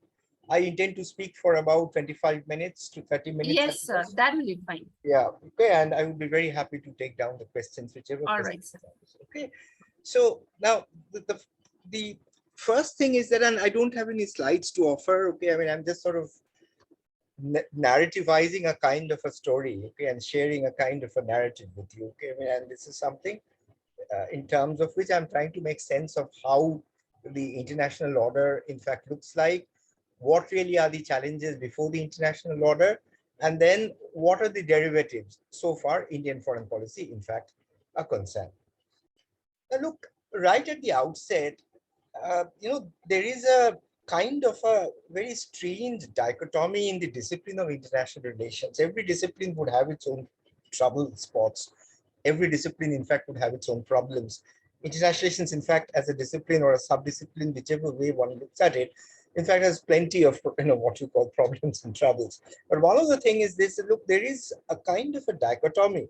[SPEAKER 7] I intend to speak for about 25 minutes to 30 minutes.
[SPEAKER 1] Yes, sir, that will be fine.
[SPEAKER 7] Yeah, okay, and I would be very happy to take down the questions, whichever.
[SPEAKER 1] All right, sir.
[SPEAKER 7] Okay, so now the first thing is that, and I don't have any slides to offer. Okay, I mean, I'm just sort of narrativizing a kind of a story, okay, and sharing a kind of a narrative with you. Okay, I mean, and this is something in terms of which I'm trying to make sense of how the international order, in fact, looks like, what really are the challenges before the international order, and then what are the derivatives so far Indian foreign policy, in fact, are concerned. Now, look, right at the outset, there is a kind of a very strange dichotomy in the discipline of international relations. Every discipline would have its own trouble spots. Every discipline, in fact, would have its own problems. International relations, in fact, as a discipline or a sub-discipline, whichever way one looks at it, in fact, has plenty of, what you call problems and troubles. But one of the things is this, look, there is a kind of a dichotomy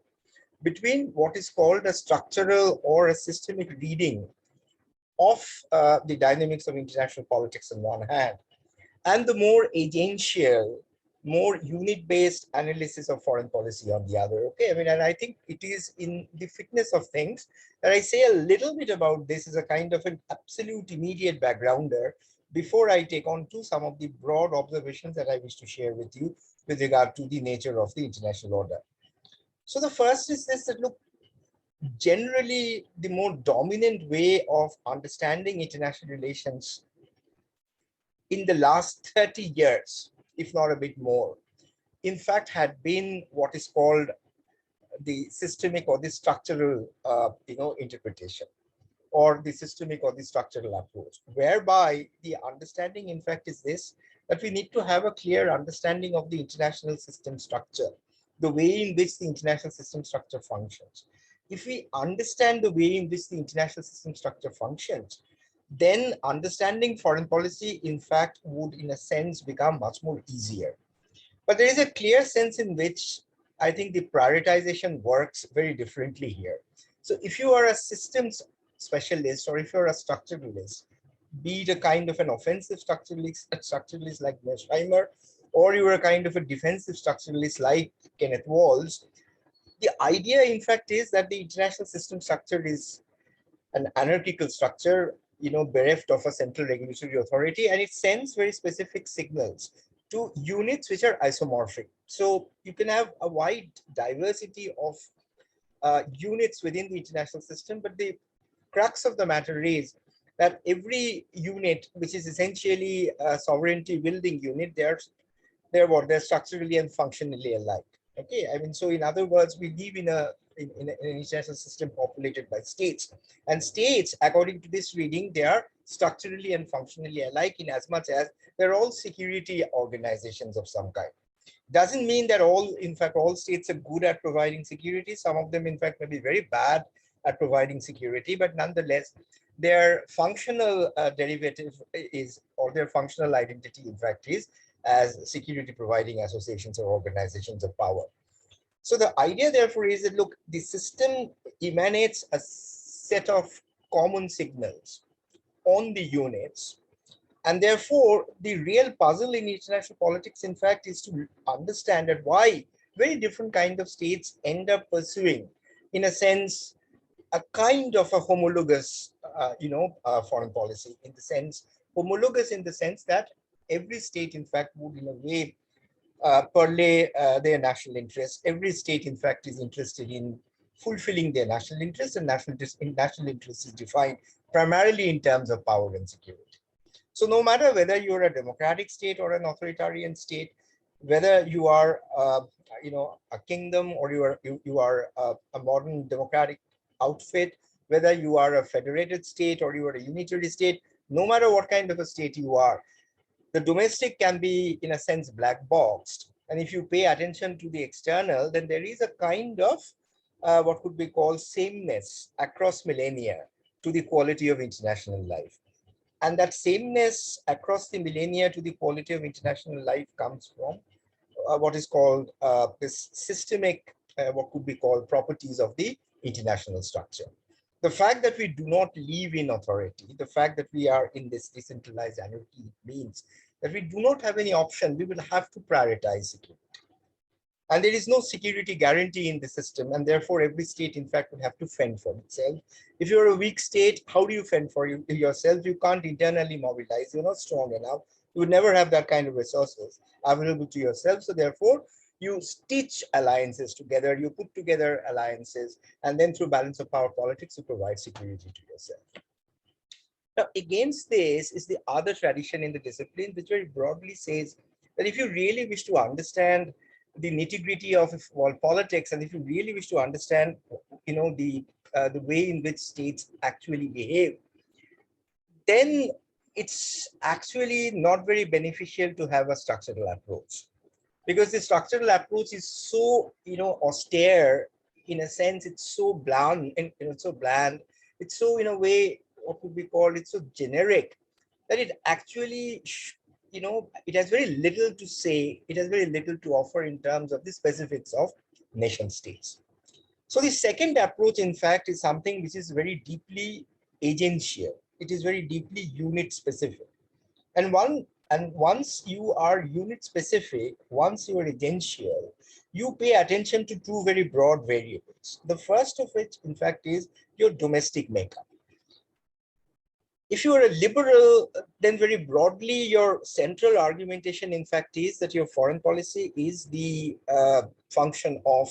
[SPEAKER 7] between what is called a structural or a systemic reading of the dynamics of international politics on one hand, and the more agential, more unit-based analysis of foreign policy on the other. Okay, I mean, and I think it is in the fitness of things that I say a little bit about this as a kind of an absolute immediate backgrounder before I take on to some of the broad observations that I wish to share with you with regard to the nature of the international order. So the first is this, that look, generally the more dominant way of understanding international relations in the last 30 years, if not a bit more, in fact, had been what is called the systemic or the structural, interpretation, or the systemic or the structural approach, whereby the understanding, in fact, is this, that we need to have a clear understanding of the international system structure, the way in which the international system structure functions. If we understand the way in which the international system structure functions, then understanding foreign policy, in fact, would, in a sense, become much more easier. But there is a clear sense in which I think the prioritization works very differently here. So if you are a systems specialist, or if you're a structuralist, be it a kind of an offensive structuralist like Mersheimer, or you are a kind of a defensive structuralist like Kenneth Walls, the idea, in fact, is that the international system structure is an anarchical structure, bereft of a central regulatory authority, and it sends very specific signals to units which are isomorphic. So you can have a wide diversity of units within the international system, but the crux of the matter is that every unit, which is essentially a sovereignty building unit, they're structurally and functionally alike. Okay, I mean, so in other words, we live in an international system populated by states, and states, according to this reading, they are structurally and functionally alike in as much as they're all security organizations of some kind. Doesn't mean that in fact, all states are good at providing security. Some of them, in fact, may be very bad at providing security, but nonetheless, their functional derivative is, or their functional identity, in fact, is as security providing associations or organizations of power. So the idea, therefore, is that, look, the system emanates a set of common signals on the units. And therefore, the real puzzle in international politics, in fact, is to understand that why very different kinds of states end up pursuing, in a sense, a kind of a homologous, foreign policy, homologous in the sense that every state, in fact, would, in a way, parlay their national interests. Every state, in fact, is interested in fulfilling their national interests, and national interest is defined primarily in terms of power and security. So no matter whether you're a democratic state or an authoritarian state, whether you are, a kingdom, or you are a modern democratic outfit, whether you are a federated state or you are a unitary state, no matter what kind of a state you are, the domestic can be, in a sense, black boxed. And if you pay attention to the external, then there is a kind of what could be called sameness across millennia to the quality of international life. And that sameness across the millennia to the quality of international life comes from what is called this systemic, what could be called properties of the international structure. The fact that we do not live in authority, the fact that we are in this decentralized anarchy, means that we do not have any option. We will have to prioritize security. And there is no security guarantee in the system, and therefore every state, in fact, would have to fend for itself. If you're a weak state, how do you fend for yourself? You can't internally mobilize. You're not strong enough. You would never have that kind of resources available to yourself. So therefore, you stitch alliances together, you put together alliances, and then through balance of power politics, you provide security to yourself. Now, against this is the other tradition in the discipline, which very broadly says that if you really wish to understand the nitty-gritty of world politics, and if you really wish to understand, the way in which states actually behave, then it's actually not very beneficial to have a structural approach, because the structural approach is so austere. In a sense, it's so bland, and so bland. It's so, in a way, what would be called, it's so generic that it actually it has very little to say, it has very little to offer in terms of the specifics of nation states. So the second approach, in fact, is something which is very deeply agential. It is very deeply unit specific. And once you are unit specific, once you are agential, you pay attention to two very broad variables. The first of which, in fact, is your domestic makeup. If you are a liberal, then very broadly, your central argumentation, in fact, is that your foreign policy is the function of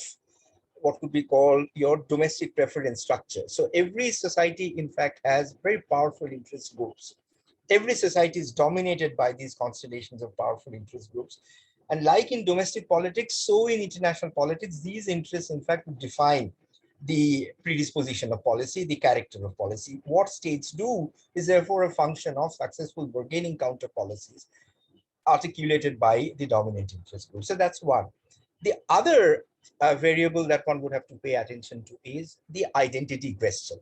[SPEAKER 7] what could be called your domestic preference structure. So every society, in fact, has very powerful interest groups. Every society is dominated by these constellations of powerful interest groups. And like in domestic politics, so in international politics, these interests, in fact, would define the predisposition of policy, the character of policy. What states do is therefore a function of successful bargaining counter policies articulated by the dominant interest group. So that's one. The other variable that one would have to pay attention to is the identity question.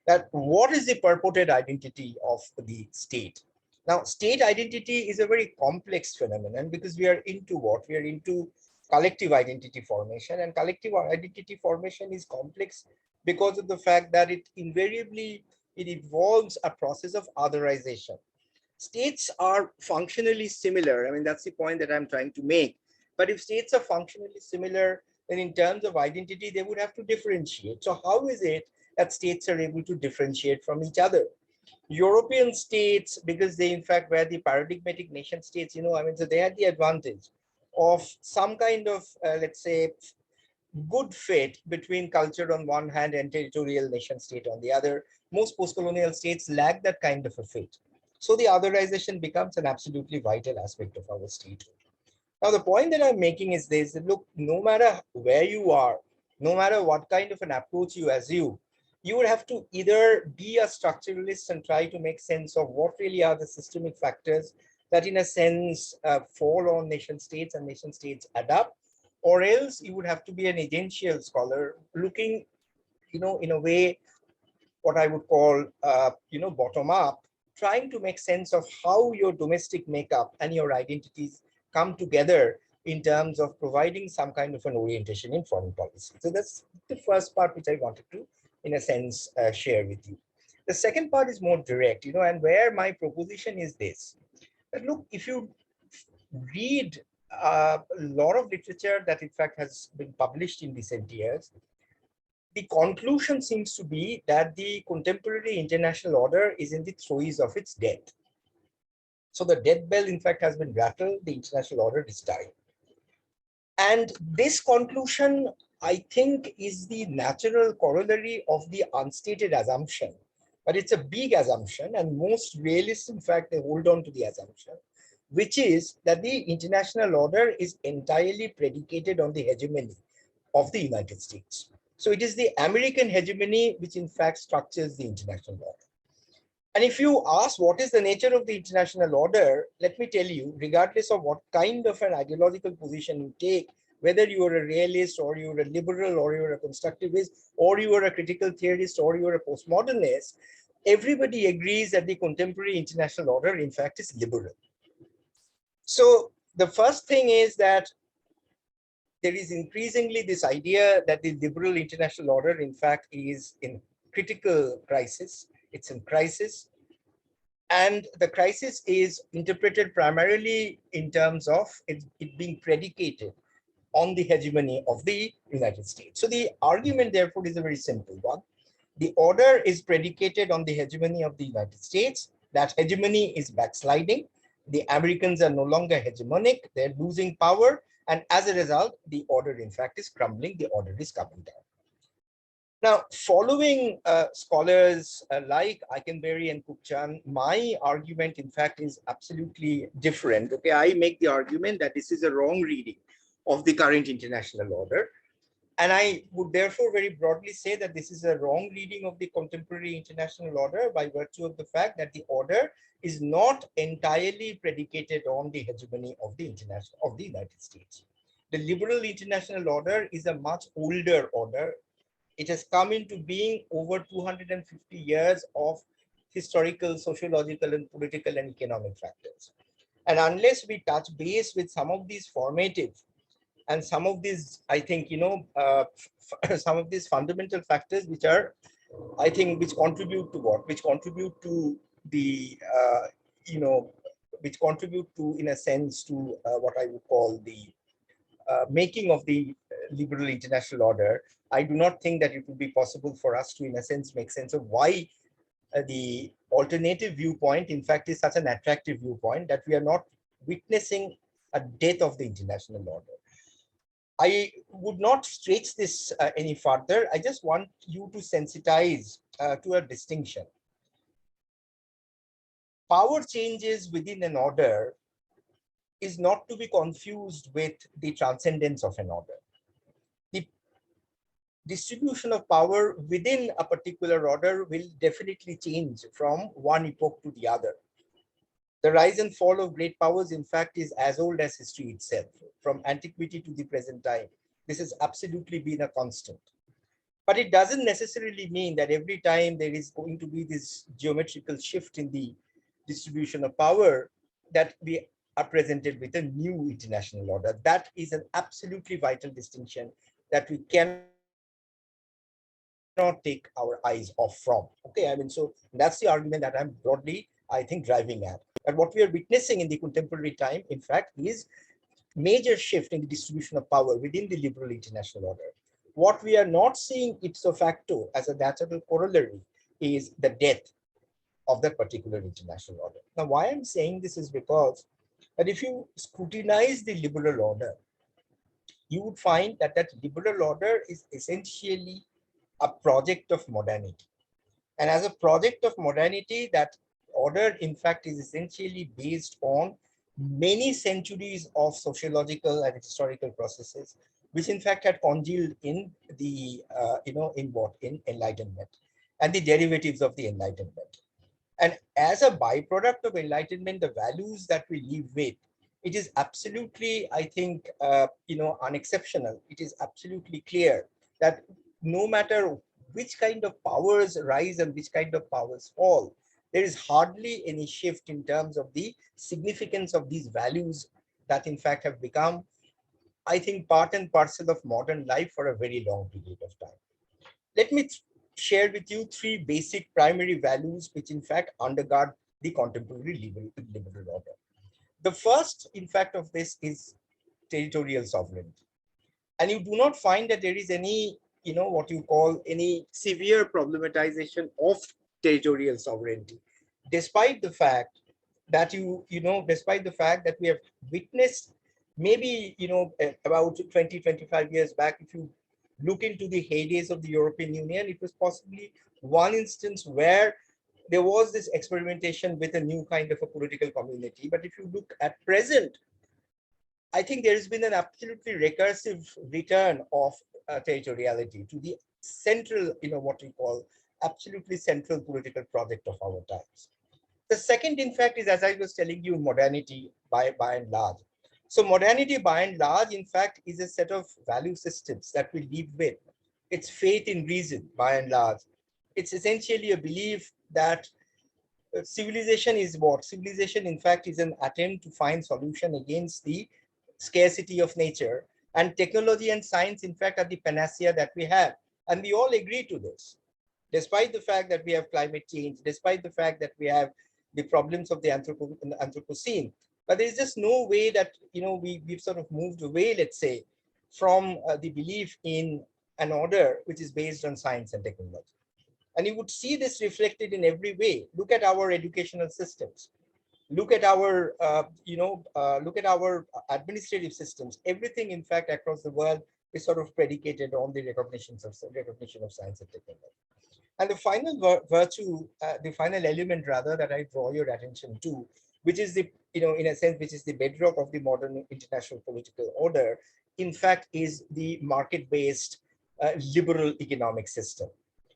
[SPEAKER 7] That what is the purported identity of the state? Now, state identity is a very complex phenomenon, because we are into what? We are into collective identity formation, and collective identity formation is complex because of the fact that it involves a process of otherization. States are functionally similar. I mean, that's the point that I'm trying to make. But if states are functionally similar, then in terms of identity, they would have to differentiate. So how is it that states are able to differentiate from each other? European states, because they in fact were the paradigmatic nation states, so they had the advantage of some kind of, let's say, good fit between culture on one hand and territorial nation state on the other. Most post-colonial states lack that kind of a fit. So the otherization becomes an absolutely vital aspect of our statehood. Now, the point that I'm making is this: that look, no matter where you are, no matter what kind of an approach you assume, you would have to either be a structuralist and try to make sense of what really are the systemic factors that in a sense fall on nation states and nation states adapt, or else you would have to be an agential scholar looking, in a way, what I would call, bottom up, trying to make sense of how your domestic makeup and your identities come together in terms of providing some kind of an orientation in foreign policy. So that's the first part which I wanted to, in a sense, share with you. The second part is more direct, and where my proposition is this: that look, if you read a lot of literature that in fact has been published in recent years, the conclusion seems to be that the contemporary international order is in the throes of its death. So the death bell, in fact, has been rattled. The international order is dying. And this conclusion, I think, is the natural corollary of the unstated assumption. But it's a big assumption, and most realists, in fact, they hold on to the assumption, which is that the international order is entirely predicated on the hegemony of the United States. So it is the American hegemony which, in fact, structures the international order. And if you ask what is the nature of the international order, let me tell you, regardless of what kind of an ideological position you take, whether you are a realist or you are a liberal or you are a constructivist or you are a critical theorist or you are a postmodernist, everybody agrees that the contemporary international order, in fact, is liberal. So the first thing is that there is increasingly this idea that the liberal international order, in fact, is in critical crisis. It's in crisis. And the crisis is interpreted primarily in terms of it being predicated on the hegemony of the United States. So the argument, therefore, is a very simple one. The order is predicated on the hegemony of the United States. That hegemony is backsliding. The Americans are no longer hegemonic. They're losing power. And as a result, the order, in fact, is crumbling, the order is coming down. Now, following scholars like Eikenberry and Kupchan, my argument, in fact, is absolutely different. Okay, I make the argument that this is a wrong reading of the current international order. And I would therefore very broadly say that this is a wrong reading of the contemporary international order by virtue of the fact that the order is not entirely predicated on the hegemony of the United States. The liberal international order is a much older order. It has come into being over 250 years of historical, sociological, and political and economic factors. And unless we touch base with some of these formative and some of these, I think, some of these fundamental factors which are, I think, which contribute to what? Which contribute to the, which contribute to, in a sense, to what I would call the making of the liberal international order. I do not think that it would be possible for us to, in a sense, make sense of why the alternative viewpoint, in fact, is such an attractive viewpoint that we are not witnessing a death of the international order. I would not stretch this any further. I just want you to sensitize to a distinction. Power changes within an order is not to be confused with the transcendence of an order. The distribution of power within a particular order will definitely change from one epoch to the other. The rise and fall of great powers, in fact, is as old as history itself, from antiquity to the present time. This has absolutely been a constant. But it doesn't necessarily mean that every time there is going to be this geometrical shift in the distribution of power that we are presented with a new international order. That is an absolutely vital distinction that we cannot take our eyes off from. Okay, I mean, so that's the argument that I'm broadly, I think, driving at. But what we are witnessing in the contemporary time, in fact, is major shift in the distribution of power within the liberal international order. What we are not seeing ipso facto as a natural corollary is the death of that particular international order. Now, why I'm saying this is because that if you scrutinize the liberal order, you would find that that liberal order is essentially a project of modernity. And as a project of modernity, that order, in fact, is essentially based on many centuries of sociological and historical processes, which in fact had congealed in the, in Enlightenment and the derivatives of the Enlightenment. And as a byproduct of Enlightenment, the values that we live with, it is absolutely, I think, unexceptional. It is absolutely clear that no matter which kind of powers rise and which kind of powers fall, there is hardly any shift in terms of the significance of these values that in fact have become, I think, part and parcel of modern life for a very long period of time. Let me share with you three basic primary values which in fact undergird the contemporary liberal order. The first, in fact, of this is territorial sovereignty. And you do not find that there is any, what you call any severe problematization of territorial sovereignty, despite the fact that despite the fact that we have witnessed maybe, about 20, 25 years back, if you look into the heydays of the European Union, it was possibly one instance where there was this experimentation with a new kind of a political community. But if you look at present, I think there has been an absolutely recursive return of territoriality to the central, what we call absolutely central political project of our times. The second, in fact, is, as I was telling you, modernity by and large. So modernity by and large, in fact, is a set of value systems that we live with. It's faith in reason by and large. It's essentially a belief that civilization is what? Civilization, in fact, is an attempt to find solution against the scarcity of nature. And technology and science, in fact, are the panacea that we have. And we all agree to this, despite the fact that we have climate change, despite the fact that we have the problems of the Anthropocene. But there's just no way that, we've sort of moved away, let's say, from the belief in an order which is based on science and technology. And you would see this reflected in every way. Look at our educational systems. look at our, look at our administrative systems. Everything, in fact, across the world is sort of predicated on the recognition of science and technology. And the final virtue, the final element rather that I draw your attention to, which is the, in a sense, which is the bedrock of the modern international political order, in fact, is the market-based liberal economic system.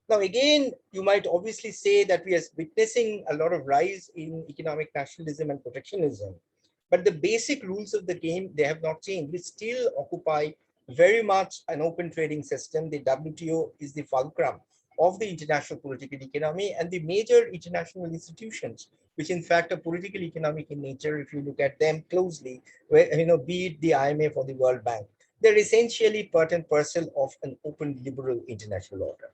[SPEAKER 7] Now, again, you might obviously say that we are witnessing a lot of rise in economic nationalism and protectionism, but the basic rules of the game, they have not changed. We still occupy very much an open trading system. The WTO is the fulcrum of the international political economy, and the major international institutions, which in fact are political economic in nature, if you look at them closely, where, be it the IMF or the World Bank, they're essentially part and parcel of an open liberal international order.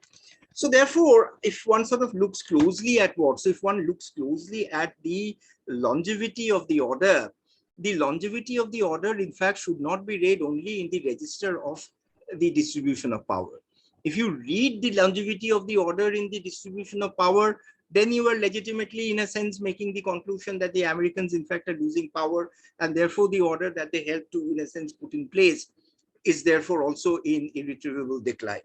[SPEAKER 7] So therefore, if one sort of looks closely at if one looks closely at the longevity of the order, in fact, should not be read only in the register of the distribution of power. If you read the longevity of the order in the distribution of power, then you are legitimately, in a sense, making the conclusion that the Americans, in fact, are losing power, and therefore the order that they helped to, in a sense, put in place is therefore also in irretrievable decline.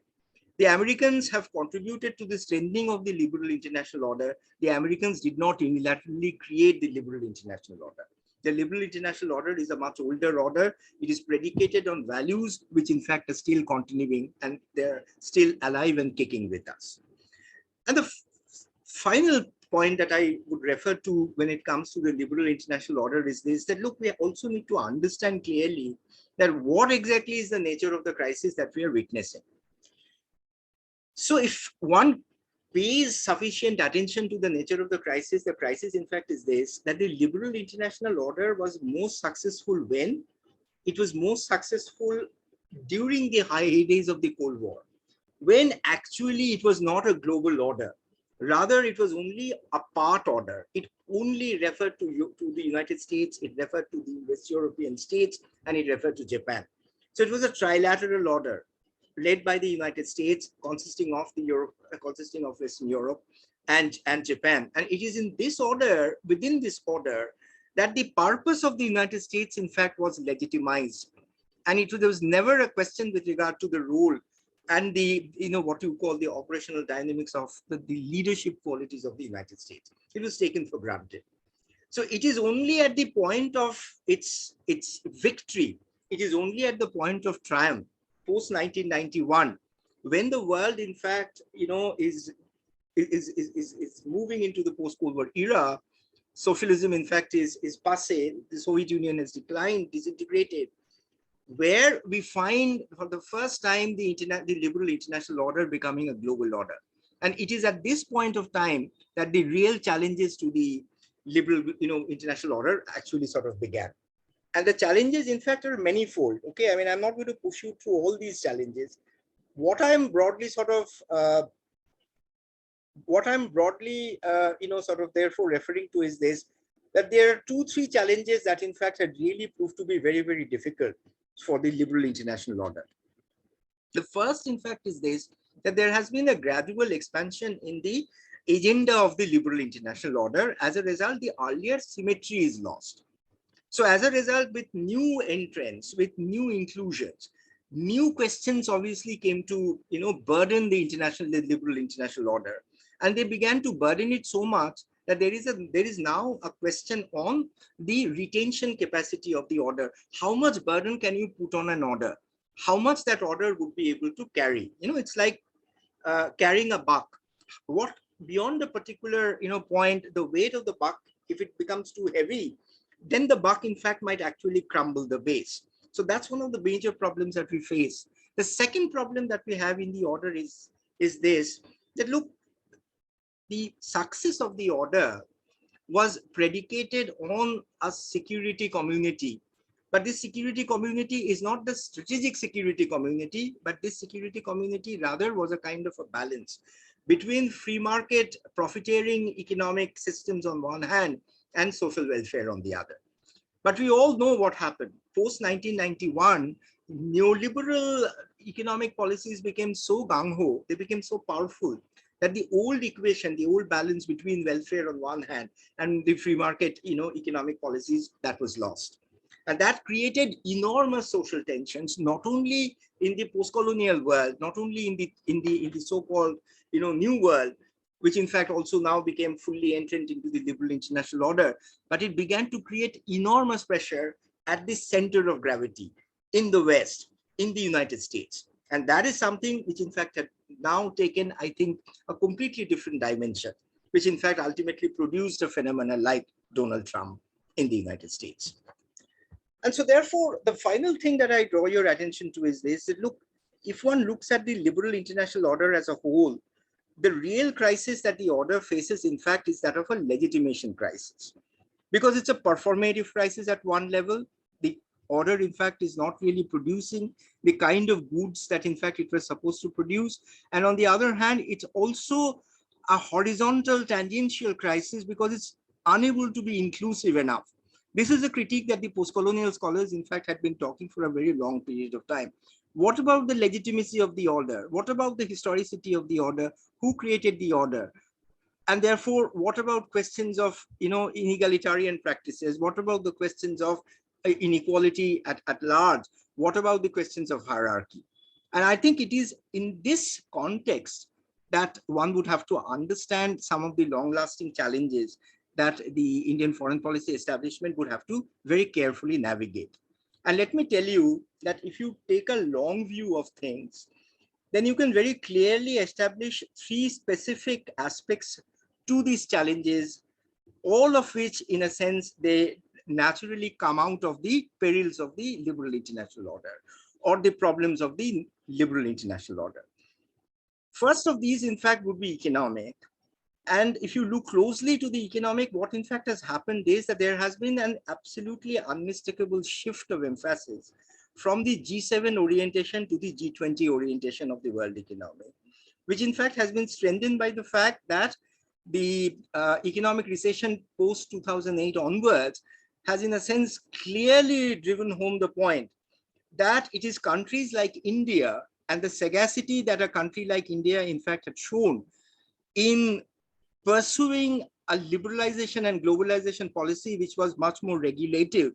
[SPEAKER 7] The Americans have contributed to the strengthening of the liberal international order. The Americans did not unilaterally create the liberal international order. The liberal international order is a much older order. It is predicated on values which in fact are still continuing, and they're still alive and kicking with us. And the final point that I would refer to when it comes to the liberal international order is this, that look, we also need to understand clearly that what exactly is the nature of the crisis that we are witnessing. So if one pays sufficient attention to the nature of the crisis in fact is this, that the liberal international order was most successful when? It was most successful during the heydays of the Cold War, when actually it was not a global order. Rather, it was only a part order. It only referred to the United States, it referred to the West European states, and it referred to Japan. So it was a trilateral order, led by the United States, consisting of Western Europe and Japan. And it is in this order, within this order, that the purpose of the United States, in fact, was legitimized. And there was never a question with regard to the role and the, what you call the operational dynamics of the leadership qualities of the United States. It was taken for granted. So it is only at the point of its victory, it is only at the point of triumph, post 1991, when the world, in fact, is moving into the post-Cold War era. Socialism, in fact, is passé. The Soviet Union has declined, disintegrated, where we find for the first time the liberal international order becoming a global order. And it is at this point of time that the real challenges to the liberal, international order actually sort of began. And the challenges, in fact, are manifold. Okay, I mean, I'm not going to push you through all these challenges. What I'm broadly sort of, therefore referring to is this, that there are 2-3 challenges that, in fact, had really proved to be very, very difficult for the liberal international order. The first, in fact, is this, that there has been a gradual expansion in the agenda of the liberal international order. As a result, the earlier symmetry is lost. So as a result, with new entrants, with new inclusions, new questions obviously came to, burden the liberal international order. And they began to burden it so much that there is now a question on the retention capacity of the order. How much burden can you put on an order? How much that order would be able to carry? It's like carrying a buck. What beyond a particular point, the weight of the buck, if it becomes too heavy, then the buck, in fact, might actually crumble the base. So that's one of the major problems that we face. The second problem that we have in the order is this, that look, the success of the order was predicated on a security community. But this security community is not the strategic security community, but this security community rather was a kind of a balance between free market profiteering economic systems on one hand and social welfare on the other. But we all know what happened. Post 1991, neoliberal economic policies became so gung-ho, they became so powerful, that the old equation, the old balance between welfare on one hand and the free market, economic policies, that was lost. And that created enormous social tensions, not only in the post-colonial world, not only in the so-called new world, which in fact also now became fully entrant into the liberal international order, but it began to create enormous pressure at the center of gravity in the West, in the United States. And that is something which in fact had now taken, I think, a completely different dimension, which in fact ultimately produced a phenomenon like Donald Trump in the United States. And so therefore, the final thing that I draw your attention to is this, that look, if one looks at the liberal international order as a whole, the real crisis that the order faces, in fact, is that of a legitimation crisis. Because it's a performative crisis at one level. The order, in fact, is not really producing the kind of goods that, in fact, it was supposed to produce. And on the other hand, it's also a horizontal tangential crisis because it's unable to be inclusive enough. This is a critique that the post-colonial scholars, in fact, had been talking for a very long period of time. What about the legitimacy of the order? What about the historicity of the order? Who created the order? And therefore, what about questions of inegalitarian practices? What about the questions of inequality at large? What about the questions of hierarchy? And I think it is in this context that one would have to understand some of the long-lasting challenges that the Indian foreign policy establishment would have to very carefully navigate. And let me tell you that if you take a long view of things, then you can very clearly establish three specific aspects to these challenges, all of which, in a sense, they naturally come out of the perils of the liberal international order or the problems of the liberal international order. First of these, in fact, would be economic. And if you look closely to the economic, what in fact has happened is that there has been an absolutely unmistakable shift of emphasis from the G7 orientation to the G20 orientation of the world economy, which in fact has been strengthened by the fact that the economic recession post 2008 onwards has in a sense clearly driven home the point that it is countries like India and the sagacity that a country like India in fact had shown in pursuing a liberalization and globalization policy which was much more regulative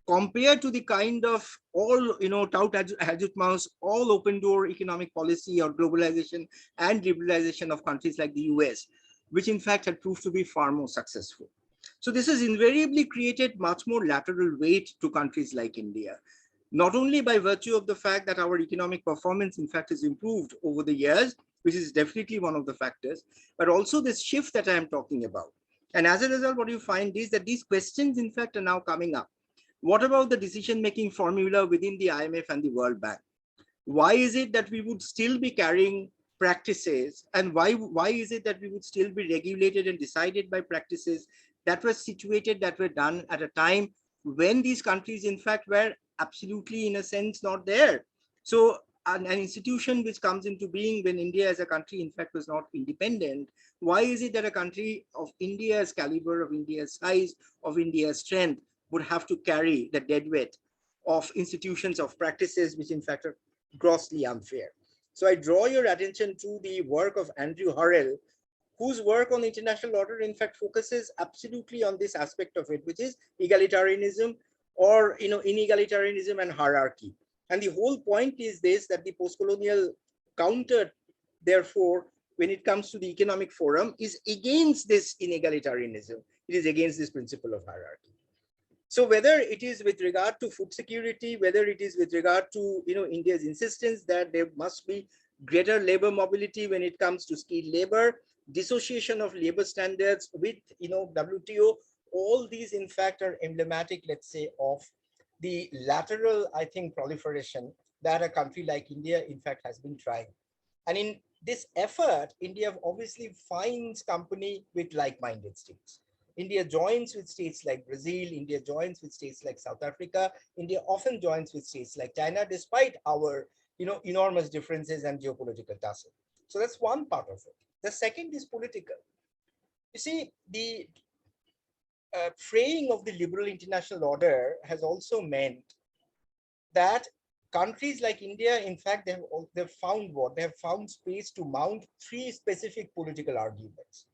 [SPEAKER 7] compared to the kind of all, tout adjunct mouse, all open door economic policy or globalization and liberalization of countries like the US, which in fact had proved to be far more successful. So this has invariably created much more lateral weight to countries like India, not only by virtue of the fact that our economic performance in fact has improved over the years, which is definitely one of the factors, but also this shift that I am talking about. And as a result, what you find is that these questions in fact are now coming up. What about the decision-making formula within the IMF and the World Bank? Why is it that we would still be carrying practices, and why is it that we would still be regulated and decided by practices that were situated, that were done at a time when these countries in fact were absolutely in a sense not there? So an institution which comes into being when India as a country in fact was not independent, why is it that a country of India's caliber, of India's size, of India's strength would have to carry the deadweight of institutions, of practices which in fact are grossly unfair? So I draw your attention to the work of Andrew Harrell, whose work on international order in fact focuses absolutely on this aspect of it, which is egalitarianism or inegalitarianism and hierarchy. And the whole point is this, that the post-colonial counter, therefore, when it comes to the economic forum, is against this inegalitarianism. It is against this principle of hierarchy. So whether it is with regard to food security, whether it is with regard to India's insistence that there must be greater labor mobility when it comes to skilled labor, dissociation of labor standards with WTO, all these in fact are emblematic, let's say, of the lateral, I think, proliferation that a country like India in fact has been trying. And in this effort, India obviously finds company with like-minded states. India joins with states like Brazil, India joins with states like South Africa, India often joins with states like China, despite our enormous differences and geopolitical tussle. So that's one part of it. The second is political. You see, the fraying of the liberal international order has also meant that countries like India, in fact, they've found what? They have found space to mount three specific political arguments.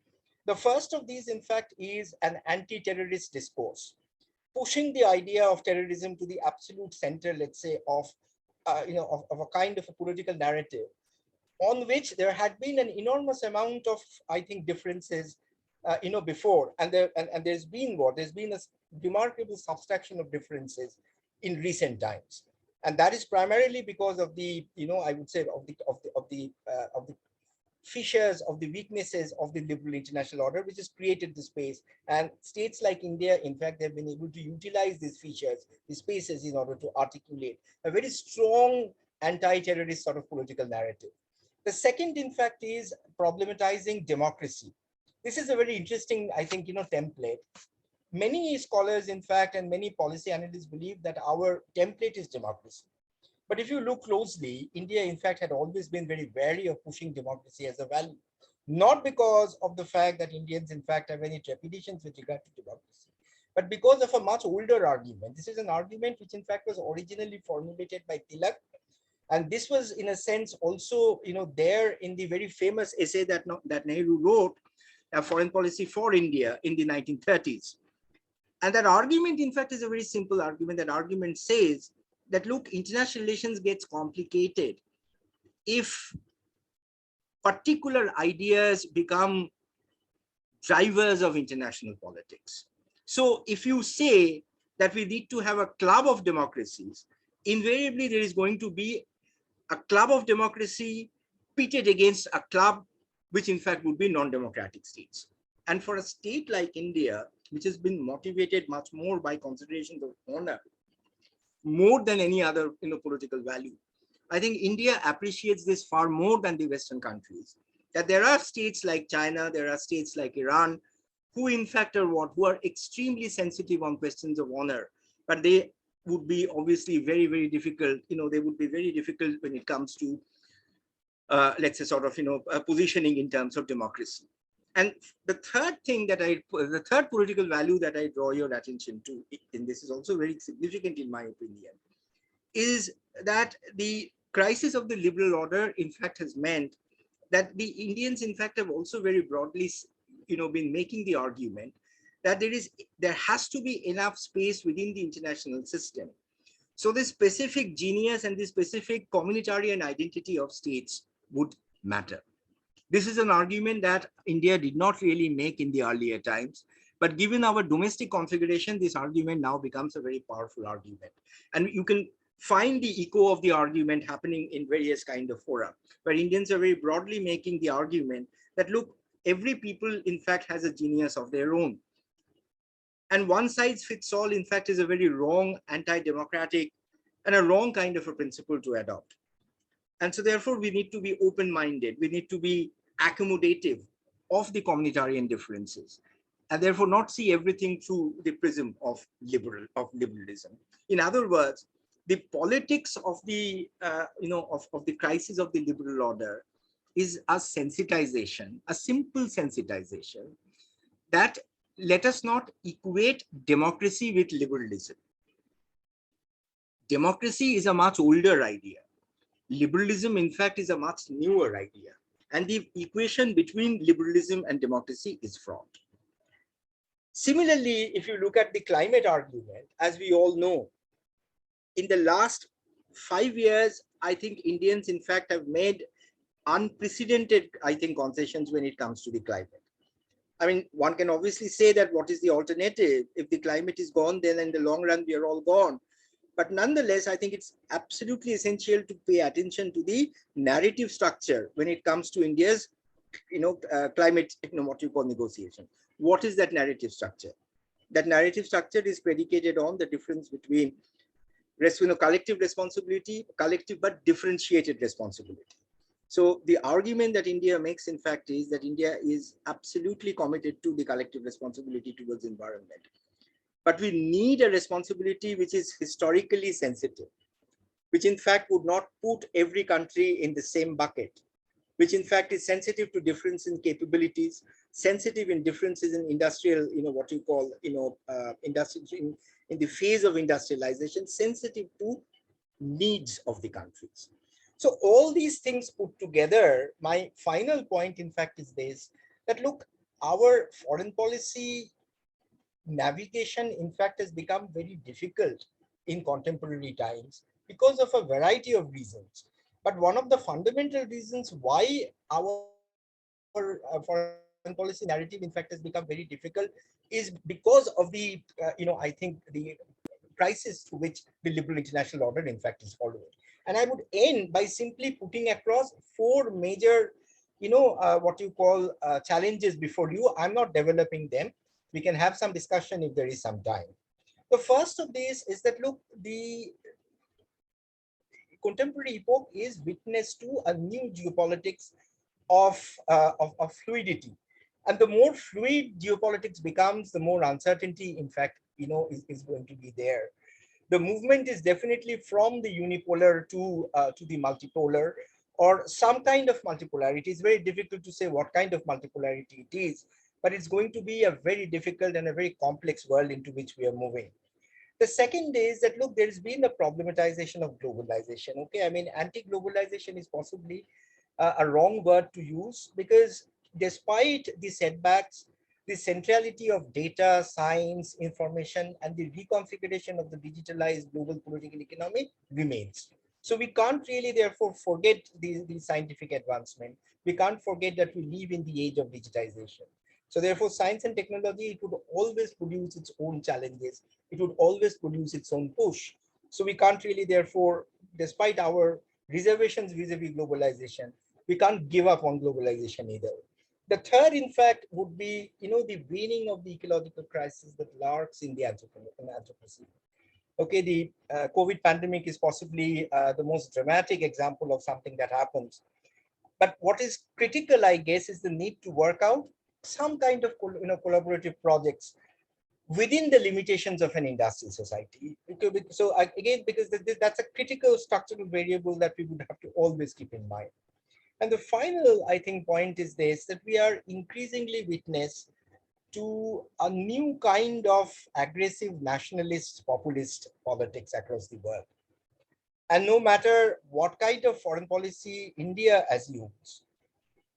[SPEAKER 7] The first of these, in fact, is an anti-terrorist discourse, pushing the idea of terrorism to the absolute center, let's say, of a kind of a political narrative on which there had been an enormous amount of, I think, differences, before, and there's been what? There's been a remarkable subtraction of differences in recent times, and that is primarily because of the, I would say, of the fissures, of the weaknesses of the liberal international order, which has created the space. And states like India, in fact, they've been able to utilize these features, these spaces, in order to articulate a very strong anti-terrorist sort of political narrative. The second, in fact, is problematizing democracy. This is a very interesting, I think, template. Many scholars, in fact, and many policy analysts believe that our template is democracy. But if you look closely, India, in fact, had always been very wary of pushing democracy as a value, not because of the fact that Indians, in fact, have any trepidations with regard to democracy, but because of a much older argument. This is an argument which, in fact, was originally formulated by Tilak. And this was, in a sense, also, there in the very famous essay that Nehru wrote, A Foreign Policy for India, in the 1930s. And that argument, in fact, is a very simple argument. That argument says that, look, international relations gets complicated if particular ideas become drivers of international politics. So if you say that we need to have a club of democracies, invariably there is going to be a club of democracy pitted against a club which in fact would be non-democratic states. And for a state like India, which has been motivated much more by considerations of honor, more than any other political value, I think India appreciates this far more than the Western countries. That there are states like China, there are states like Iran, who in fact are who are extremely sensitive on questions of honor, but they would be obviously very, very difficult. They would be very difficult when it comes to, let's say, sort of, positioning in terms of democracy. And the third thing the third political value that I draw your attention to, and this is also very significant in my opinion, is that the crisis of the liberal order, in fact, has meant that the Indians, in fact, have also very broadly, been making the argument that there has to be enough space within the international system. So the specific genius and the specific communitarian identity of states would matter. This is an argument that India did not really make in the earlier times, but given our domestic configuration, this argument now becomes a very powerful argument. And you can find the echo of the argument happening in various kind of fora, where Indians are very broadly making the argument that, look, every people, in fact, has a genius of their own. And one size fits all, in fact, is a very wrong, anti-democratic, and a wrong kind of a principle to adopt. And so therefore, we need to be open-minded. We need to be accommodative of the communitarian differences, and therefore not see everything through the prism of liberalism. In other words, the politics of the of the crisis of the liberal order is a sensitization, a simple sensitization, that let us not equate democracy with liberalism. Democracy is a much older idea. Liberalism, in fact, is a much newer idea. And the equation between liberalism and democracy is fraught. Similarly, if you look at the climate argument, as we all know, in the last 5 years, I think Indians, in fact, have made unprecedented, I think, concessions when it comes to the climate. I mean, one can obviously say that what is the alternative? If the climate is gone, then in the long run, we are all gone. But nonetheless, I think it's absolutely essential to pay attention to the narrative structure when it comes to India's, climate, what you call negotiation. What is that narrative structure? That narrative structure is predicated on the difference between collective responsibility, collective but differentiated responsibility. So the argument that India makes, in fact, is that India is absolutely committed to the collective responsibility towards environment. But we need a responsibility which is historically sensitive, which in fact would not put every country in the same bucket, which in fact is sensitive to difference in capabilities, sensitive in differences in industrial, what you call, industry in the phase of industrialization, sensitive to needs of the countries. So all these things put together, my final point, in fact, is this, that look, our foreign policy navigation, in fact, has become very difficult in contemporary times because of a variety of reasons. But one of the fundamental reasons why our foreign policy narrative, in fact, has become very difficult is because of the, I think the crisis to which the liberal international order, in fact, is following. And I would end by simply putting across four major, what you call challenges before you. I'm not developing them. We can have some discussion if there is some time. The first of these is that, look, the contemporary epoch is witness to a new geopolitics of fluidity. And the more fluid geopolitics becomes, the more uncertainty, in fact, is going to be there. The movement is definitely from the unipolar to the multipolar, or some kind of multipolarity. It's very difficult to say what kind of multipolarity it is, but it's going to be a very difficult and a very complex world into which we are moving. The second is that, look, there's been a problematization of globalization. Okay, I mean, anti-globalization is possibly a wrong word to use, because despite the setbacks, the centrality of data, science, information, and the reconfiguration of the digitalized global political economy remains. So we can't really, therefore, forget the scientific advancement. We can't forget that we live in the age of digitization. So therefore, science and technology, it would always produce its own challenges. It would always produce its own push. So we can't really, therefore, despite our reservations vis-a-vis globalization, we can't give up on globalization either. The third, in fact, would be, the waning of the ecological crisis that lurks in the Anthropocene. Okay, the COVID pandemic is possibly the most dramatic example of something that happens. But what is critical, I guess, is the need to work out some kind of collaborative projects within the limitations of an industrial society. So again, because that's a critical structural variable that we would have to always keep in mind. And the final, I think, point is this, that we are increasingly witness to a new kind of aggressive nationalist populist politics across the world. And no matter what kind of foreign policy India assumes,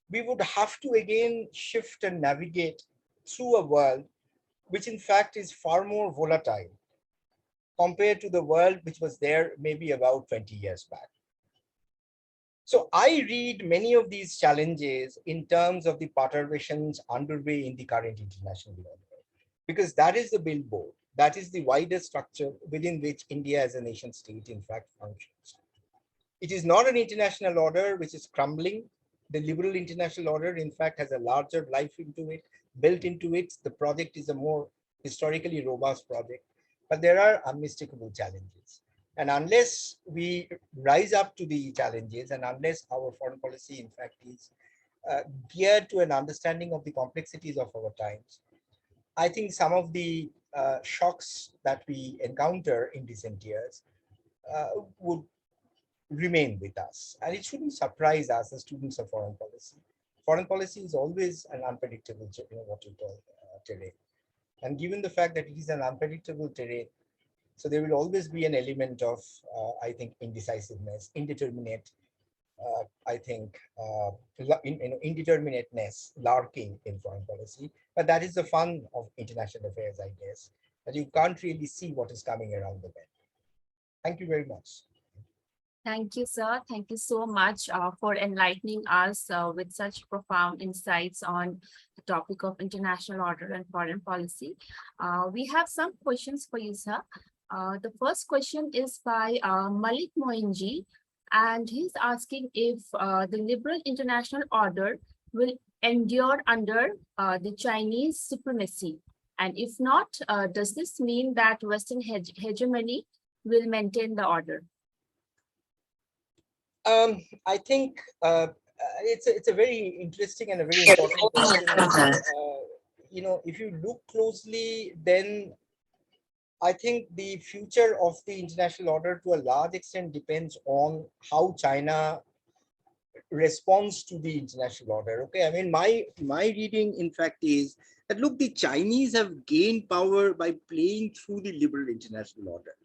[SPEAKER 7] we would have to again shift and navigate through a world which in fact is far more volatile compared to the world which was there maybe about 20 years back. So I read many of these challenges in terms of the perturbations underway in the current international order, because that is the billboard, that is the wider structure within which India as a nation state in fact functions. It is not an international order which is crumbling. The liberal international order in fact has a larger life into it, built into it. The project is a more historically robust project, but there are unmistakable challenges. And unless we rise up to the challenges, and unless our foreign policy, in fact, is geared to an understanding of the complexities of our times, I think some of the shocks that we encounter in recent years would remain with us. And it shouldn't surprise us as students of foreign policy. Foreign policy is always an unpredictable, what you call terrain. And given the fact that it is an unpredictable terrain, so there will always be an element of, I think, indecisiveness, indeterminate, I think, indeterminateness lurking in foreign policy. But that is the fun of international affairs, I guess, that you can't really see what is coming around the bend. Thank you very much.
[SPEAKER 1] Thank you, sir. Thank you so much for enlightening us with such profound insights on the topic of international order and foreign policy. We have some questions for you, sir. The first question is by Malik Moinji, and he's asking if the liberal international order will endure under the Chinese supremacy. And if not, does this mean that Western hegemony will maintain the order?
[SPEAKER 7] I think it's a very interesting and a very important question. If you look closely, then I think the future of the international order to a large extent depends on how China responds to the international order. Okay, I mean, my reading, in fact, is that, look, the Chinese have gained power by playing through the liberal international order.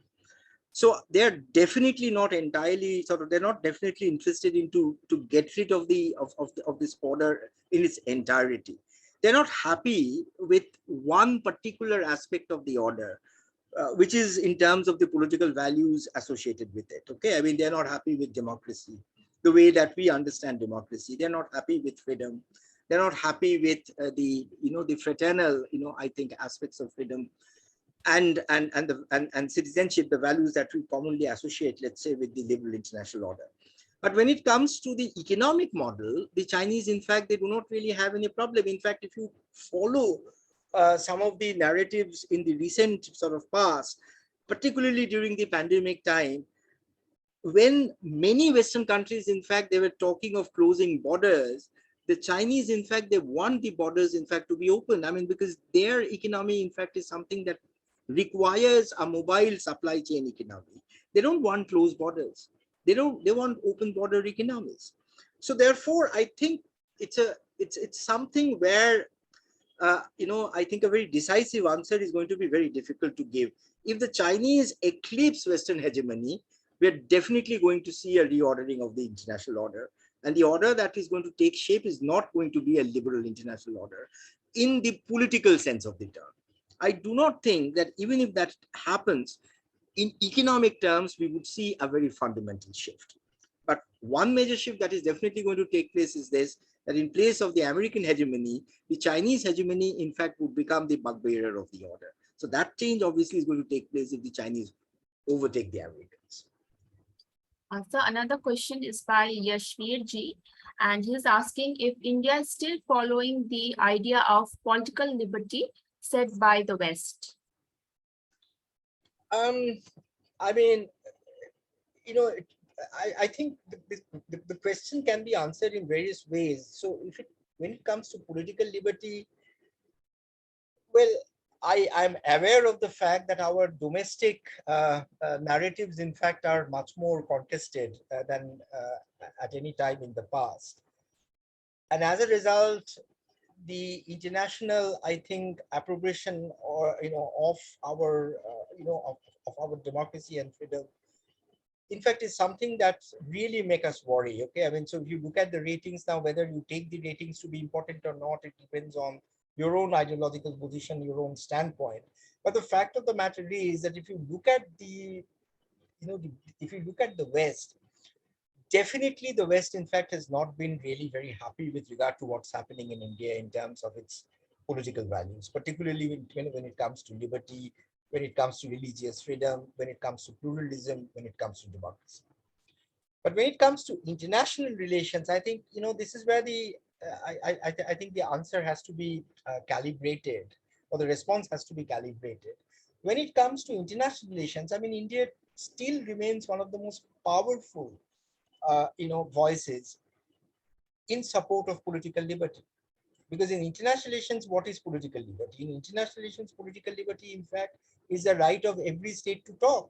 [SPEAKER 7] So they're definitely not entirely they're not definitely interested in to get rid of this order in its entirety. They're not happy with one particular aspect of the order, which is in terms of the political values associated with it. Okay, I mean, they're not happy with democracy, the way that we understand democracy. They're not happy with freedom. They're not happy with the fraternal, I think, aspects of freedom and citizenship, the values that we commonly associate, let's say, with the liberal international order. But when it comes to the economic model, the Chinese, in fact, they do not really have any problem. In fact, if you follow some of the narratives in the recent sort of past, particularly during the pandemic time, when many Western countries, in fact, they were talking of closing borders, the Chinese, in fact, they want the borders, in fact, to be open. I mean, because their economy, in fact, is something that requires a mobile supply chain economy. They don't want closed borders. They want open border economies. So therefore, I think it's something where I think a very decisive answer is going to be very difficult to give. If the Chinese eclipse Western hegemony, we're definitely going to see a reordering of the international order. And the order that is going to take shape is not going to be a liberal international order in the political sense of the term. I do not think that even if that happens, in economic terms, we would see a very fundamental shift. But one major shift that is definitely going to take place is this, that in place of the American hegemony, the Chinese hegemony, in fact, would become the bugbearer of the order. So that change obviously is going to take place if the Chinese overtake the Americans.
[SPEAKER 1] So another question is by Yashveer Ji, and he's asking if India is still following the idea of political liberty set by the West.
[SPEAKER 7] I mean, I think the question can be answered in various ways. So when it comes to political liberty, well, I'm aware of the fact that our domestic narratives, in fact, are much more contested than at any time in the past. And as a result, the international, I think, approbation or of our of our democracy and freedom, in fact, is something that really make us worry. Okay, I mean, so if you look at the ratings now, whether you take the ratings to be important or not, it depends on your own ideological position, your own standpoint. But the fact of the matter is that if you look at if you look at the West, definitely the West, in fact, has not been really very happy with regard to what's happening in India in terms of its political values, particularly when it comes to liberty, when it comes to religious freedom, when it comes to pluralism, when it comes to democracy. But when it comes to international relations, I think, this is where I think the answer has to be calibrated, or the response has to be calibrated. When it comes to international relations, I mean, India still remains one of the most powerful voices in support of political liberty. Because in international relations, what is political liberty? In international relations, political liberty, in fact, is the right of every state to talk,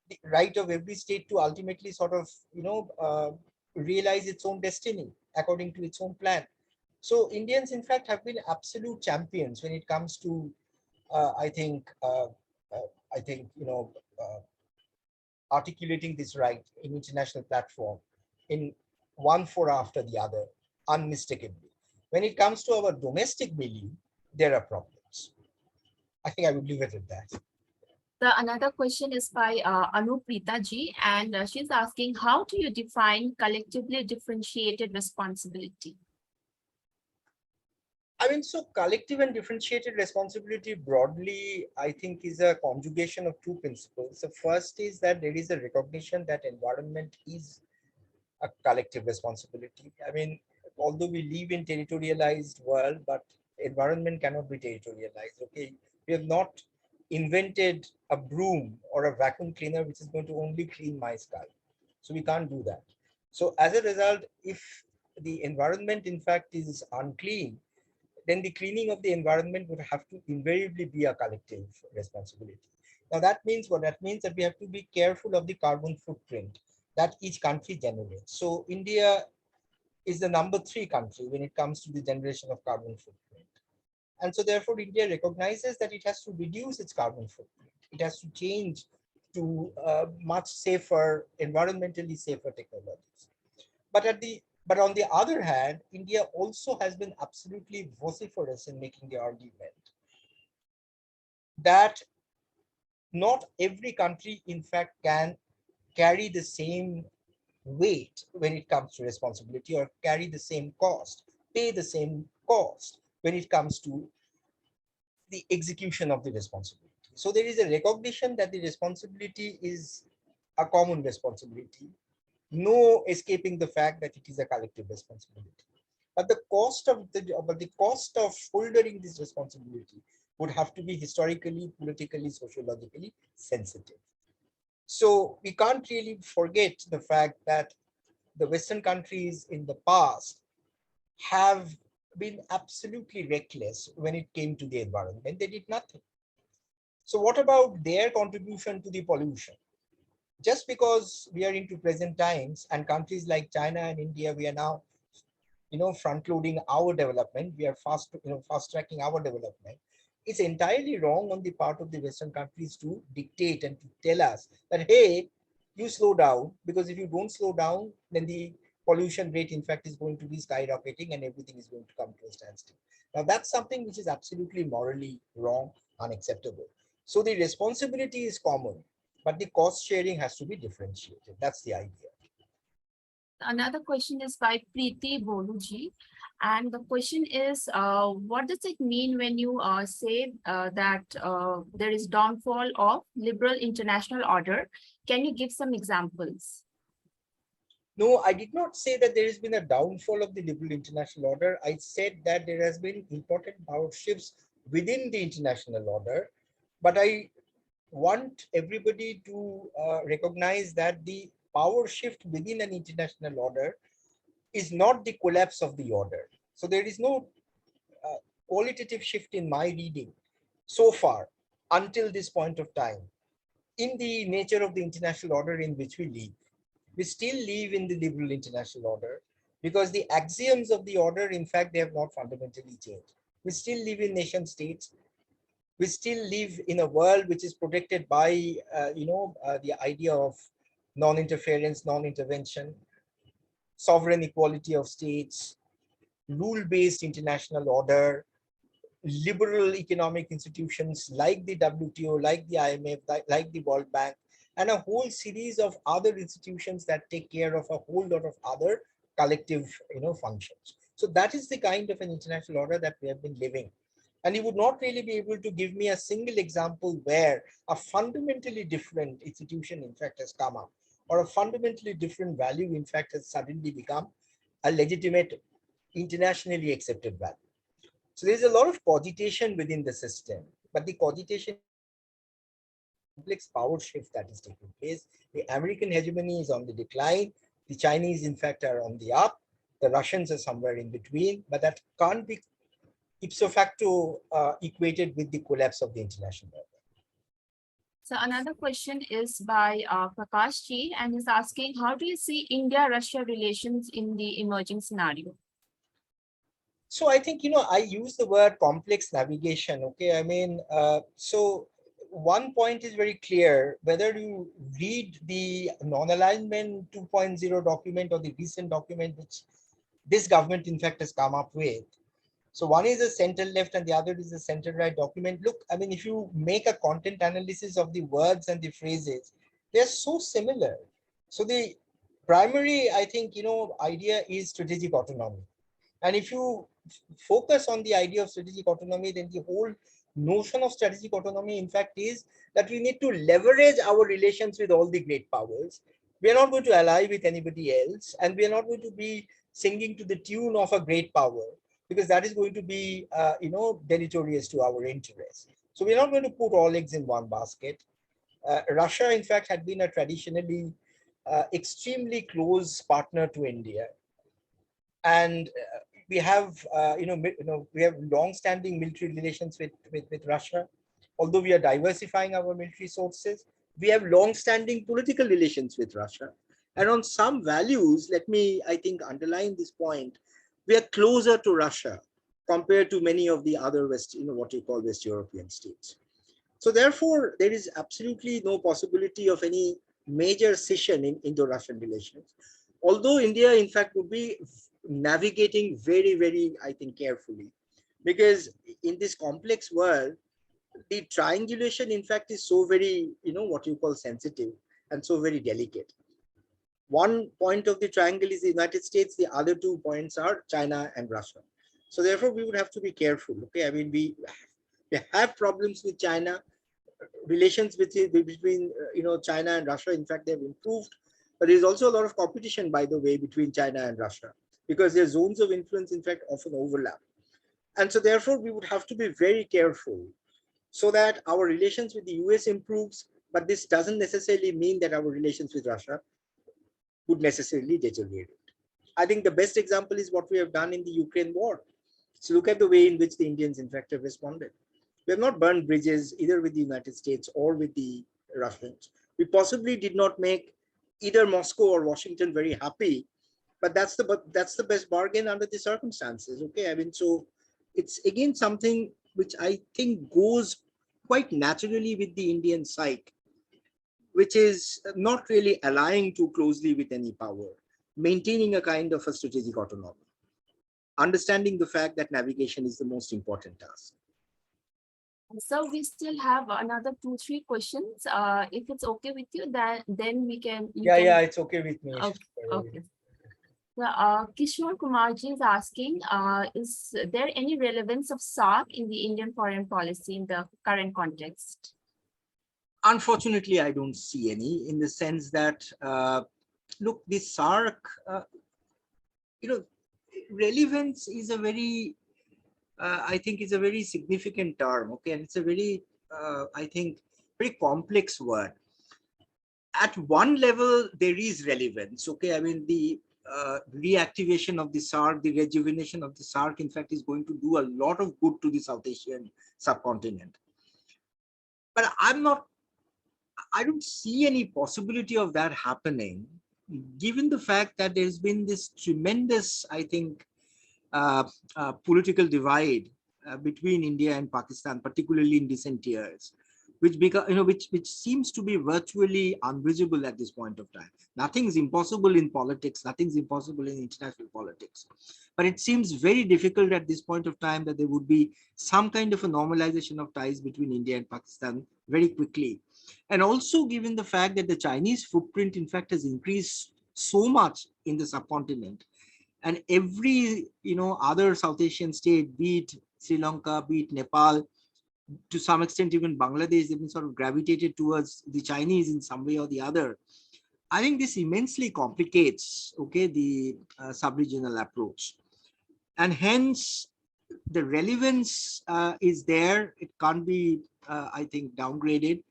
[SPEAKER 7] the right of every state to ultimately sort of, realize its own destiny according to its own plan. So Indians, in fact, have been absolute champions when it comes to, I think, articulating this right in international platform in one for after the other, unmistakably. When it comes to our domestic milieu, there are problems. I think I would leave it at that.
[SPEAKER 1] Another question is by Anuprita Ji, and she's asking, how do you define collectively differentiated responsibility?
[SPEAKER 7] I mean, so collective and differentiated responsibility broadly, I think, is a conjugation of two principles. The first is that there is a recognition that environment is a collective responsibility. I mean, although we live in territorialized world, but environment cannot be territorialized. Okay, we have not invented a broom or a vacuum cleaner which is going to only clean my sky. So we can't do that. So as a result, if the environment, in fact, is unclean, then the cleaning of the environment would have to invariably be a collective responsibility. Now that means what? That means that we have to be careful of the carbon footprint that each country generates. So India is the number 3 country when it comes to the generation of carbon footprint. And so therefore India recognizes that it has to reduce its carbon footprint. It has to change to much safer, environmentally safer technologies. But on the other hand, India also has been absolutely vociferous in making the argument that not every country, in fact, can carry the same weight when it comes to responsibility, or carry the same cost, pay the same cost when it comes to the execution of the responsibility. So there is a recognition that the responsibility is a common responsibility, no escaping the fact that it is a collective responsibility. But the cost of shouldering this responsibility would have to be historically, politically, sociologically sensitive. So we can't really forget the fact that the Western countries in the past have been absolutely reckless when it came to the environment. They did nothing. So what about their contribution to the pollution? Just because we are into present times and countries like China and India, we are now, front loading our development. We are fast tracking our development. It's entirely wrong on the part of the Western countries to dictate and to tell us that, hey, you slow down, because if you don't slow down, then the pollution rate, in fact, is going to be skyrocketing and everything is going to come to a standstill. Now, that's something which is absolutely morally wrong, unacceptable. So the responsibility is common, but the cost sharing has to be differentiated. That's the idea.
[SPEAKER 1] Another question is by Preeti Boluji. And the question is, what does it mean when you say that there is downfall of liberal international order? Can you give some examples?
[SPEAKER 7] No, I did not say that there has been a downfall of the liberal international order. I said that there has been important power shifts within the international order. But I want everybody to recognize that the power shift within an international order is not the collapse of the order. So there is no qualitative shift in my reading so far until this point of time in the nature of the international order in which we live. We still live in the liberal international order because the axioms of the order, in fact, they have not fundamentally changed. We still live in nation states. We still live in a world which is protected by, the idea of non-interference, non-intervention, sovereign equality of states, rule-based international order, liberal economic institutions like the WTO, like the IMF, like the World Bank, and a whole series of other institutions that take care of a whole lot of other collective, functions. So that is the kind of an international order that we have been living. And you would not really be able to give me a single example where a fundamentally different institution, in fact, has come up, or a fundamentally different value, in fact, has suddenly become a legitimate, internationally accepted value. So there's a lot of cogitation within the system, but the cogitation complex power shift that is taking place. The American hegemony is on the decline. The Chinese, in fact, are on the up. The Russians are somewhere in between, but that can't be ipso facto equated with the collapse of the international order.
[SPEAKER 1] So another question is by Prakash Ji, and he's asking, how do you see India-Russia relations in the emerging scenario?
[SPEAKER 7] So I think, I use the word complex navigation. Okay, I mean, so one point is very clear, whether you read the non-alignment 2.0 document or the recent document which this government, in fact, has come up with. So one is a center left and the other is a center right document. Look, I mean, if you make a content analysis of the words and the phrases, they're so similar. So the primary, I think, idea is strategic autonomy. And if you focus on the idea of strategic autonomy, then the whole notion of strategic autonomy, in fact, is that we need to leverage our relations with all the great powers. We are not going to ally with anybody else, and we are not going to be singing to the tune of a great power, because that is going to be, deleterious to our interests. So we're not going to put all eggs in one basket. Russia, in fact, had been a traditionally extremely close partner to India. And we have, we have long-standing military relations with Russia. Although we are diversifying our military sources, we have long-standing political relations with Russia. And on some values, let me, I think, underline this point, we are closer to Russia compared to many of the other West, what you call West European states. So therefore, there is absolutely no possibility of any major scission in Indo-Russian relations. Although India, in fact, would be navigating very, very, I think, carefully. Because in this complex world, the triangulation, in fact, is so very, what you call sensitive and so very delicate. One point of the triangle is the United States, the other 2 points are China and Russia. So therefore, we would have to be careful. Okay, I mean, we have problems with China. Relations between China and Russia, in fact, they've improved, but there's also a lot of competition, by the way, between China and Russia, because their zones of influence, in fact, often overlap. And so therefore, we would have to be very careful so that our relations with the US improves, but this doesn't necessarily mean that our relations with Russia would necessarily deteriorate. I think the best example is what we have done in the Ukraine war. So look at the way in which the Indians, in fact, have responded. We have not burned bridges either with the United States or with the Russians. We possibly did not make either Moscow or Washington very happy, but that's the best bargain under the circumstances. Okay, I mean, so it's again something which I think goes quite naturally with the Indian psyche, which is not really allying too closely with any power, maintaining a kind of a strategic autonomy, understanding the fact that navigation is the most important task.
[SPEAKER 1] So we still have another 2-3 questions. If it's okay with you, then we can.
[SPEAKER 7] Yeah, it's okay with me.
[SPEAKER 1] Okay. So, Kishore Kumarji is asking, is there any relevance of SARC in the Indian foreign policy in the current context?
[SPEAKER 7] Unfortunately, I don't see any, in the sense that, look, the SARC, relevance is a very, I think is a very significant term, okay, and it's a very, I think, very complex word. At one level, there is relevance, okay, I mean, the reactivation of the SARC, the rejuvenation of the SARC, in fact, is going to do a lot of good to the South Asian subcontinent. But I don't see any possibility of that happening, given the fact that there's been this tremendous, I think, political divide between India and Pakistan, particularly in recent years, which seems to be virtually unbridgeable at this point of time. Nothing's impossible in politics, nothing's impossible in international politics, but it seems very difficult at this point of time that there would be some kind of a normalization of ties between India and Pakistan very quickly. And also given the fact that the Chinese footprint, in fact, has increased so much in the subcontinent, and every other South Asian state, be it Sri Lanka, be it Nepal, to some extent even Bangladesh, they've been sort of gravitated towards the Chinese in some way or the other. I think this immensely complicates, okay, the sub-regional approach, and hence the relevance is there. It can't be, I think, downgraded.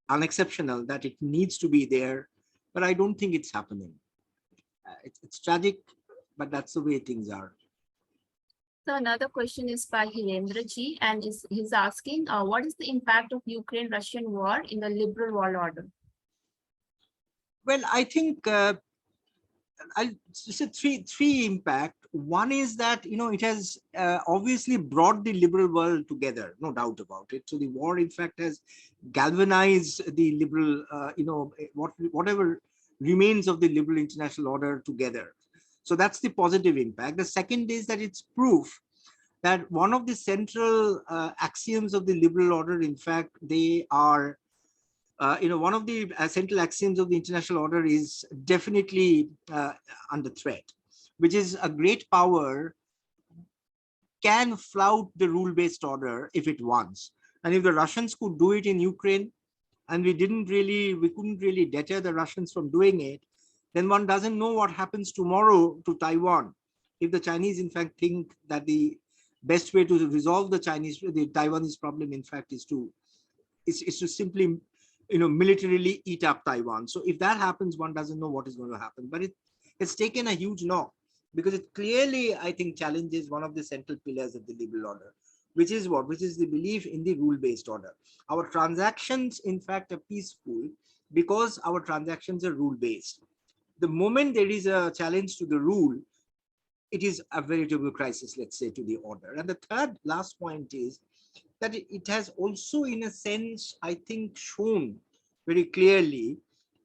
[SPEAKER 7] Unexceptional that it needs to be there, but I don't think it's happening. It's tragic, but that's the way things are.
[SPEAKER 1] So another question is by Hirendraji, and he's asking, what is the impact of Ukraine-Russian war in the liberal world order?
[SPEAKER 7] Well, I think I'll say three impact. One is that it has obviously brought the liberal world together, no doubt about it. So the war, in fact, has galvanized the liberal, whatever remains of the liberal international order together. So that's the positive impact. The second is that it's proof that one of the central axioms of the liberal order, in fact, they are, one of the central axioms of the international order is definitely under threat, which is a great power can flout the rule-based order if it wants. And if the Russians could do it in Ukraine, and we couldn't really deter the Russians from doing it, then one doesn't know what happens tomorrow to Taiwan. If the Chinese, in fact, think that the best way to resolve the Taiwanese problem, in fact, is to simply, militarily eat up Taiwan. So if that happens, one doesn't know what is going to happen. But it's taken a huge knock, because it clearly, I think, challenges one of the central pillars of the liberal order, which is what? Which is the belief in the rule-based order. Our transactions, in fact, are peaceful because our transactions are rule-based. The moment there is a challenge to the rule, it is a veritable crisis, let's say, to the order. And the third last point is that it has also, in a sense, I think, shown very clearly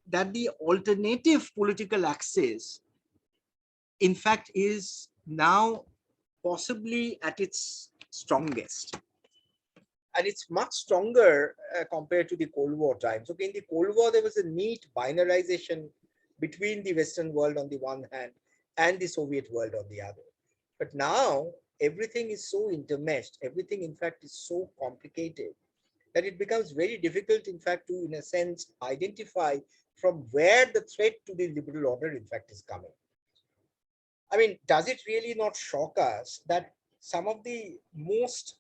[SPEAKER 7] that the alternative political axis, in fact, is now possibly at its strongest. And it's much stronger compared to the Cold War times. Okay, in the Cold War, there was a neat binarization between the Western world on the one hand and the Soviet world on the other. But now everything is so intermeshed, everything in fact is so complicated that it becomes very difficult, in fact, to, in a sense, identify from where the threat to the liberal order, in fact, is coming. I mean, does it really not shock us that some of the most,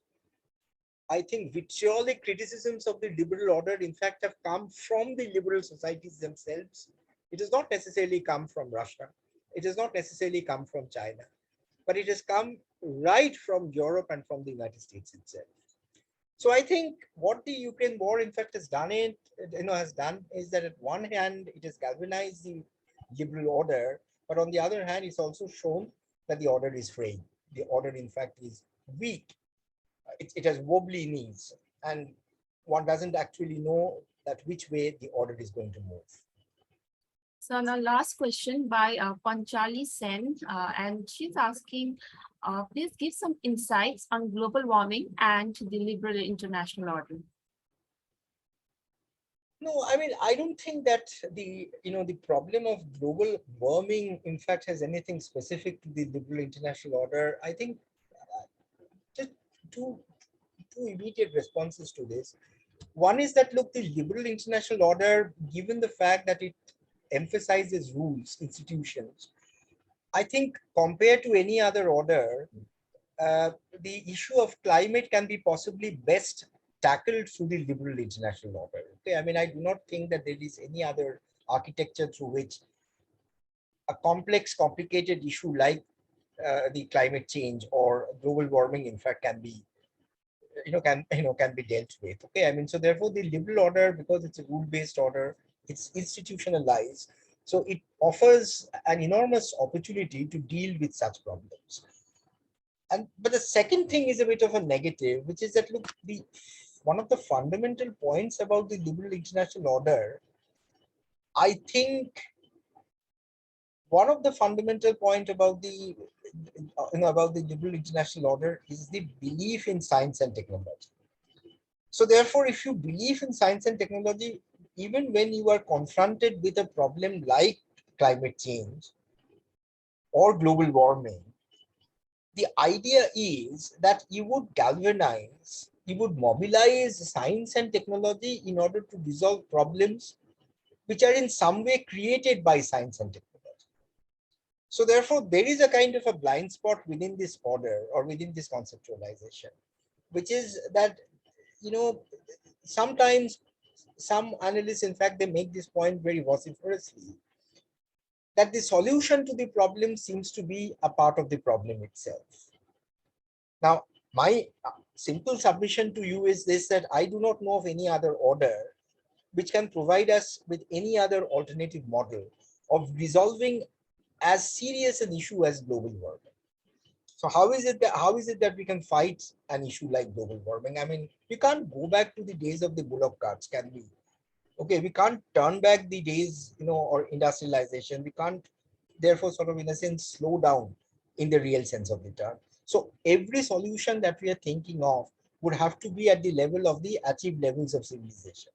[SPEAKER 7] I think, vitriolic criticisms of the liberal order, in fact, have come from the liberal societies themselves? It does not necessarily come from Russia. It does not necessarily come from China, but it has come right from Europe and from the United States itself. So I think what the Ukraine war, in fact, has done is that at one hand, it has galvanized the liberal order, but on the other hand, it's also shown that the order is frail. The order, in fact, is weak. It has wobbly knees, and one doesn't actually know that which way the order is going to move.
[SPEAKER 1] So now last question by Panchali Sen, and she's asking, please give some insights on global warming and the liberal international order.
[SPEAKER 7] No, I mean, I don't think that the problem of global warming, in fact, has anything specific to the liberal international order. I think just two immediate responses to this. One is that, look, the liberal international order, given the fact that it emphasizes rules, institutions, I think compared to any other order, the issue of climate can be possibly best tackled through the liberal international order. Okay, I mean, I do not think that there is any other architecture through which a complex, complicated issue like the climate change or global warming, in fact, can be can be dealt with. Okay, I mean, so therefore the liberal order, because it's a rule-based order, it's institutionalized, so it offers an enormous opportunity to deal with such problems. But the second thing is a bit of a negative, which is that, look, one of the fundamental points about the liberal international order, I think one of the fundamental point about the liberal international order is the belief in science and technology. So therefore, if you believe in science and technology, even when you are confronted with a problem like climate change or global warming, the idea is that you would galvanize, you would mobilize science and technology in order to resolve problems which are in some way created by science and technology. So therefore, there is a kind of a blind spot within this order or within this conceptualization, which is that, sometimes some analysts, in fact, they make this point very vociferously, that the solution to the problem seems to be a part of the problem itself. Now, my simple submission to you is this, that I do not know of any other order which can provide us with any other alternative model of resolving as serious an issue as global warming. So how is it that we can fight an issue like global warming? I mean, we can't go back to the days of the bullock carts, can we? Okay, we can't turn back the days, or industrialization. We can't, therefore, sort of, in a sense, slow down in the real sense of the term. So every solution that we are thinking of would have to be at the level of the achieved levels of civilization.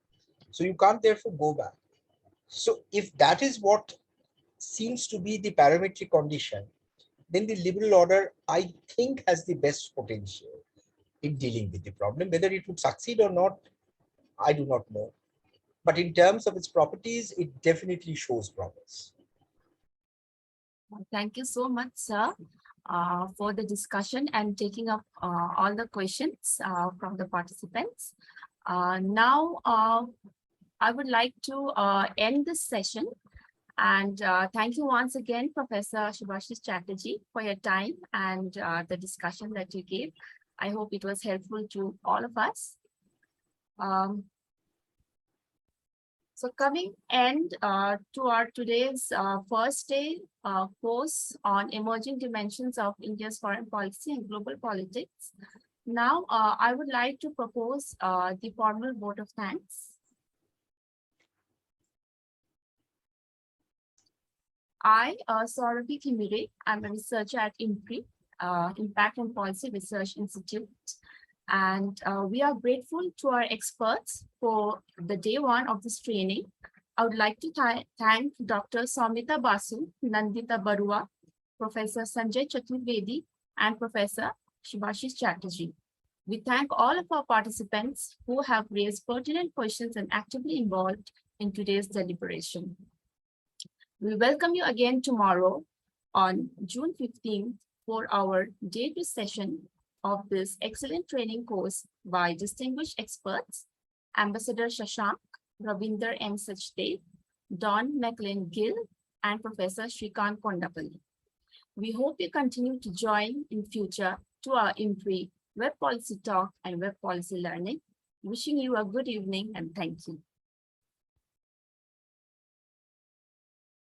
[SPEAKER 7] So you can't therefore go back. So if that is what seems to be the parametric condition, then the liberal order, I think, has the best potential in dealing with the problem. Whether it would succeed or not, I do not know. But in terms of its properties, it definitely shows promise.
[SPEAKER 1] Thank you so much, sir, for the discussion and taking up all the questions from the participants. Now, I would like to end this session. And thank you once again, Professor Subhashis Chatterjee, for your time and the discussion that you gave. I hope it was helpful to all of us. So coming end to our today's first day course on emerging dimensions of India's foreign policy and global politics. Now, I would like to propose the formal vote of thanks. I, Saurabhi Thimire, I'm a researcher at IMPRI, Impact and Policy Research Institute. And we are grateful to our experts for the day one of this training. I would like to thank Dr. Soumita Basu, Nandita Barua, Professor Sanjay Chaturvedi, and Professor Shubhashish Chatterjee. We thank all of our participants who have raised pertinent questions and actively involved in today's deliberation. We welcome you again tomorrow on June 15th for our day 2 session of this excellent training course by distinguished experts, Ambassador Shashank, Ravinder M. Sachdev, Don McLean Gill, and Professor Srikanth Kondapalli. We hope you continue to join in future to our IMPRI Web Policy Talk and Web Policy Learning. Wishing you a good evening and thank you.